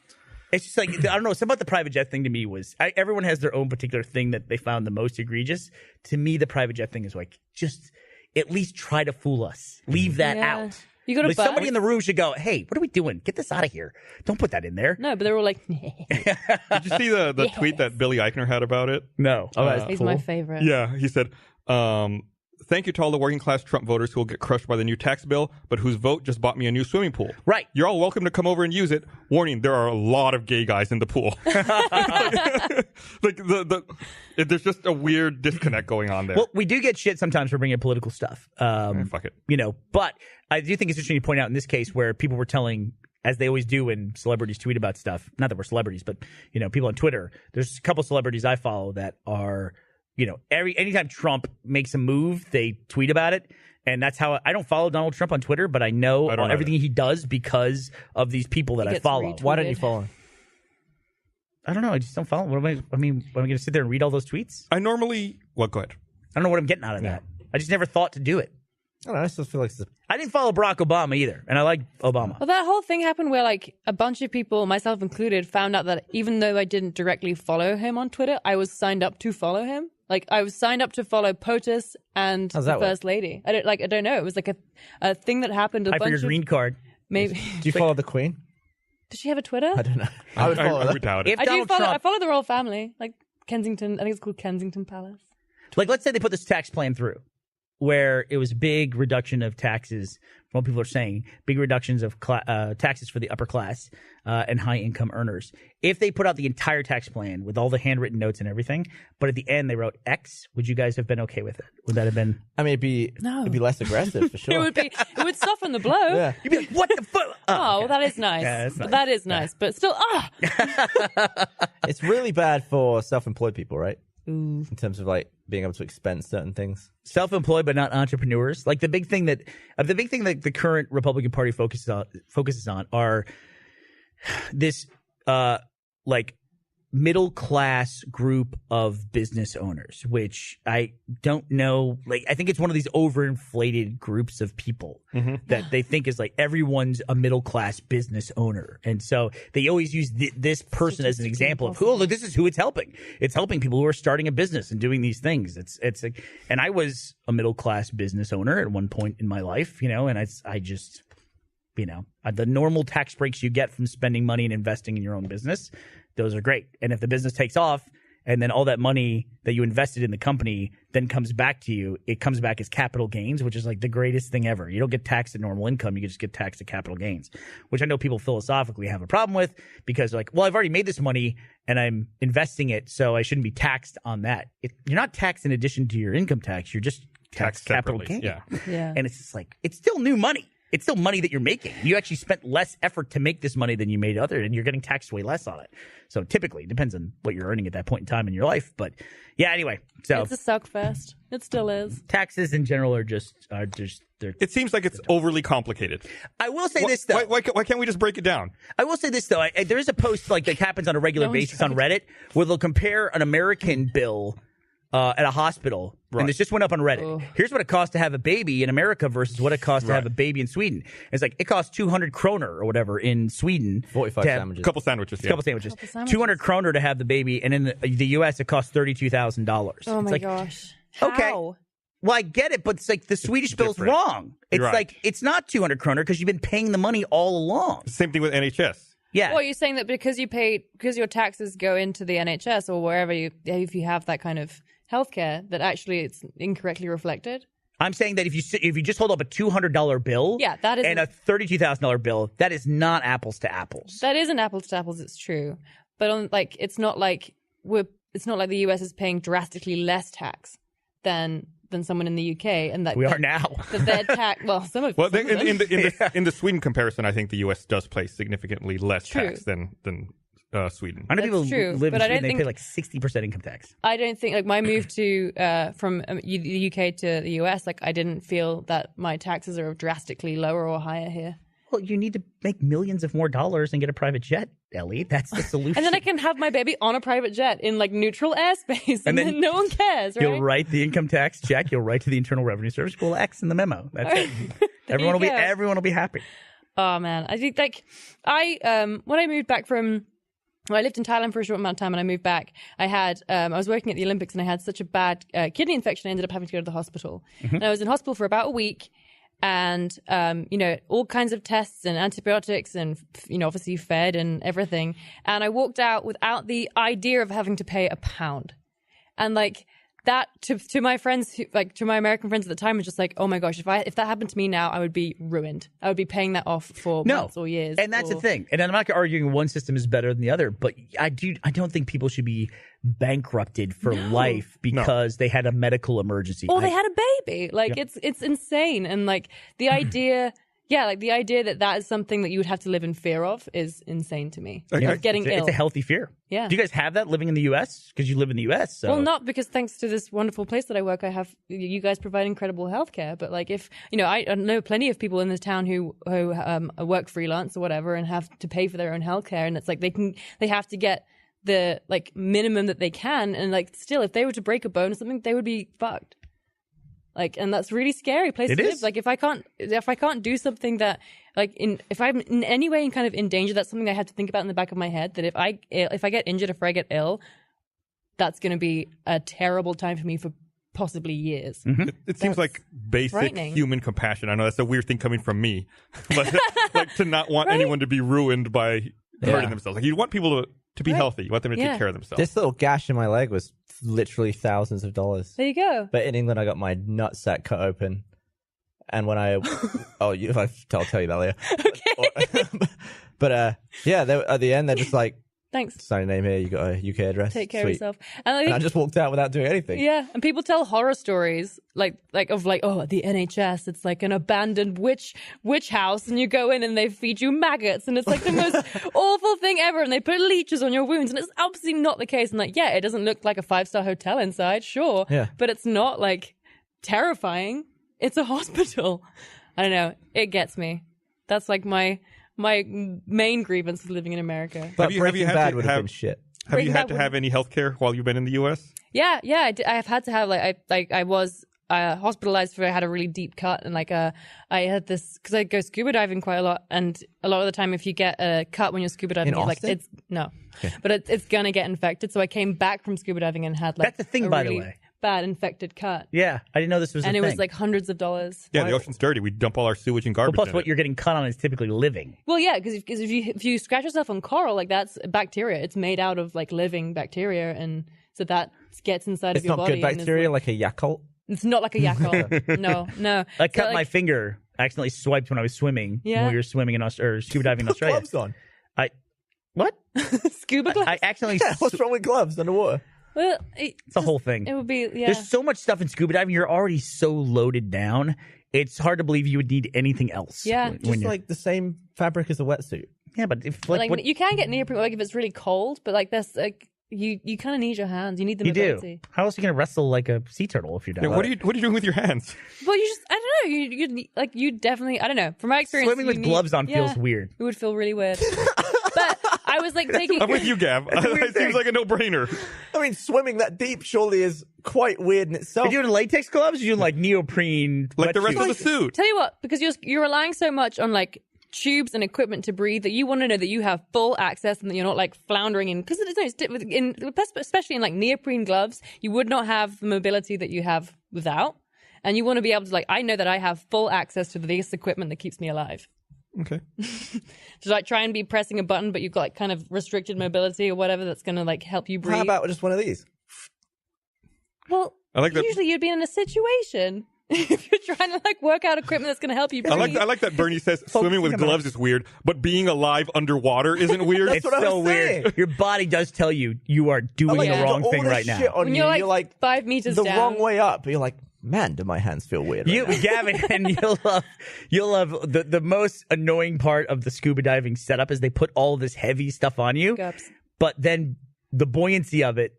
Speaker 4: It's just like, I don't know, something about the private jet thing to me was, everyone has their own particular thing that they found the most egregious. To me, the private jet thing is like, just at least try to fool us. Leave that
Speaker 3: Yeah.
Speaker 4: out.
Speaker 3: You got to
Speaker 4: Like somebody in the room should go, hey, what are we doing? Get this out of here. Don't put that in there.
Speaker 3: No, but they're all like,
Speaker 1: Did you see the tweet that Billy Eichner had about it?
Speaker 4: No.
Speaker 2: Oh, that's
Speaker 3: he's
Speaker 2: cool.
Speaker 3: my favorite.
Speaker 1: Yeah, he said, thank you to all the working class Trump voters who will get crushed by the new tax bill, but whose vote just bought me a new swimming pool.
Speaker 4: Right.
Speaker 1: You're all welcome to come over and use it. Warning, there are a lot of gay guys in the pool. There's just a weird disconnect going on there.
Speaker 4: Well, we do get shit sometimes for bringing up political stuff.
Speaker 1: Fuck it.
Speaker 4: But I do think it's interesting to point out in this case where people were telling, as they always do when celebrities tweet about stuff, not that we're celebrities, but, people on Twitter, there's a couple celebrities I follow that are, anytime Trump makes a move, they tweet about it. And that's how I don't follow Donald Trump on Twitter, but I know
Speaker 1: don't
Speaker 4: everything he does because of these people that I
Speaker 3: gets
Speaker 4: follow.
Speaker 3: retweeted.
Speaker 2: Why don't you follow him?
Speaker 4: I don't know. I just don't follow. What am I mean, am I going to sit there and read all those tweets?
Speaker 1: I normally. Well, go ahead.
Speaker 4: I don't know what I'm getting out of that. I just never thought to do it.
Speaker 2: I don't know. I still feel like
Speaker 4: I didn't follow Barack Obama either, and I like Obama.
Speaker 3: Well, that whole thing happened where like a bunch of people, myself included, found out that even though I didn't directly follow him on Twitter, I was signed up to follow him. Like I was signed up to follow POTUS and the First Lady. I don't know. It was like a thing that happened.
Speaker 4: For your green card.
Speaker 3: Maybe.
Speaker 2: Do you follow the Queen?
Speaker 3: Does she have a Twitter?
Speaker 2: I don't know. I would follow
Speaker 1: I
Speaker 2: that.
Speaker 1: would doubt it.
Speaker 3: I do follow. I follow the royal family, like Kensington. I think it's called Kensington Palace.
Speaker 4: Like, let's say they put this tax plan through, where it was big reduction of taxes. What people are saying, big reductions of taxes for the upper class and high income earners. If they put out the entire tax plan with all the handwritten notes and everything, but at the end they wrote X, would you guys have been okay with it? Would that have been?
Speaker 2: I mean, it'd be less aggressive for sure.
Speaker 3: It would soften the blow.
Speaker 2: Yeah.
Speaker 4: You'd be like, what the fuck?
Speaker 3: Oh, well, that is nice.
Speaker 4: Yeah, that's nice.
Speaker 3: That is nice, but still,
Speaker 2: It's really bad for self-employed people, right?
Speaker 3: Ooh.
Speaker 2: In terms of like being able to expense certain things.
Speaker 4: Self-employed, but not entrepreneurs. Like the big thing that the current Republican Party focuses on are this like middle class group of business owners, which I don't know. Like I think it's one of these overinflated groups of people that they think is like everyone's a middle class business owner, and so they always use this person as an example of look, this is who it's helping. It's helping people who are starting a business and doing these things. It's like, and I was a middle class business owner at one point in my life, and I just. The normal tax breaks you get from spending money and investing in your own business, those are great. And if the business takes off and then all that money that you invested in the company then comes back to you, it comes back as capital gains, which is like the greatest thing ever. You don't get taxed at normal income. You just get taxed at capital gains, which I know people philosophically have a problem with because like, well, I've already made this money and I'm investing it, so I shouldn't be taxed on that. You're not taxed in addition to your income tax. You're just taxed capital gain.
Speaker 1: Yeah.
Speaker 4: And it's just like, it's still new money. It's still money that you're making. You actually spent less effort to make this money than you made and you're getting taxed way less on it. So typically, it depends on what you're earning at that point in time in your life. But yeah, anyway. So
Speaker 3: it's a suck fest. It still is.
Speaker 4: Taxes in general are just
Speaker 1: it seems like it's overly complicated.
Speaker 4: I will say this though.
Speaker 1: Why can't we just break it down?
Speaker 4: I will say this though. There is a post like that happens on a regular basis on Reddit where they'll compare an American bill at a hospital, and this just went up on Reddit.
Speaker 3: Oh.
Speaker 4: Here's what it costs to have a baby in America versus what it costs to have a baby in Sweden. It's like it costs 200 kroner or whatever in Sweden.
Speaker 2: 45 sandwiches.
Speaker 1: Couple sandwiches.
Speaker 4: 200 kroner to have the baby, and in the U.S. it costs $32,000.
Speaker 3: Oh my gosh. How?
Speaker 4: Okay. Well, I get it, but it's like the Swedish bill's wrong. It's like it's not 200 kroner because you've been paying the money all along.
Speaker 1: Same thing with NHS.
Speaker 4: Yeah.
Speaker 3: Well, you're saying that because your taxes go into the NHS or wherever if you have that kind of healthcare, that actually it's incorrectly reflected?
Speaker 4: I'm saying that if you just hold up a $200 bill
Speaker 3: that is
Speaker 4: and a $32,000 bill, that is not apples to apples.
Speaker 3: That isn't apples to apples, it's true. But it's not like the US is paying drastically less tax than someone in the UK, and that
Speaker 4: we are now.
Speaker 3: Their tax, some of
Speaker 1: in the Sweden comparison, I think the US does pay significantly less tax than Sweden.
Speaker 4: I know people live in Sweden, they pay like 60% income tax.
Speaker 3: I don't think, like, my move to from the UK to the US, like, I didn't feel that my taxes are drastically lower or higher here.
Speaker 4: Well, you need to make millions of more dollars and get a private jet, Ellie. That's the solution.
Speaker 3: And then I can have my baby on a private jet in like neutral airspace, and then no one cares, right?
Speaker 4: You'll write the income tax check. You'll write to the Internal Revenue Service. We'll X in the memo. That's it. Everyone will be happy.
Speaker 3: Oh man, I think like when I moved back from. Well, I lived in Thailand for a short amount of time, and I moved back. I was working at the Olympics, and I had such a bad kidney infection. I ended up having to go to the hospital. And I was in hospital for about a week, and all kinds of tests and antibiotics, and obviously fed and everything. And I walked out without the idea of having to pay £1, and like that to my friends, to my American friends at the time, was just like, oh my gosh, if that happened to me now, I would be ruined. I would be paying that off for months or years.
Speaker 4: And that's the thing. And I'm not arguing one system is better than the other, but I don't think people should be bankrupted for life because they had a medical emergency.
Speaker 3: Or they had a baby. Like it's insane. And like the idea. Yeah, like the idea that is something that you would have to live in fear of is insane to me. Getting ill.
Speaker 4: It's a healthy fear.
Speaker 3: Yeah.
Speaker 4: Do you guys have that living in the U.S.? Because you live in the U.S. So.
Speaker 3: Well, not because thanks to this wonderful place that I work, you guys provide incredible healthcare. But like if, I know plenty of people in this town who work freelance or whatever and have to pay for their own healthcare. And it's like they have to get the like minimum that they can, and like still, if they were to break a bone or something, they would be fucked. Like, and that's really scary place to live. Like, if I can't do something that, like, if I'm in any way kind of in danger, that's something I have to think about in the back of my head. That if I get injured, if I get ill, that's going to be a terrible time for me for possibly years.
Speaker 1: Mm-hmm. It seems like basic human compassion. I know that's a weird thing coming from me, but like to not want anyone to be ruined by hurting themselves. Like, you want people to be healthy. You want them to take care of themselves.
Speaker 2: This little gash in my leg was literally thousands of dollars.
Speaker 3: There you go.
Speaker 2: But in England, I got my nutsack cut open. And when I... I'll tell you that later.
Speaker 3: Okay.
Speaker 2: But at the end, they're just like,
Speaker 3: thanks.
Speaker 2: Sign your name here. You got a UK address.
Speaker 3: Take care
Speaker 2: Sweet.
Speaker 3: of yourself.
Speaker 2: And I just walked out without doing anything.
Speaker 3: Yeah, and people tell horror stories like the NHS. It's like an abandoned witch house, and you go in and they feed you maggots, and it's like the most awful thing ever. And they put leeches on your wounds, and it's absolutely not the case. And like, yeah, it doesn't look like a 5-star hotel inside, sure, but it's not like terrifying. It's a hospital. I don't know. It gets me. That's like my main grievance with living in America.
Speaker 2: But Breaking Bad would have been shit.
Speaker 1: Have you had to have any health care while you've been in the U.S.?
Speaker 3: Yeah. I have had to have I was hospitalized for I had a really deep cut, and like I had this because I go scuba diving quite a lot, and a lot of the time if you get a cut when you're scuba diving, but it's gonna get infected. So I came back from scuba diving and had like
Speaker 4: that's the thing, by the way.
Speaker 3: Bad infected cut.
Speaker 4: Yeah, I didn't know this was a thing.
Speaker 3: And it was like hundreds of dollars.
Speaker 1: Yeah, the ocean's dirty. We dump all our sewage and garbage.
Speaker 4: Well, plus, what you're getting cut on is typically living.
Speaker 3: Well, yeah, because if you scratch yourself on coral, like that's bacteria. It's made out of like living bacteria, and so that gets inside of your body.
Speaker 2: It's not good bacteria, like a Yakult.
Speaker 3: It's not like a Yakult. No.
Speaker 4: I cut my finger. I accidentally swiped when I was swimming. Yeah. When we were swimming in or scuba diving in Australia.
Speaker 2: Gloves on.
Speaker 4: What?
Speaker 3: Scuba gloves.
Speaker 4: I accidentally.
Speaker 2: What's wrong with gloves underwater?
Speaker 3: Well,
Speaker 4: it's a whole thing.
Speaker 3: It would be,
Speaker 4: There's so much stuff in scuba diving. You're already so loaded down. It's hard to believe you would need anything else.
Speaker 3: Yeah.
Speaker 2: Just like the same fabric as a wetsuit.
Speaker 4: Yeah, but if
Speaker 3: you can get neoprene like if it's really cold, but like that's like you kind of need your hands. You need the mobility.
Speaker 4: You do. How else are you going to wrestle like a sea turtle if you're down?
Speaker 1: Yeah, what are you doing with your hands?
Speaker 3: Well, you just I don't know. You definitely I don't know. From my experience,
Speaker 4: swimming with gloves on feels weird.
Speaker 3: It would feel really weird. But I was like taking.
Speaker 1: I'm with you, Gav. It seems like a no-brainer.
Speaker 2: I mean, swimming that deep surely is quite weird in itself.
Speaker 4: Are you doing latex gloves? Or are you doing like neoprene,
Speaker 1: like the rest of the suit?
Speaker 3: Tell you what, because you're relying so much on like tubes and equipment to breathe that you want to know that you have full access and that you're not like floundering in. Because especially in like neoprene gloves, you would not have the mobility that you have without, and you want to be able to like. I know that I have full access to this equipment that keeps me alive.
Speaker 1: Okay.
Speaker 3: To like try and be pressing a button, but you've got like kind of restricted mobility or whatever that's going to like help you breathe.
Speaker 2: How about just one of these?
Speaker 3: Well,
Speaker 1: I like
Speaker 3: usually you'd be in a situation if you're trying to like work out equipment that's going to help you breathe.
Speaker 1: I like that Bernie says swimming with gloves is weird, but being alive underwater isn't weird.
Speaker 4: It's so weird. Your body does tell you you are doing the wrong thing right now.
Speaker 3: When you're like 5 meters
Speaker 2: the
Speaker 3: down.
Speaker 2: wrong way up, you're like, man, do my hands feel weird right now?
Speaker 4: Gavin, and you'll love the most annoying part of the scuba diving setup is they put all this heavy stuff on you, but then the buoyancy of it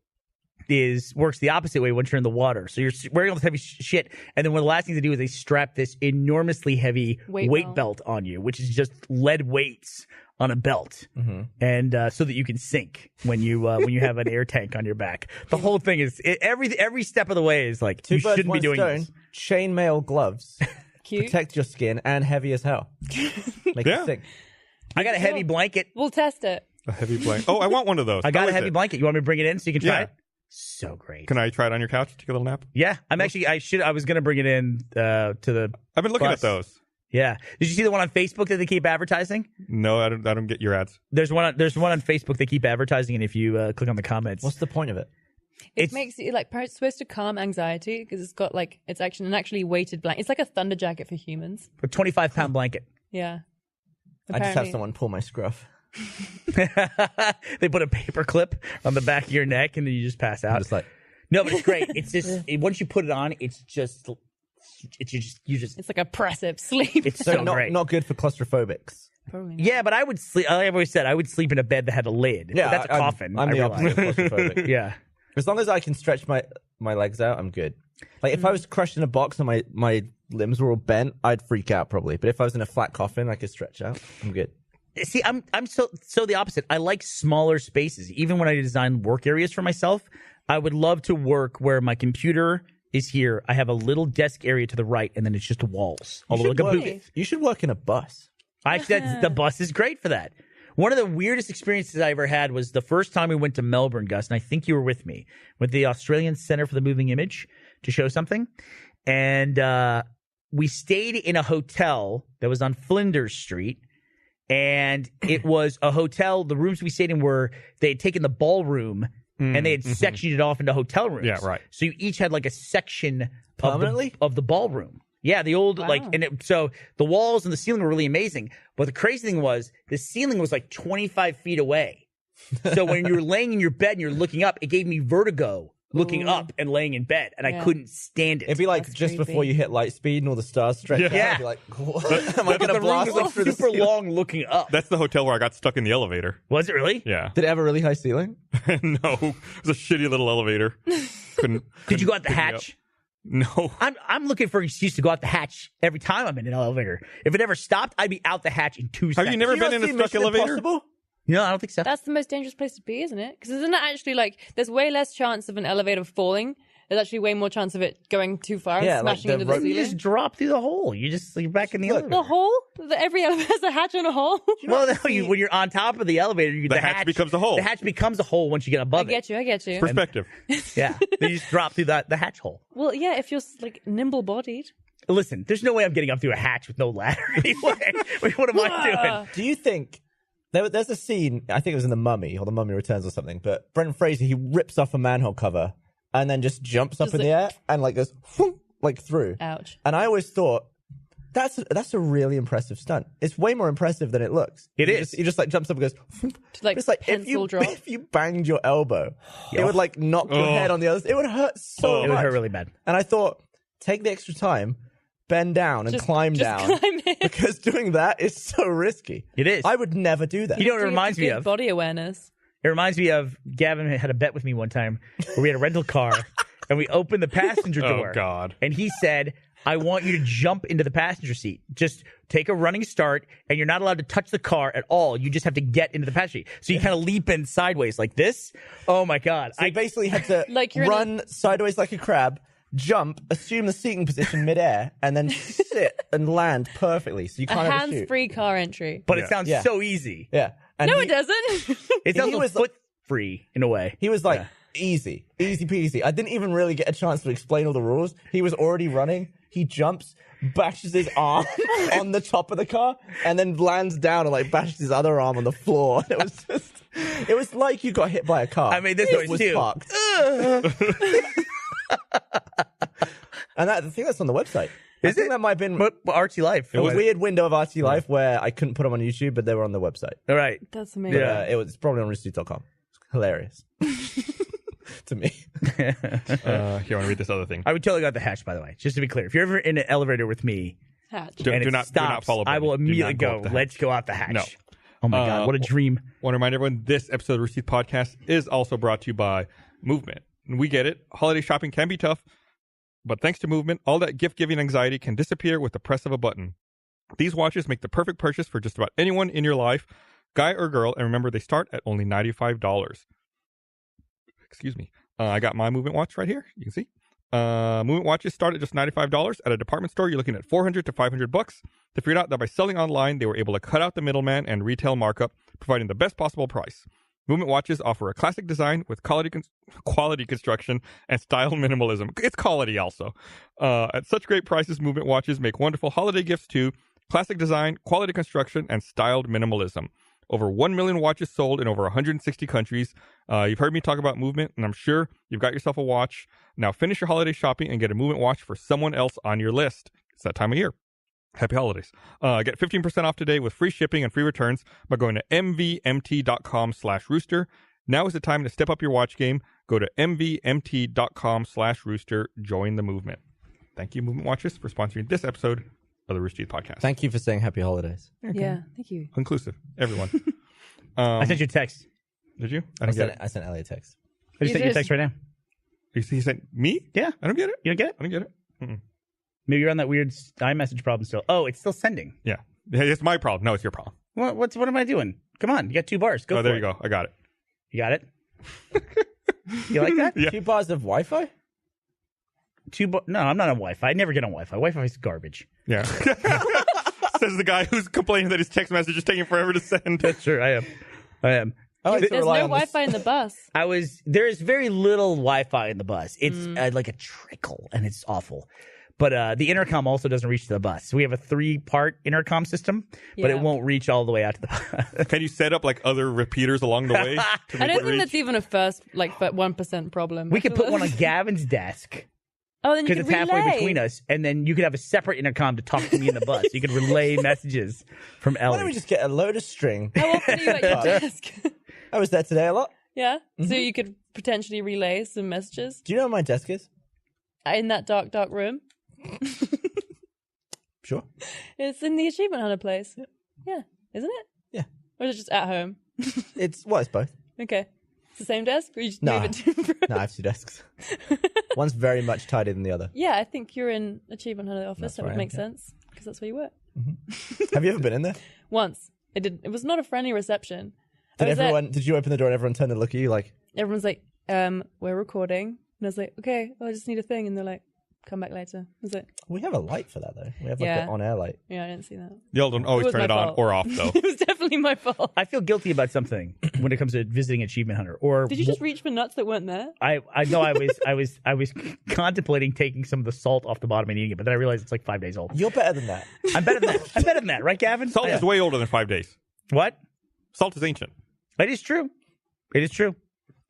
Speaker 4: works the opposite way once you're in the water. So you're wearing all this heavy shit, and then one of the last things they do is they strap this enormously heavy weight belt on you, which is just lead weights on a belt, and so that you can sink when you have an air tank on your back. The whole thing is every step of the way is like you shouldn't be doing this.
Speaker 2: Chainmail gloves protect your skin and heavy as hell. Make it sink.
Speaker 4: I got a heavy blanket.
Speaker 3: We'll test it.
Speaker 1: A heavy blanket. Oh, I want one of those.
Speaker 4: I got a heavy blanket. You want me to bring it in so you can try it? So great.
Speaker 1: Can I try it on your couch? Take a little nap?
Speaker 4: Yeah, I was going to bring it in to the.
Speaker 1: I've been looking at those.
Speaker 4: Yeah. Did you see the one on Facebook that they keep advertising?
Speaker 1: No, I don't get your ads.
Speaker 4: There's one on Facebook they keep advertising, and if you click on the comments,
Speaker 2: what's the point of it?
Speaker 3: It makes it like it's supposed to calm anxiety because it's got like it's actually weighted blanket. It's like a thunder jacket for humans.
Speaker 4: A 25-pound blanket.
Speaker 3: Yeah.
Speaker 2: I just have someone pull my scruff.
Speaker 4: They put a paper clip on the back of your neck, and then you just pass out.
Speaker 2: Just like
Speaker 4: no, but it's great. It's just once you put it on, it's
Speaker 3: like oppressive sleep.
Speaker 4: It's so great.
Speaker 2: Not good for claustrophobics.
Speaker 3: Probably not.
Speaker 4: Yeah, but I would sleep. I've always said I would sleep in a bed that had a lid.
Speaker 2: Yeah,
Speaker 4: but that's a coffin.
Speaker 2: I'm the opposite of claustrophobic.
Speaker 4: Yeah,
Speaker 2: as long as I can stretch my legs out, I'm good. Like if I was crushed in a box and my limbs were all bent, I'd freak out probably. But if I was in a flat coffin, I could stretch out. I'm good.
Speaker 4: See, I'm so the opposite. I like smaller spaces. Even when I design work areas for myself, I would love to work where my computer is here. I have a little desk area to the right, and then it's just walls.
Speaker 2: You should work in a bus.
Speaker 4: The bus is great for that. One of the weirdest experiences I ever had was the first time we went to Melbourne, Gus, and I think you were with me, with the Australian Centre for the Moving Image to show something. And we stayed in a hotel that was on Flinders Street. And it was a hotel. The rooms we stayed in they had taken the ballroom and they had sectioned it off into hotel rooms.
Speaker 1: Yeah, right.
Speaker 4: So you each had like a section
Speaker 2: Permanently?
Speaker 4: of the ballroom. Yeah, the old so the walls and the ceiling were really amazing. But the crazy thing was the ceiling was like 25 feet away. So when you were laying in your bed and you're looking up, it gave me vertigo looking up and laying in bed, and I couldn't stand it.
Speaker 2: It'd be like just before you hit light speed and all the stars stretch out.
Speaker 4: Yeah.
Speaker 2: I'd be like, am I going to
Speaker 4: the room
Speaker 2: blast
Speaker 4: was like
Speaker 2: through the
Speaker 4: super
Speaker 2: ceiling?
Speaker 4: long looking up.
Speaker 1: That's the hotel where I got stuck in the elevator.
Speaker 4: Was it really?
Speaker 1: Yeah.
Speaker 2: Did it have a really high ceiling?
Speaker 1: No, it was a shitty little elevator.
Speaker 4: Did you go out the hatch?
Speaker 1: No.
Speaker 4: I'm looking for an excuse to go out the hatch every time I'm in an elevator. If it ever stopped, I'd be out the hatch in 2 seconds.
Speaker 1: Have you never been in a stuck elevator?
Speaker 2: Impossible?
Speaker 4: No, I don't think so.
Speaker 3: That's the most dangerous place to be, isn't it? Because isn't it actually like there's way less chance of an elevator falling. There's actually way more chance of it going too far and smashing into the
Speaker 4: You
Speaker 3: ceiling.
Speaker 4: just drop through the hole. You're back in the elevator.
Speaker 3: The hole? Every elevator has a hatch and a hole.
Speaker 4: Well, no, when you're on top of the elevator,
Speaker 1: The hatch becomes a hole.
Speaker 4: The hatch becomes a hole once you get above
Speaker 3: I get you.
Speaker 1: Perspective.
Speaker 4: Yeah, then you just drop through the hatch hole.
Speaker 3: Well, yeah, if you're like nimble-bodied.
Speaker 4: Listen, there's no way I'm getting up through a hatch with no ladder anyway. What am I doing?
Speaker 2: Do you think there's a scene? I think it was in The Mummy or The Mummy Returns or something. But Brendan Fraser, he rips off a manhole cover and then just jumps up in the air and like goes like through.
Speaker 3: Ouch.
Speaker 2: And I always thought that's a really impressive stunt. It's way more impressive than it looks.
Speaker 4: It is.
Speaker 2: He just like jumps up and goes.
Speaker 3: Like
Speaker 2: It's like
Speaker 3: pencil drop.
Speaker 2: if you banged your elbow, it would like knock your head on the other. It would hurt so
Speaker 4: It
Speaker 2: much.
Speaker 4: would hurt really bad.
Speaker 2: And I thought, take the extra time, bend down and climb down.
Speaker 3: Climb in.
Speaker 2: Because doing that is so risky.
Speaker 4: It is.
Speaker 2: I would never do that.
Speaker 4: You know what it
Speaker 3: Doing
Speaker 4: reminds me
Speaker 3: good
Speaker 4: of?
Speaker 3: body awareness.
Speaker 4: It reminds me of Gavin had a bet with me one time where we had a rental car and we opened the passenger door.
Speaker 1: Oh, God.
Speaker 4: And he said, I want you to jump into the passenger seat. Just take a running start, and you're not allowed to touch the car at all. You just have to get into the passenger seat. So you kind of leap in sideways like this. Oh, my God.
Speaker 2: So I basically had to
Speaker 3: Like you're in
Speaker 2: run sideways like a crab, jump, assume the seating position midair, and then sit and land perfectly. So you
Speaker 3: A
Speaker 2: can't ever shoot.
Speaker 3: hands-free car entry.
Speaker 4: But it sounds
Speaker 2: Yeah.
Speaker 4: so easy.
Speaker 2: Yeah. And
Speaker 3: No,
Speaker 2: he,
Speaker 3: it doesn't.
Speaker 4: It sounds
Speaker 2: He
Speaker 4: a
Speaker 2: was-
Speaker 4: foot free in a way.
Speaker 2: He was like, easy peasy. I didn't even really get a chance to explain all the rules. He was already running. He jumps, bashes his arm on the top of the car, and then lands down and like bashes his other arm on the floor. It was like you got hit by a car.
Speaker 4: I made this
Speaker 2: It
Speaker 4: noise
Speaker 2: was
Speaker 4: too.
Speaker 2: parked. And I think that's on the website. I think that might have been
Speaker 4: But Archie Life.
Speaker 2: a weird window of RT Life where I couldn't put them on YouTube, but they were on the website.
Speaker 4: All right.
Speaker 3: That's amazing.
Speaker 4: Yeah.
Speaker 2: It's probably on rooster.com. It's hilarious. To me.
Speaker 1: Here, I want to read this other thing.
Speaker 4: I would totally go out the hatch, by the way. Just to be clear. If you're ever in an elevator with me
Speaker 3: Hatch.
Speaker 1: Do
Speaker 4: and it
Speaker 1: not
Speaker 4: stops,
Speaker 1: follow
Speaker 4: I
Speaker 1: Buddy.
Speaker 4: will
Speaker 1: Do
Speaker 4: immediately
Speaker 1: not go
Speaker 4: go,
Speaker 1: up the hatch.
Speaker 4: let's go out the hatch.
Speaker 1: No.
Speaker 4: Oh, my God. What a dream.
Speaker 1: Want to remind everyone this episode of Rooster Podcast is also brought to you by Movement. And we get it. Holiday shopping can be tough, but thanks to Movement, all that gift-giving anxiety can disappear with the press of a button. These watches make the perfect purchase for just about anyone in your life, guy or girl, and remember, they start at only $95. Excuse me. I got my Movement watch right here. You can see. Movement watches start at just $95. At a department store, you're looking at $400 to $500. They figured out that by selling online, they were able to cut out the middleman and retail markup, providing the best possible price. Movement watches offer a classic design with quality construction and style minimalism. It's quality also. At such great prices, Movement watches make wonderful holiday gifts too. Classic design, quality construction, and styled minimalism. Over 1 million watches sold in over 160 countries. You've heard me talk about Movement, and I'm sure you've got yourself a watch. Now finish your holiday shopping and get a Movement watch for someone else on your list. It's that time of year. Happy holidays. Get 15% off today with free shipping and free returns by going to mvmt.com/rooster. Now is the time to step up your watch game. Go to mvmt.com/rooster. Join the movement. Thank you, Movement Watches, for sponsoring this episode of the Rooster Teeth Podcast.
Speaker 2: Thank you for saying happy holidays.
Speaker 3: Yeah, thank you.
Speaker 1: Inclusive. Everyone.
Speaker 4: I sent you a text.
Speaker 1: Did you?
Speaker 2: I
Speaker 1: don't get
Speaker 2: sent Ellie a text.
Speaker 4: I just
Speaker 3: You
Speaker 4: sent you a
Speaker 3: just-
Speaker 4: text right now.
Speaker 1: it. He sent me?
Speaker 4: Yeah.
Speaker 1: I don't get it.
Speaker 4: You don't get it?
Speaker 1: I don't get it. Mm-mm.
Speaker 4: Maybe you're on that weird iMessage problem still. Oh, it's still sending.
Speaker 1: Yeah. It's my problem. No, it's your problem.
Speaker 4: What am I doing? Come on, you got 2 bars. Go for it.
Speaker 1: there you go. I got it.
Speaker 4: You got it? You like that?
Speaker 1: Yeah.
Speaker 2: 2 bars of Wi-Fi?
Speaker 4: No, I'm not on Wi-Fi. I never get on Wi-Fi. Wi-Fi is garbage.
Speaker 1: Yeah. Says the guy who's complaining that his text message is taking forever to send.
Speaker 4: That's true. I am.
Speaker 2: I like to
Speaker 3: There's
Speaker 2: rely
Speaker 3: no
Speaker 2: on this-
Speaker 3: Wi-Fi in the bus.
Speaker 4: There is very little Wi-Fi in the bus. It's like a trickle, and it's awful. But the intercom also doesn't reach to the bus. So we have a 3-part intercom system, but
Speaker 3: Yeah.
Speaker 4: it won't reach all the way out to the bus.
Speaker 1: Can you set up like other repeaters along the way? To
Speaker 3: I
Speaker 1: make
Speaker 3: don't
Speaker 1: it
Speaker 3: think
Speaker 1: reach?
Speaker 3: that's even a first, like, 1% problem.
Speaker 4: We could put one on Gavin's desk
Speaker 3: Oh, then you
Speaker 4: because
Speaker 3: could
Speaker 4: it's halfway
Speaker 3: relay.
Speaker 4: between us, and then you could have a separate intercom to talk to me in the bus. You could relay messages from
Speaker 2: Why don't we
Speaker 4: Ellie.
Speaker 2: just get a load of string?
Speaker 3: How often are you at your desk?
Speaker 2: I was there today a lot.
Speaker 3: Yeah? So you could potentially relay some messages
Speaker 2: Do you know where my desk is?
Speaker 3: in that dark, dark room.
Speaker 2: Sure.
Speaker 3: It's in the Achievement Hunter place. Yeah. Isn't it?
Speaker 2: Yeah.
Speaker 3: Or is it just at home?
Speaker 2: It's both.
Speaker 3: Okay. It's the same desk? Or you just
Speaker 2: No.
Speaker 3: move it to and fro?
Speaker 2: No, I have 2 desks. One's very much tidier than the other.
Speaker 3: Yeah, I think you're in Achievement Hunter office.
Speaker 2: That's
Speaker 3: That
Speaker 2: where
Speaker 3: would
Speaker 2: I am,
Speaker 3: make
Speaker 2: yeah.
Speaker 3: sense. Because that's where you work.
Speaker 2: Have you ever been in there?
Speaker 3: Once. It was not a friendly reception. I was there-
Speaker 2: Did you open the door and everyone turned to look at you like,
Speaker 3: Everyone's like, we're recording. And I was like, okay, well, I just need a thing. And they're like, come back later. I was like,
Speaker 2: we have a light for that though. We have like
Speaker 3: Yeah.
Speaker 2: an on-air light.
Speaker 3: yeah, I didn't see that.
Speaker 1: Y'all don't always
Speaker 3: was
Speaker 1: turn
Speaker 3: my
Speaker 1: it on
Speaker 3: fault.
Speaker 1: or off, though.
Speaker 3: It was definitely my fault.
Speaker 4: I feel guilty about something when it comes to visiting Achievement Hunter. Or
Speaker 3: Did you just reach for nuts that weren't there?
Speaker 4: I know I was contemplating taking some of the salt off the bottom and eating it, but then I realized it's like 5 days old.
Speaker 2: You're better than that.
Speaker 4: I'm better than that. I'm better than that, right, Gavin?
Speaker 1: Salt is way older than 5 days.
Speaker 4: What?
Speaker 1: Salt is ancient.
Speaker 4: It is true. It is true.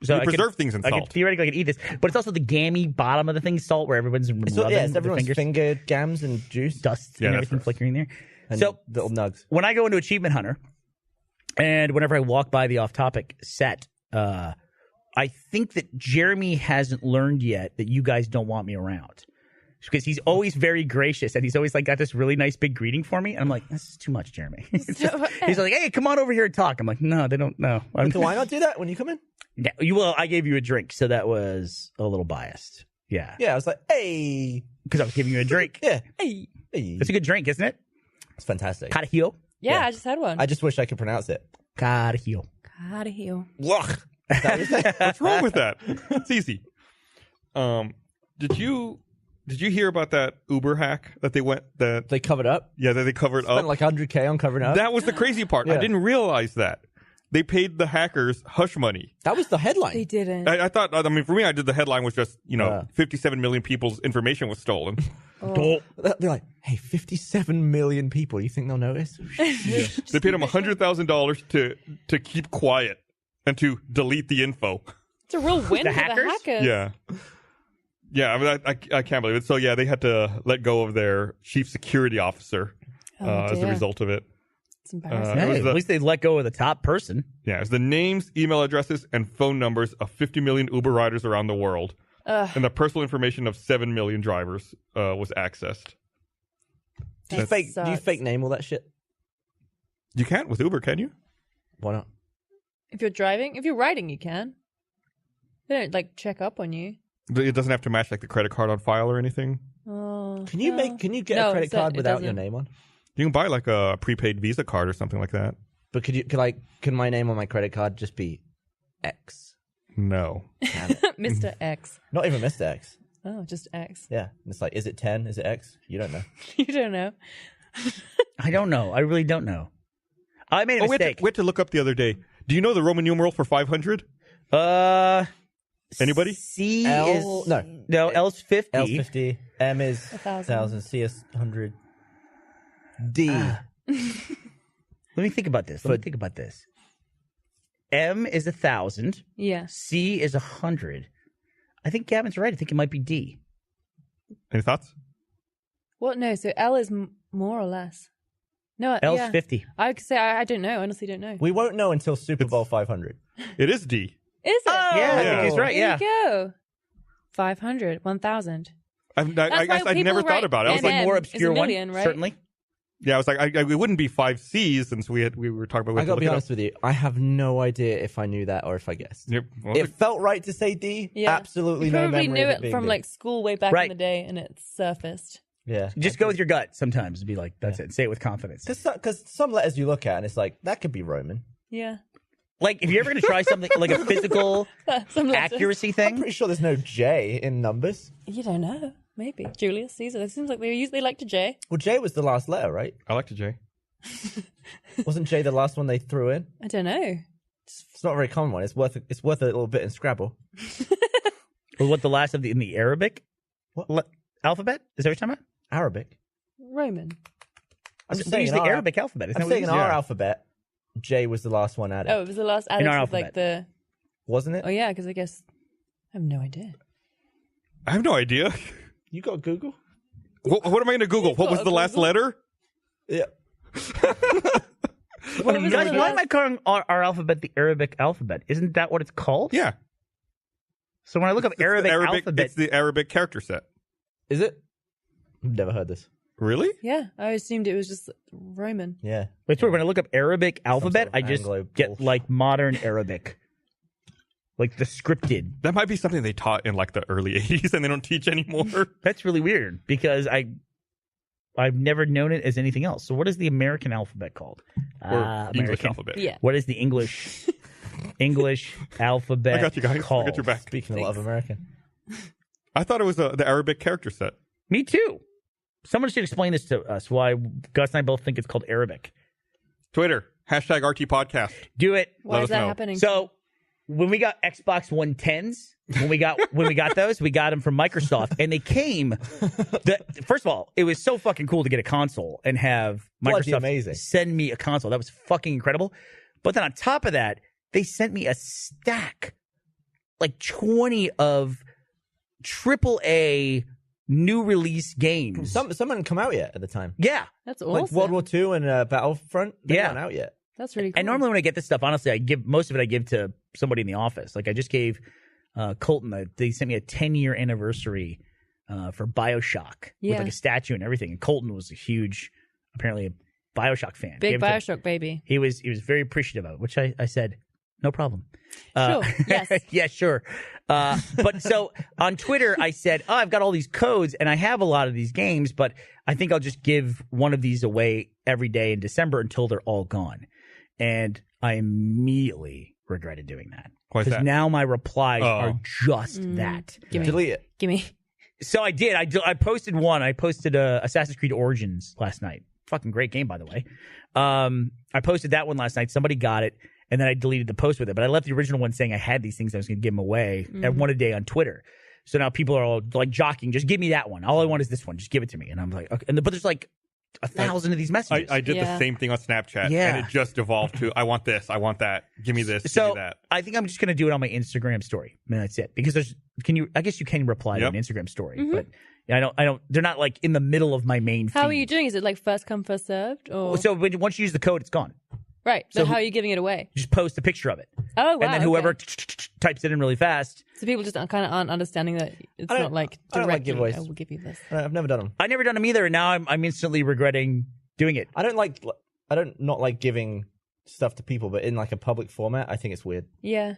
Speaker 4: So
Speaker 1: You preserve things in
Speaker 4: I
Speaker 1: salt.
Speaker 4: could theoretically eat this, but it's also the gammy bottom of the thing, salt, where everyone's rubbing
Speaker 2: So, yeah, it's
Speaker 4: with
Speaker 2: everyone's
Speaker 4: their fingers,
Speaker 2: finger gams and juice
Speaker 4: dust
Speaker 1: Yeah,
Speaker 4: and
Speaker 1: that's
Speaker 4: everything
Speaker 1: gross.
Speaker 4: flickering there.
Speaker 2: and
Speaker 4: So
Speaker 2: little nugs.
Speaker 4: when I go into Achievement Hunter, and whenever I walk by the off-topic set, I think that Jeremy hasn't learned yet that you guys don't want me around. Because he's always very gracious, and he's always like got this really nice big greeting for me, and I'm like, this is too much, Jeremy. It's just- he's like, hey, come on over here and talk. I'm like, no, they don't know.
Speaker 2: Do I not do that when you come in?
Speaker 4: Well, I gave you a drink, so that was a little biased. Yeah,
Speaker 2: Yeah, I was like, hey.
Speaker 4: because I was giving you a drink.
Speaker 2: Yeah.
Speaker 3: Hey.
Speaker 2: Hey.
Speaker 4: It's a good drink, isn't it?
Speaker 2: It's fantastic.
Speaker 4: Carajillo.
Speaker 3: Yeah,
Speaker 2: Yeah.
Speaker 3: I just had one.
Speaker 2: I just wish I could pronounce it.
Speaker 4: Carajillo.
Speaker 3: Gotta heal.
Speaker 2: Wach.
Speaker 1: What's wrong with that? It's easy. Did you hear about that Uber hack that they went that
Speaker 2: They covered up.
Speaker 1: that they covered
Speaker 2: Spent
Speaker 1: up?
Speaker 2: like $100K on covering up.
Speaker 1: That was the crazy part. I
Speaker 2: Yeah.
Speaker 1: didn't realize that. They paid the hackers hush money.
Speaker 2: That was the headline.
Speaker 3: They didn't.
Speaker 1: I thought, I mean, for me, I did the headline was just,
Speaker 2: Yeah.
Speaker 1: 57 million people's information was stolen.
Speaker 3: Oh.
Speaker 2: They're like, hey, 57 million people. You think they'll notice?
Speaker 1: They paid them $100,000 to keep quiet and to delete the info.
Speaker 3: It's a real win
Speaker 4: The
Speaker 3: for
Speaker 4: hackers?
Speaker 3: the hackers.
Speaker 1: Yeah. Yeah, I mean, I can't believe it. So, yeah, they had to let go of their chief security officer as a
Speaker 3: dear.
Speaker 1: result of it.
Speaker 3: It's embarrassing.
Speaker 1: It
Speaker 4: Hey,
Speaker 1: was
Speaker 4: at
Speaker 1: the-
Speaker 4: least they let go of the top person.
Speaker 1: Yeah, it's the names, email addresses, and phone numbers of 50 million Uber riders around the world. And the personal information of 7 million drivers was accessed.
Speaker 2: Do you
Speaker 3: Sucks.
Speaker 2: fake name all that shit?
Speaker 1: You can't with Uber, can you?
Speaker 2: Why not?
Speaker 3: If you're driving, if you're riding, you can. They don't like check up on you.
Speaker 1: It doesn't have to match like the credit card on file or anything.
Speaker 3: Oh,
Speaker 2: Can you
Speaker 3: no.
Speaker 2: Can you get
Speaker 3: No,
Speaker 2: a credit
Speaker 3: so
Speaker 2: card
Speaker 3: it
Speaker 2: without your
Speaker 3: doesn't.
Speaker 2: name on?
Speaker 1: You can buy like a prepaid Visa card or something like that.
Speaker 2: But can my name on my credit card just be X?
Speaker 1: No.
Speaker 3: Mr. X.
Speaker 2: Not even Mr. X.
Speaker 3: Oh, just X.
Speaker 2: Yeah. And it's like, is it 10? Is it X? You don't know.
Speaker 3: You don't know.
Speaker 4: I don't know. I really don't know. I made a
Speaker 1: We
Speaker 4: mistake.
Speaker 1: had to look up the other day. Do you know the Roman numeral for 500? Anybody?
Speaker 4: C
Speaker 2: L-
Speaker 4: is
Speaker 2: no.
Speaker 4: L's 50.
Speaker 2: L 50. M is
Speaker 3: 1,000.
Speaker 2: C is 100. D.
Speaker 4: Let me think about this. M is 1,000.
Speaker 3: Yeah.
Speaker 4: C is 100. I think Gavin's right. I think it might be D.
Speaker 1: Any thoughts?
Speaker 3: Well, no. So L is more or less. No,
Speaker 4: L's
Speaker 3: yeah.
Speaker 4: 50.
Speaker 3: I could say I don't know. Honestly, don't know.
Speaker 2: We won't know until Super Bowl 500.
Speaker 1: It is D.
Speaker 3: Is it?
Speaker 4: Yeah, I think
Speaker 1: Yeah.
Speaker 4: he's right.
Speaker 3: There
Speaker 4: Yeah.
Speaker 3: you go. 500, 1,000.
Speaker 1: I
Speaker 3: why
Speaker 1: guess I
Speaker 3: people
Speaker 1: never thought
Speaker 3: write
Speaker 1: about it. I was
Speaker 3: M.
Speaker 1: like,
Speaker 4: Like more
Speaker 3: is a
Speaker 4: obscure
Speaker 3: million,
Speaker 4: one,
Speaker 3: right?
Speaker 4: certainly.
Speaker 1: yeah, I was like, it wouldn't be 5 C's since we were talking about. We
Speaker 2: I
Speaker 1: had
Speaker 2: gotta
Speaker 1: to
Speaker 2: be
Speaker 1: look it
Speaker 2: honest
Speaker 1: up.
Speaker 2: with you. I have no idea if I knew that or if I guessed.
Speaker 1: Yep. Well,
Speaker 2: It felt right to say D.
Speaker 3: Yeah.
Speaker 2: Absolutely
Speaker 3: You
Speaker 2: no
Speaker 3: probably
Speaker 2: memory
Speaker 3: knew
Speaker 2: of
Speaker 3: it
Speaker 2: being
Speaker 3: from
Speaker 2: D.
Speaker 3: like school way back
Speaker 4: Right.
Speaker 3: in the day, and it surfaced.
Speaker 2: Yeah.
Speaker 4: Just go with your gut sometimes and be like, that's it. Say it with confidence.
Speaker 2: Because some letters you look at and it's like, that could be Roman.
Speaker 3: Yeah.
Speaker 4: Like, if you're ever going to try something like a physical
Speaker 3: Some letters.
Speaker 4: accuracy
Speaker 2: I'm
Speaker 4: thing,
Speaker 2: pretty sure there's no J in numbers.
Speaker 3: You don't know. Maybe. Julius Caesar. It seems like they liked a J.
Speaker 2: Well, J was the last letter, right?
Speaker 1: I like to J.
Speaker 2: Wasn't J the last one they threw in?
Speaker 3: I don't know.
Speaker 2: It's not a very common one. It's worth a little bit in Scrabble.
Speaker 4: well, what the last of in the Arabic alphabet? Is that what you're talking about?
Speaker 2: Arabic.
Speaker 3: Roman.
Speaker 2: I'm just
Speaker 4: They
Speaker 2: saying
Speaker 4: use
Speaker 2: in
Speaker 4: the
Speaker 2: our-
Speaker 4: Arabic alphabet. Isn't
Speaker 2: I'm
Speaker 4: that
Speaker 2: saying
Speaker 4: what
Speaker 2: in
Speaker 4: it is?
Speaker 2: our alphabet, J was the last one added.
Speaker 3: Oh, it was the last Alex
Speaker 4: our
Speaker 3: was like
Speaker 4: alphabet.
Speaker 2: Wasn't it?
Speaker 3: Oh, yeah, because I guess I have no idea.
Speaker 1: I have no idea.
Speaker 2: You got Google?
Speaker 1: What am I going to Google? What was
Speaker 3: got
Speaker 1: the last
Speaker 3: Google?
Speaker 1: letter?
Speaker 2: Yeah.
Speaker 3: What was
Speaker 4: Guys,
Speaker 3: the
Speaker 4: why am
Speaker 3: last-
Speaker 4: I calling our alphabet the Arabic alphabet? Isn't that what it's called?
Speaker 1: Yeah.
Speaker 4: So when I look up
Speaker 1: It's the
Speaker 4: Arabic alphabet,
Speaker 1: It's the Arabic character set.
Speaker 2: Is it? I've never heard this.
Speaker 1: Really?
Speaker 3: Yeah, I assumed it was just Roman.
Speaker 2: Yeah.
Speaker 4: it's weird. When I look up Arabic alphabet,
Speaker 2: of
Speaker 4: I just
Speaker 2: Anglo
Speaker 4: get
Speaker 2: bullshit.
Speaker 4: like modern Arabic, like the scripted.
Speaker 1: That might be something they taught in like the early 80s and they don't teach anymore.
Speaker 4: That's really weird because I've never known it as anything else. So what is the American alphabet called?
Speaker 1: Or English
Speaker 4: American.
Speaker 1: alphabet.
Speaker 3: Yeah.
Speaker 4: What is the English alphabet
Speaker 1: I got you guys.
Speaker 4: called?
Speaker 1: I got your back.
Speaker 2: Speaking a lot of American.
Speaker 1: I thought it was the Arabic character set.
Speaker 4: Me too. Someone should explain this to us. Why Gus and I both think it's called Arabic.
Speaker 1: Twitter, hashtag RT Podcast.
Speaker 4: Do it.
Speaker 3: Why
Speaker 1: Let
Speaker 3: is
Speaker 1: us
Speaker 3: that
Speaker 1: know.
Speaker 3: happening?
Speaker 4: So when we got Xbox 110s, when we got those, we got them from Microsoft, and they came. First of all, it was so fucking cool to get a console and have
Speaker 2: Bloody
Speaker 4: Microsoft
Speaker 2: amazing.
Speaker 4: send me a console. That was fucking incredible. But then on top of that, they sent me a stack, like 20 of AAA new release games.
Speaker 2: Some hadn't come out yet at the time.
Speaker 4: Yeah.
Speaker 3: That's
Speaker 2: Like
Speaker 3: awesome.
Speaker 2: World War II and Battlefront. They
Speaker 4: Yeah.
Speaker 2: weren't out yet.
Speaker 3: That's really cool.
Speaker 4: And normally when I get this stuff, honestly, I give most of it. I give to somebody in the office. Like I just gave Colton. They sent me a 10-year anniversary for BioShock with
Speaker 3: Yeah.
Speaker 4: like a statue and everything. And Colton was a huge, apparently a BioShock fan.
Speaker 3: Big
Speaker 4: Gave it to him.
Speaker 3: Bioshock baby.
Speaker 4: He was very appreciative of it, which I said no problem.
Speaker 3: Sure. Yes.
Speaker 4: yeah, sure. But so on Twitter, I said, oh, I've got all these codes and I have a lot of these games, but I think I'll just give one of these away every day in December until they're all gone. And I immediately regretted doing that.
Speaker 1: Why is
Speaker 4: Because
Speaker 1: that?
Speaker 4: now my replies
Speaker 1: Oh.
Speaker 4: are just that.
Speaker 3: Give me.
Speaker 2: Delete it.
Speaker 3: Give me.
Speaker 4: So I did. I posted one. I posted Assassin's Creed Origins last night. Fucking great game, by the way. I posted that one last night. Somebody got it, and then I deleted the post with it. But I left the original one saying I had these things. I was going to give them away at one a day on Twitter. So now people are all like jockeying. Just give me that one. All I want is this one. Just give it to me. And I'm like, okay. But there's like 1,000 of these messages.
Speaker 1: I did the
Speaker 3: Yeah.
Speaker 1: same thing on Snapchat,
Speaker 4: Yeah.
Speaker 1: and it just evolved to I want this, I want that, give me this, give
Speaker 4: So
Speaker 1: me that.
Speaker 4: I think I'm just going to do it on my Instagram story. I mean, that's it. Because I guess you can reply
Speaker 1: Yep.
Speaker 4: to an Instagram story, but I don't. They're not like in the middle of my main.
Speaker 3: How
Speaker 4: feed.
Speaker 3: are you doing? Is it like first come, first served? Or
Speaker 4: So once you use the code, it's gone.
Speaker 3: right.
Speaker 4: so
Speaker 3: But how are you giving it away?
Speaker 4: You just post a picture of it.
Speaker 3: Oh, wow.
Speaker 4: And then whoever
Speaker 3: okay.
Speaker 4: types it in really fast.
Speaker 3: So people just kind of aren't understanding that it's
Speaker 2: I don't-
Speaker 3: not like
Speaker 2: I don't like
Speaker 3: directly,
Speaker 2: giveaways.
Speaker 3: I will give you this.
Speaker 2: I've never done them.
Speaker 4: I never done them either, and now I'm instantly regretting doing it.
Speaker 2: I don't not like giving stuff to people, but in like a public format, I think it's weird.
Speaker 3: Yeah.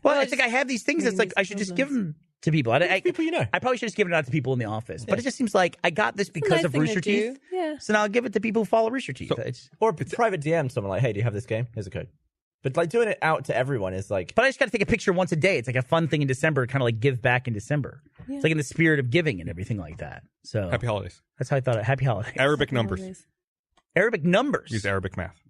Speaker 4: Well,
Speaker 3: Well,
Speaker 4: it's like I have these things.
Speaker 3: making
Speaker 4: It's like
Speaker 3: these
Speaker 4: I should just give
Speaker 3: problems.
Speaker 4: them to people. I
Speaker 2: People you know.
Speaker 4: I probably should just give it out to people in the office, but it just seems like I got this because
Speaker 3: nice
Speaker 4: of
Speaker 3: thing to
Speaker 4: Rooster
Speaker 3: do.
Speaker 4: Teeth.
Speaker 3: Yeah.
Speaker 4: So now I'll give it to people who follow Rooster Teeth. It's-
Speaker 2: Or a private DM someone like, hey, do you have this game? Here's a code. But like doing it out to everyone is like,
Speaker 4: but I just got to take a picture once a day. It's like a fun thing in December, kind of like give back in December.
Speaker 3: Yeah.
Speaker 4: It's like in the spirit of giving and everything like that. So
Speaker 1: Happy holidays.
Speaker 4: that's how I thought it. Happy holidays.
Speaker 1: Arabic numbers.
Speaker 3: Holidays.
Speaker 4: Arabic numbers.
Speaker 1: Use Arabic math.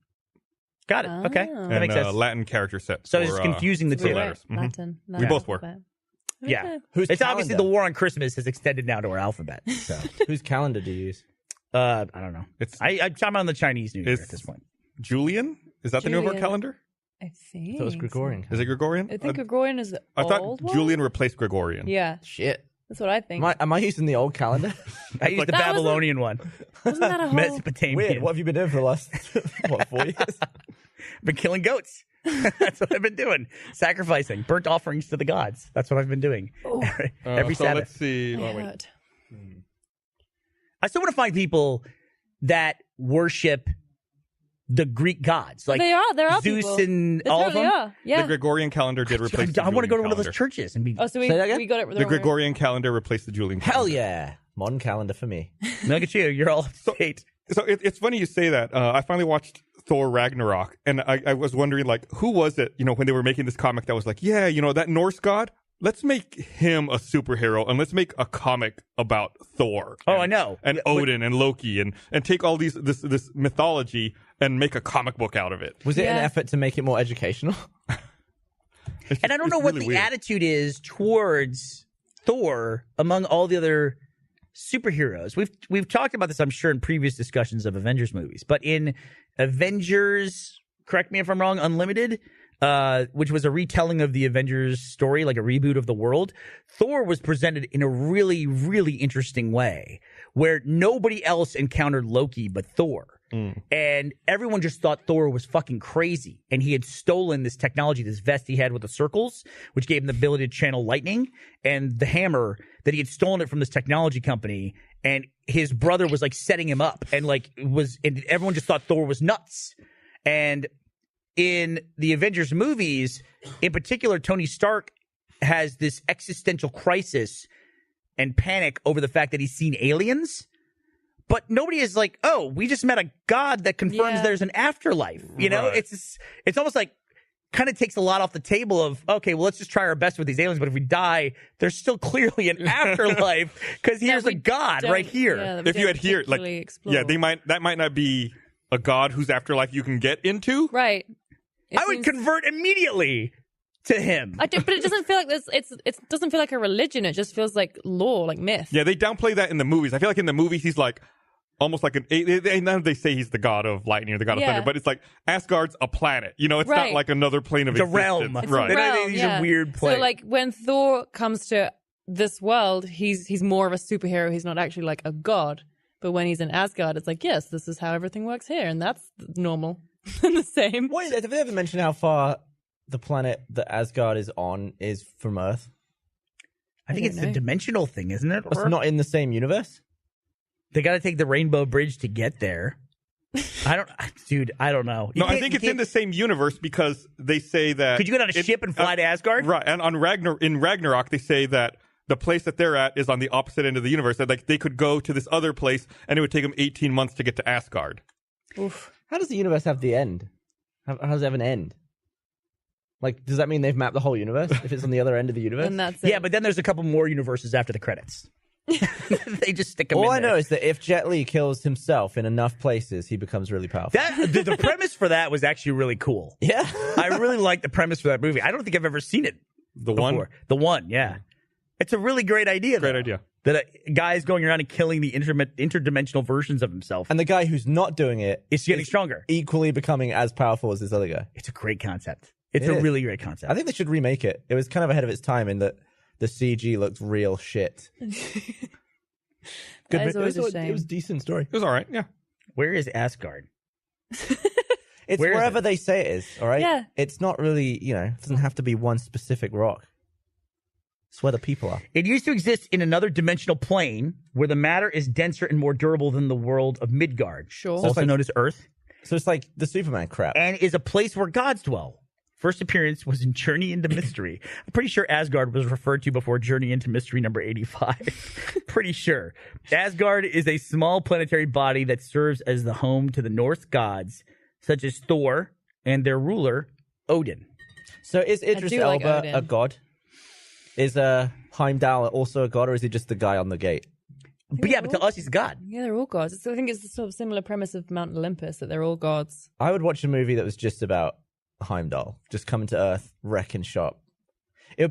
Speaker 4: Got it. Okay.
Speaker 3: Ah.
Speaker 4: That
Speaker 1: And
Speaker 4: makes sense.
Speaker 1: Latin character set.
Speaker 4: So
Speaker 1: for,
Speaker 4: it's confusing the
Speaker 3: So
Speaker 4: two.
Speaker 3: we
Speaker 1: the
Speaker 3: went
Speaker 1: letters. Mhm.
Speaker 3: Latin.
Speaker 1: We both were.
Speaker 3: alphabet.
Speaker 4: Yeah.
Speaker 3: Okay.
Speaker 2: whose
Speaker 4: It's obviously the
Speaker 2: calendar?
Speaker 4: war on Christmas has extended now to our alphabet. So
Speaker 2: Whose calendar do you use?
Speaker 4: I don't know.
Speaker 1: It's
Speaker 4: I'm on the Chinese New Year
Speaker 1: It's-
Speaker 4: at this point.
Speaker 1: Julian? Is that the new of our
Speaker 3: Julian.
Speaker 1: calendar?
Speaker 3: I think.
Speaker 2: That was Gregorian.
Speaker 1: Is it Gregorian?
Speaker 3: I think Gregorian is the
Speaker 1: I
Speaker 3: old
Speaker 1: thought
Speaker 3: one.
Speaker 1: Julian replaced Gregorian.
Speaker 3: Yeah,
Speaker 2: Shit.
Speaker 3: that's what I think.
Speaker 2: Am I using the old calendar?
Speaker 4: I used the
Speaker 3: That wasn't-
Speaker 4: Babylonian one.
Speaker 3: Wasn't that a whole?
Speaker 4: Mesopotamian.
Speaker 2: Weird. What have you been doing for the last 4 years?
Speaker 4: Been killing goats. That's what I've been doing. Sacrificing burnt offerings to the gods. That's what I've been doing every
Speaker 1: so
Speaker 4: Sabbath.
Speaker 1: let's see.
Speaker 3: I
Speaker 1: Oh, wait.
Speaker 3: heard.
Speaker 4: I still want to find people that worship the Greek gods, like
Speaker 3: They are. There are
Speaker 4: Zeus
Speaker 3: people.
Speaker 4: and
Speaker 3: They
Speaker 4: all
Speaker 3: totally
Speaker 4: of them.
Speaker 3: are. Yeah.
Speaker 1: The Gregorian calendar did replace the
Speaker 4: I want to go to
Speaker 1: Julian
Speaker 4: one of those
Speaker 1: calendar.
Speaker 4: churches and be.
Speaker 3: Oh, so we
Speaker 2: Say that again?
Speaker 3: we got it.
Speaker 1: The Gregorian calendar replaced the Julian calendar.
Speaker 2: Hell yeah. Modern calendar for me.
Speaker 4: Look at you. You're all up to date.
Speaker 1: So it's funny you say that. I finally watched Thor Ragnarok, and I was wondering, like, who was it, when they were making this comic that was like, yeah, that Norse god, let's make him a superhero, and let's make a comic about Thor.
Speaker 4: I know.
Speaker 1: And Odin and Loki, and take all this mythology and make a comic book out of it.
Speaker 2: Was it an effort to make it more educational?
Speaker 4: And I don't know what the attitude is towards Thor among all the other superheroes. We've talked about this, I'm sure, in previous discussions of Avengers movies. But in Avengers, correct me if I'm wrong, Unlimited, which was a retelling of the Avengers story, like a reboot of the world, Thor was presented in a really, really interesting way, where nobody else encountered Loki but Thor. And everyone just thought Thor was fucking crazy. And he had stolen this technology, this vest he had with the circles, which gave him the ability to channel lightning, and the hammer, that he had stolen it from this technology company. And his brother was like setting him up, and and everyone just thought Thor was nuts. And in the Avengers movies, in particular, Tony Stark has this existential crisis and panic over the fact that he's seen aliens. But nobody is like, oh, we just met a god that confirms there's an afterlife.
Speaker 1: Right.
Speaker 4: It's almost like kind of takes a lot off the table of, okay, well, let's just try our best with these aliens. But if we die, there's still clearly an afterlife because here's a god right here.
Speaker 3: Yeah,
Speaker 1: If you adhere,
Speaker 3: explore.
Speaker 1: that might not be a god whose afterlife you can get into.
Speaker 3: Right.
Speaker 4: I would convert immediately to him.
Speaker 3: But it doesn't feel like this. It doesn't feel like a religion. It just feels like lore, like myth.
Speaker 1: Yeah, they downplay that in the movies. I feel like in the movies he's like almost like they say he's the god of lightning or the god of thunder, but it's like Asgard's a planet. It's not like another plane of existence.
Speaker 4: A realm.
Speaker 3: It's
Speaker 1: right.
Speaker 3: a realm,
Speaker 4: He's a weird place.
Speaker 3: So like when Thor comes to this world, he's more of a superhero. He's not actually like a god. But when he's in Asgard, it's like, yes, this is how everything works here, and that's normal and the same.
Speaker 2: Wait, have they ever mentioned how far the planet that Asgard is on is from Earth?
Speaker 4: I think it's the dimensional thing, isn't it?
Speaker 2: It's not in the same universe?
Speaker 4: They got to take the Rainbow Bridge to get there. I don't know.
Speaker 1: No, I think it's in the same universe because they say that.
Speaker 4: Could you get on a ship and fly to Asgard?
Speaker 1: Right, and in Ragnarok, they say that the place that they're at is on the opposite end of the universe. That they could go to this other place, and it would take them 18 months to get to Asgard.
Speaker 3: Oof.
Speaker 2: How does the universe have the end? How does it have an end? Like, does that mean they've mapped the whole universe if it's on the other end of the universe?
Speaker 3: And that's it.
Speaker 4: Yeah, but then there's a couple more universes after the credits. They just stick them in
Speaker 2: All I
Speaker 4: there.
Speaker 2: know is that if Jet Li kills himself in enough places, he becomes really powerful.
Speaker 4: The premise for that was actually really cool.
Speaker 2: Yeah.
Speaker 4: I really like the premise for that movie. I don't think I've ever seen it
Speaker 1: The
Speaker 4: before.
Speaker 1: one?
Speaker 4: The one, yeah. It's a really great idea.
Speaker 1: Great
Speaker 4: though.
Speaker 1: idea.
Speaker 4: That a guy is going around and killing the interdimensional versions of himself.
Speaker 2: And the guy who's not doing it
Speaker 4: It's getting
Speaker 2: is
Speaker 4: stronger.
Speaker 2: equally becoming as powerful as this other guy.
Speaker 4: It's a great concept. It's
Speaker 2: It
Speaker 4: a
Speaker 2: is.
Speaker 4: really great concept.
Speaker 2: I think they should remake it. It was kind of ahead of its time in that the CG looked real shit.
Speaker 3: That is always a
Speaker 2: It
Speaker 3: shame.
Speaker 2: was a decent story.
Speaker 1: It was all right. Yeah.
Speaker 4: Where is Asgard?
Speaker 2: It's
Speaker 4: Where is
Speaker 2: wherever
Speaker 4: it?
Speaker 2: they say it is, all right?
Speaker 3: Yeah.
Speaker 2: It's not really, it doesn't have to be one specific rock. It's where the people are.
Speaker 4: It used to exist in another dimensional plane where the matter is denser and more durable than the world of Midgard.
Speaker 3: Sure.
Speaker 4: Also
Speaker 2: like-
Speaker 4: known as Earth.
Speaker 2: So it's like the Superman crap.
Speaker 4: And is a place where gods dwell. First appearance was in Journey into Mystery. I'm pretty sure Asgard was referred to before Journey into Mystery number 85. Pretty sure. Asgard is a small planetary body that serves as the home to the Norse gods, such as Thor and their ruler, Odin.
Speaker 2: So is Idris
Speaker 3: do like
Speaker 2: Elba
Speaker 3: Odin.
Speaker 2: a god? Is Heimdall also a god, or is he just the guy on the gate?
Speaker 4: But yeah, but to us, he's a god.
Speaker 3: Yeah, they're all gods. I think it's the sort of similar premise of Mount Olympus, that they're all gods.
Speaker 2: I would watch a movie that was just about Heimdall, just coming to Earth, wrecking shop. It'd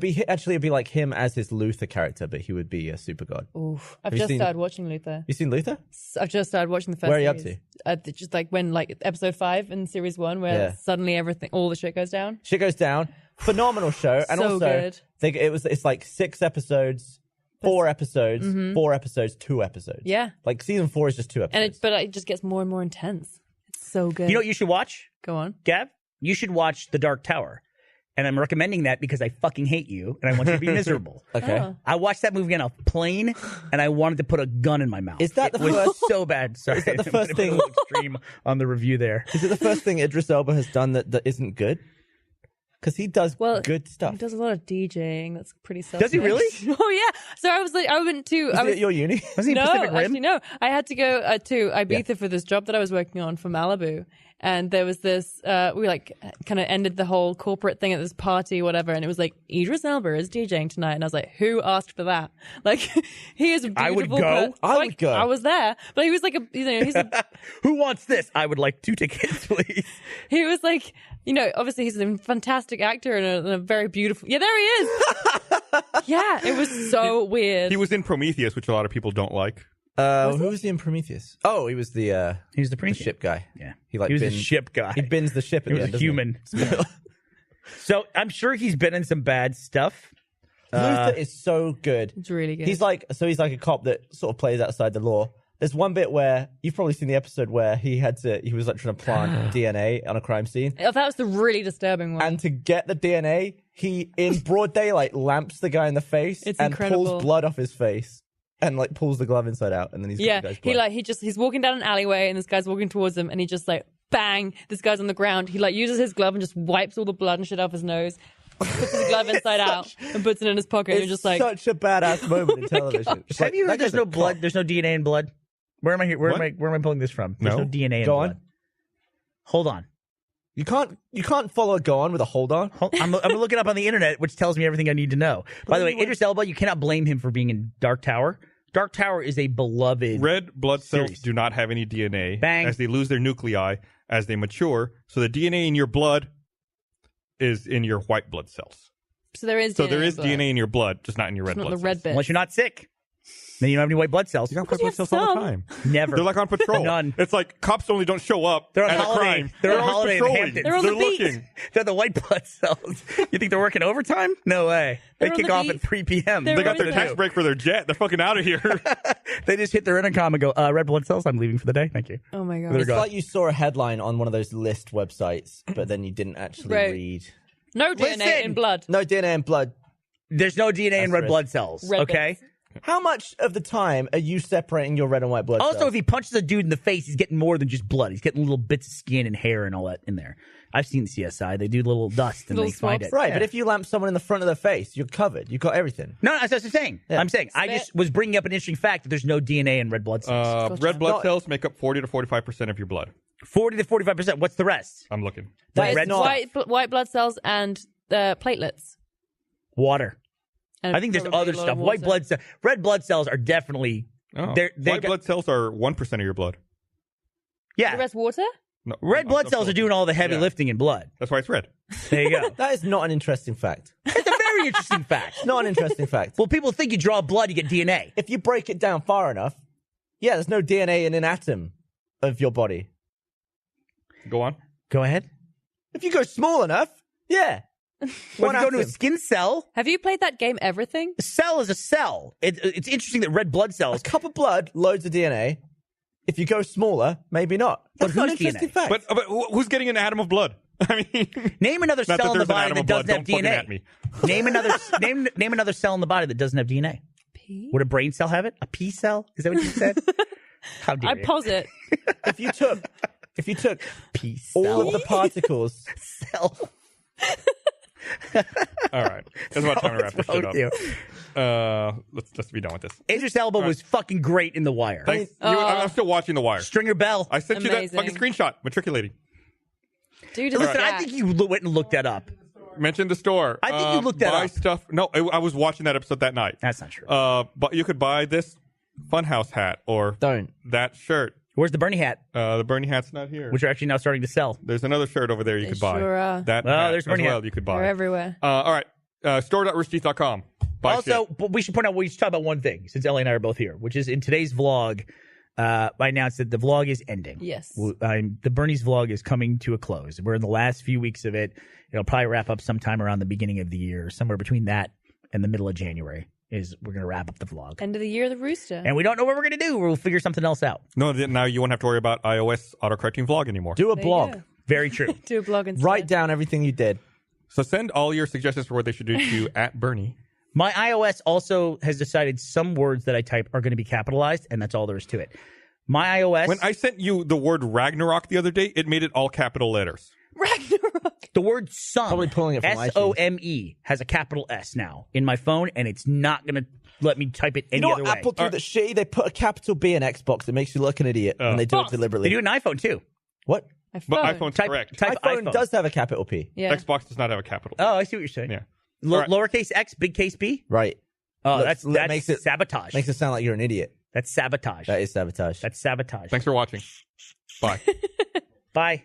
Speaker 2: be like him as his Luther character, but he would be a super god.
Speaker 3: Oof. I've
Speaker 2: Have you
Speaker 3: just
Speaker 2: seen-
Speaker 3: started watching Luther.
Speaker 2: You seen Luther?
Speaker 3: I've just started watching the first
Speaker 2: Where are you up
Speaker 3: series. Just like when episode 5 in series 1, where
Speaker 2: Yeah.
Speaker 3: suddenly all the shit goes down.
Speaker 2: Shit goes down. Phenomenal show, and
Speaker 3: So
Speaker 2: also
Speaker 3: good.
Speaker 2: it's like 6 episodes, 4 episodes, 4 episodes, 2 episodes.
Speaker 3: Yeah.
Speaker 2: Like season 4 is just 2 episodes.
Speaker 3: But it just gets more and more intense. It's so good.
Speaker 4: You know what you should watch,
Speaker 3: Go on.
Speaker 4: Gav? You should watch The Dark Tower. And I'm recommending that because I fucking hate you and I want you to be miserable.
Speaker 2: Okay.
Speaker 3: Oh.
Speaker 4: I watched that movie on a plane and I wanted to put a gun in my mouth.
Speaker 2: Is that
Speaker 4: it
Speaker 2: the
Speaker 4: was
Speaker 2: first-
Speaker 4: so bad. Sorry.
Speaker 2: Is that the
Speaker 4: I'm
Speaker 2: first
Speaker 4: gonna put a
Speaker 2: thing-
Speaker 4: little extreme on the review there.
Speaker 2: Is it the first thing Idris Elba has done that isn't good? Because he does good stuff.
Speaker 3: He does a lot of DJing. That's pretty self.
Speaker 4: Does he really?
Speaker 3: Oh yeah. So I was like, I went to.
Speaker 2: Was he at your uni?
Speaker 4: Was he in
Speaker 3: No,
Speaker 4: Pacific Rim?
Speaker 3: actually no. I had to go to Ibiza for this job that I was working on for Malibu, and there was this. We like kind of ended the whole corporate thing at this party, whatever, and it was like Idris Elba is DJing tonight, and I was like, who asked for that? Like, he is a beautiful.
Speaker 4: I would go.
Speaker 2: I would go.
Speaker 3: I was there, but he was like he's a
Speaker 4: Who wants this? I would like 2 tickets, please.
Speaker 3: he was like, obviously he's a fantastic actor and a very beautiful. Yeah, there he is. Yeah, it was so weird.
Speaker 1: He was in Prometheus, which a lot of people don't like.
Speaker 2: Who was he in Prometheus? Oh, he was the
Speaker 4: He was the
Speaker 2: the
Speaker 4: Prometheus
Speaker 2: ship guy.
Speaker 4: Yeah,
Speaker 2: He
Speaker 4: was a ship guy.
Speaker 2: He bins the ship. At
Speaker 4: He
Speaker 2: the
Speaker 4: was
Speaker 2: end,
Speaker 4: a
Speaker 2: doesn't
Speaker 4: human. So I'm sure he's been in some bad stuff.
Speaker 2: Rooster is so good.
Speaker 3: It's really good.
Speaker 2: He's like a cop that sort of plays outside the law. There's one bit where you've probably seen the episode where he was like trying to plant DNA on a crime scene.
Speaker 3: Oh, that was the really disturbing one.
Speaker 2: And to get the DNA, he in broad daylight lamps the guy in the face
Speaker 3: It's
Speaker 2: and
Speaker 3: incredible.
Speaker 2: pulls blood off his face and like pulls the glove inside out, and then he's got the guy's blood.
Speaker 3: he's walking down an alleyway and this guy's walking towards him and he just like bang, this guy's on the ground. He like uses his glove and just wipes all the blood and shit off his nose, puts his glove inside out and puts it in his pocket. And
Speaker 2: It's
Speaker 3: you're just like,
Speaker 2: such a badass moment in television. It's
Speaker 4: Have
Speaker 2: like,
Speaker 4: you heard
Speaker 2: that
Speaker 4: there's
Speaker 2: guy's
Speaker 4: no
Speaker 2: a
Speaker 4: blood?
Speaker 2: cop.
Speaker 4: There's no DNA in blood. Where am I here? Where
Speaker 1: What?
Speaker 4: am I pulling this from? There's no
Speaker 1: No.
Speaker 4: DNA in
Speaker 2: Go
Speaker 4: blood.
Speaker 2: on.
Speaker 4: Hold on.
Speaker 2: You can't follow a go on with a hold on.
Speaker 4: I'm looking up on the internet, which tells me everything I need to know. By the way, Idris Elba, you cannot blame him for being in Dark Tower. Dark Tower is a beloved.
Speaker 1: Red blood cells
Speaker 4: Series.
Speaker 1: do not have any DNA
Speaker 4: Bang.
Speaker 1: as they lose their nuclei as they mature. So the DNA in your blood is in your white blood cells.
Speaker 3: so there is
Speaker 1: So
Speaker 3: DNA
Speaker 1: there is
Speaker 3: in blood.
Speaker 1: DNA in your blood, just not in your red
Speaker 3: Not
Speaker 1: blood
Speaker 3: the red
Speaker 1: cells.
Speaker 3: bit.
Speaker 4: Unless you're not sick, then you don't have any white blood cells.
Speaker 1: You got white
Speaker 3: you
Speaker 1: blood
Speaker 3: have
Speaker 1: cells all the
Speaker 3: some.
Speaker 1: time.
Speaker 4: Never.
Speaker 1: They're like on patrol.
Speaker 4: None.
Speaker 1: It's like cops only don't show up
Speaker 4: They're on
Speaker 1: at
Speaker 4: holiday.
Speaker 1: a crime.
Speaker 4: They're on
Speaker 1: always
Speaker 4: holiday in the
Speaker 1: patrolling.
Speaker 4: Hamptons.
Speaker 3: They're on the beat.
Speaker 1: looking.
Speaker 4: They're the white blood cells. You think they're working overtime? No way. They
Speaker 3: They're on
Speaker 4: kick
Speaker 3: the
Speaker 4: off
Speaker 3: beat.
Speaker 4: at 3 p.m.
Speaker 3: They're
Speaker 1: They got their
Speaker 3: Right
Speaker 1: tax
Speaker 3: there.
Speaker 1: break for their jet. They're fucking out of here.
Speaker 4: They just hit their intercom and go, red blood cells, I'm leaving for the day. Thank you.
Speaker 3: Oh my god.
Speaker 4: They're
Speaker 2: It's
Speaker 4: gone.
Speaker 2: like you saw a headline on one of those list websites, but then you didn't actually
Speaker 3: Right.
Speaker 2: read.
Speaker 3: No DNA
Speaker 4: Listen.
Speaker 3: in blood.
Speaker 2: No DNA in blood.
Speaker 4: There's no DNA in red
Speaker 2: Asterisk.
Speaker 4: blood cells.
Speaker 3: Red
Speaker 4: Okay.
Speaker 3: bits.
Speaker 2: How much of the time are you separating your red and white blood
Speaker 4: Also,
Speaker 2: cells?
Speaker 4: if he punches a dude in the face, he's getting more than just blood. He's getting little bits of skin and hair and all that in there. I've seen CSI. They do little dust and
Speaker 3: Little
Speaker 4: they find
Speaker 3: swabs.
Speaker 4: it.
Speaker 2: Right,
Speaker 4: Yeah.
Speaker 2: but if you lamp someone in the front of their face, you're covered. You've got everything.
Speaker 4: No, that's what I'm saying.
Speaker 2: Yeah.
Speaker 4: I'm saying I just was bringing up an interesting fact that there's no DNA in red blood cells.
Speaker 1: Red blood
Speaker 2: Not-
Speaker 1: cells make up 40 to 45% of your blood.
Speaker 4: 40 to 45%. What's the rest?
Speaker 1: I'm looking.
Speaker 2: That is
Speaker 4: red
Speaker 2: not.
Speaker 3: White blood cells and platelets.
Speaker 4: Water.
Speaker 3: And
Speaker 4: I think there's
Speaker 3: probably
Speaker 4: other
Speaker 3: a lot
Speaker 4: stuff.
Speaker 3: of
Speaker 4: White
Speaker 3: water.
Speaker 4: blood cells. Red blood cells are definitely.
Speaker 1: Oh.
Speaker 4: They
Speaker 1: White blood cells are 1% of your blood.
Speaker 4: Yeah.
Speaker 3: The rest water?
Speaker 1: No,
Speaker 4: Red blood
Speaker 1: no,
Speaker 4: cells
Speaker 1: no.
Speaker 4: are doing all the heavy
Speaker 1: Yeah.
Speaker 4: lifting in blood.
Speaker 1: That's why it's red.
Speaker 4: There you go.
Speaker 2: That is not an interesting fact.
Speaker 4: It's a very interesting fact.
Speaker 2: Not an interesting fact.
Speaker 4: Well, people think you draw blood, you get DNA.
Speaker 2: If you break it down far enough, yeah, there's no DNA in an atom of your body.
Speaker 1: Go on.
Speaker 4: Go ahead.
Speaker 2: If you go small enough, yeah.
Speaker 4: Well,
Speaker 2: One
Speaker 4: if you go to a
Speaker 2: atom.
Speaker 4: skin cell,
Speaker 3: Have you played that game Everything?
Speaker 4: a cell is a cell. It's interesting that red blood
Speaker 2: A
Speaker 4: cells.
Speaker 2: cup of blood, loads of DNA. If you go smaller, maybe not. That's not an
Speaker 4: whose
Speaker 2: interesting
Speaker 4: DNA?
Speaker 2: fact.
Speaker 1: But who's getting an atom of blood? I mean,
Speaker 4: Name another
Speaker 1: not
Speaker 4: cell
Speaker 1: that
Speaker 4: in the
Speaker 1: there's an
Speaker 4: body
Speaker 1: atom
Speaker 4: that
Speaker 1: of blood.
Speaker 4: doesn't have
Speaker 1: Don't fucking
Speaker 4: DNA.
Speaker 1: at me.
Speaker 4: Name another cell in the body that doesn't have DNA.
Speaker 3: P?
Speaker 4: Would a brain cell have it? A P cell? Is that what you said? How dare
Speaker 3: I
Speaker 4: you?
Speaker 3: posit.
Speaker 2: if you took
Speaker 4: P cell.
Speaker 2: all of the particles,
Speaker 4: cell.
Speaker 1: All right. It's about time to wrap this
Speaker 4: What's
Speaker 1: shit
Speaker 4: wrong
Speaker 1: up.
Speaker 4: with you?
Speaker 1: Let's be done with this.
Speaker 4: Idris Elba was fucking great in The Wire.
Speaker 1: Thanks. I'm still watching The Wire.
Speaker 4: Stringer Bell.
Speaker 1: I sent you that
Speaker 3: Amazing.
Speaker 1: fucking screenshot. Matriculating.
Speaker 3: Dude is
Speaker 4: Listen,
Speaker 3: Jack.
Speaker 4: I think you went and looked that up.
Speaker 1: Mention the store.
Speaker 4: I think you looked that
Speaker 1: buy
Speaker 4: up.
Speaker 1: stuff. No, I was watching that episode that night.
Speaker 4: That's not true.
Speaker 1: But you could buy this Funhouse hat or
Speaker 2: don't.
Speaker 1: that shirt.
Speaker 4: Where's the Bernie hat?
Speaker 1: The Bernie hat's not here.
Speaker 4: Which are actually now starting to sell.
Speaker 1: There's another shirt over there you
Speaker 3: They
Speaker 1: could buy.
Speaker 3: sure are.
Speaker 1: That
Speaker 4: Oh,
Speaker 1: hat
Speaker 4: there's
Speaker 1: as
Speaker 4: Bernie
Speaker 1: well
Speaker 4: hat.
Speaker 1: you could
Speaker 3: They're
Speaker 1: buy.
Speaker 3: everywhere.
Speaker 1: All right. Store.roosterteeth.com. Buy
Speaker 4: Also,
Speaker 1: shit.
Speaker 4: but we should point out, we should talk about one thing, since Ellie and I are both here, which is in today's vlog, I announced that the vlog is ending.
Speaker 3: Yes.
Speaker 4: The Bernie's vlog is coming to a close. We're in the last few weeks of it. It'll probably wrap up sometime around the beginning of the year, somewhere between that and the middle of January. We're going to wrap up the vlog.
Speaker 3: End of the year of the Rooster.
Speaker 4: And we don't know what we're going to do. We'll figure something else out.
Speaker 1: No, now you won't have to worry about iOS autocorrecting vlog anymore.
Speaker 2: Do a
Speaker 3: There you
Speaker 2: blog.
Speaker 3: go.
Speaker 4: Very true.
Speaker 3: Do a blog instead.
Speaker 2: Write down everything you did.
Speaker 1: So send all your suggestions for what they should do to @Bernie.
Speaker 4: My iOS also has decided some words that I type are going to be capitalized, and that's all there is to it. My iOS...
Speaker 1: When I sent you the word Ragnarok the other day, it made it all capital letters.
Speaker 3: Ragnarok.
Speaker 4: The word some,
Speaker 2: Probably pulling it from iTunes.
Speaker 4: SOME, has a capital S now in my phone, and it's not going to let me type it any
Speaker 2: You know
Speaker 4: other
Speaker 2: what
Speaker 4: way.
Speaker 2: Apple do that's shitty? They put a capital B in Xbox that makes you look an idiot, and they do it
Speaker 3: False.
Speaker 2: deliberately.
Speaker 4: They do it in iPhone, too.
Speaker 2: What?
Speaker 1: But iPhone's
Speaker 4: Type,
Speaker 1: correct.
Speaker 4: type
Speaker 2: iPhone does have a capital P.
Speaker 3: Yeah.
Speaker 1: Xbox does not have a capital.
Speaker 4: Oh, I see what you're saying.
Speaker 1: Yeah.
Speaker 4: L-
Speaker 1: All right.
Speaker 4: Lowercase x, big case B?
Speaker 2: Right.
Speaker 4: Oh,
Speaker 2: Look,
Speaker 4: that's
Speaker 2: makes it-
Speaker 4: sabotage.
Speaker 2: Makes it sound like you're an idiot.
Speaker 4: That's sabotage.
Speaker 2: That is sabotage.
Speaker 4: That's sabotage.
Speaker 1: Thanks for watching. Bye.
Speaker 4: Bye.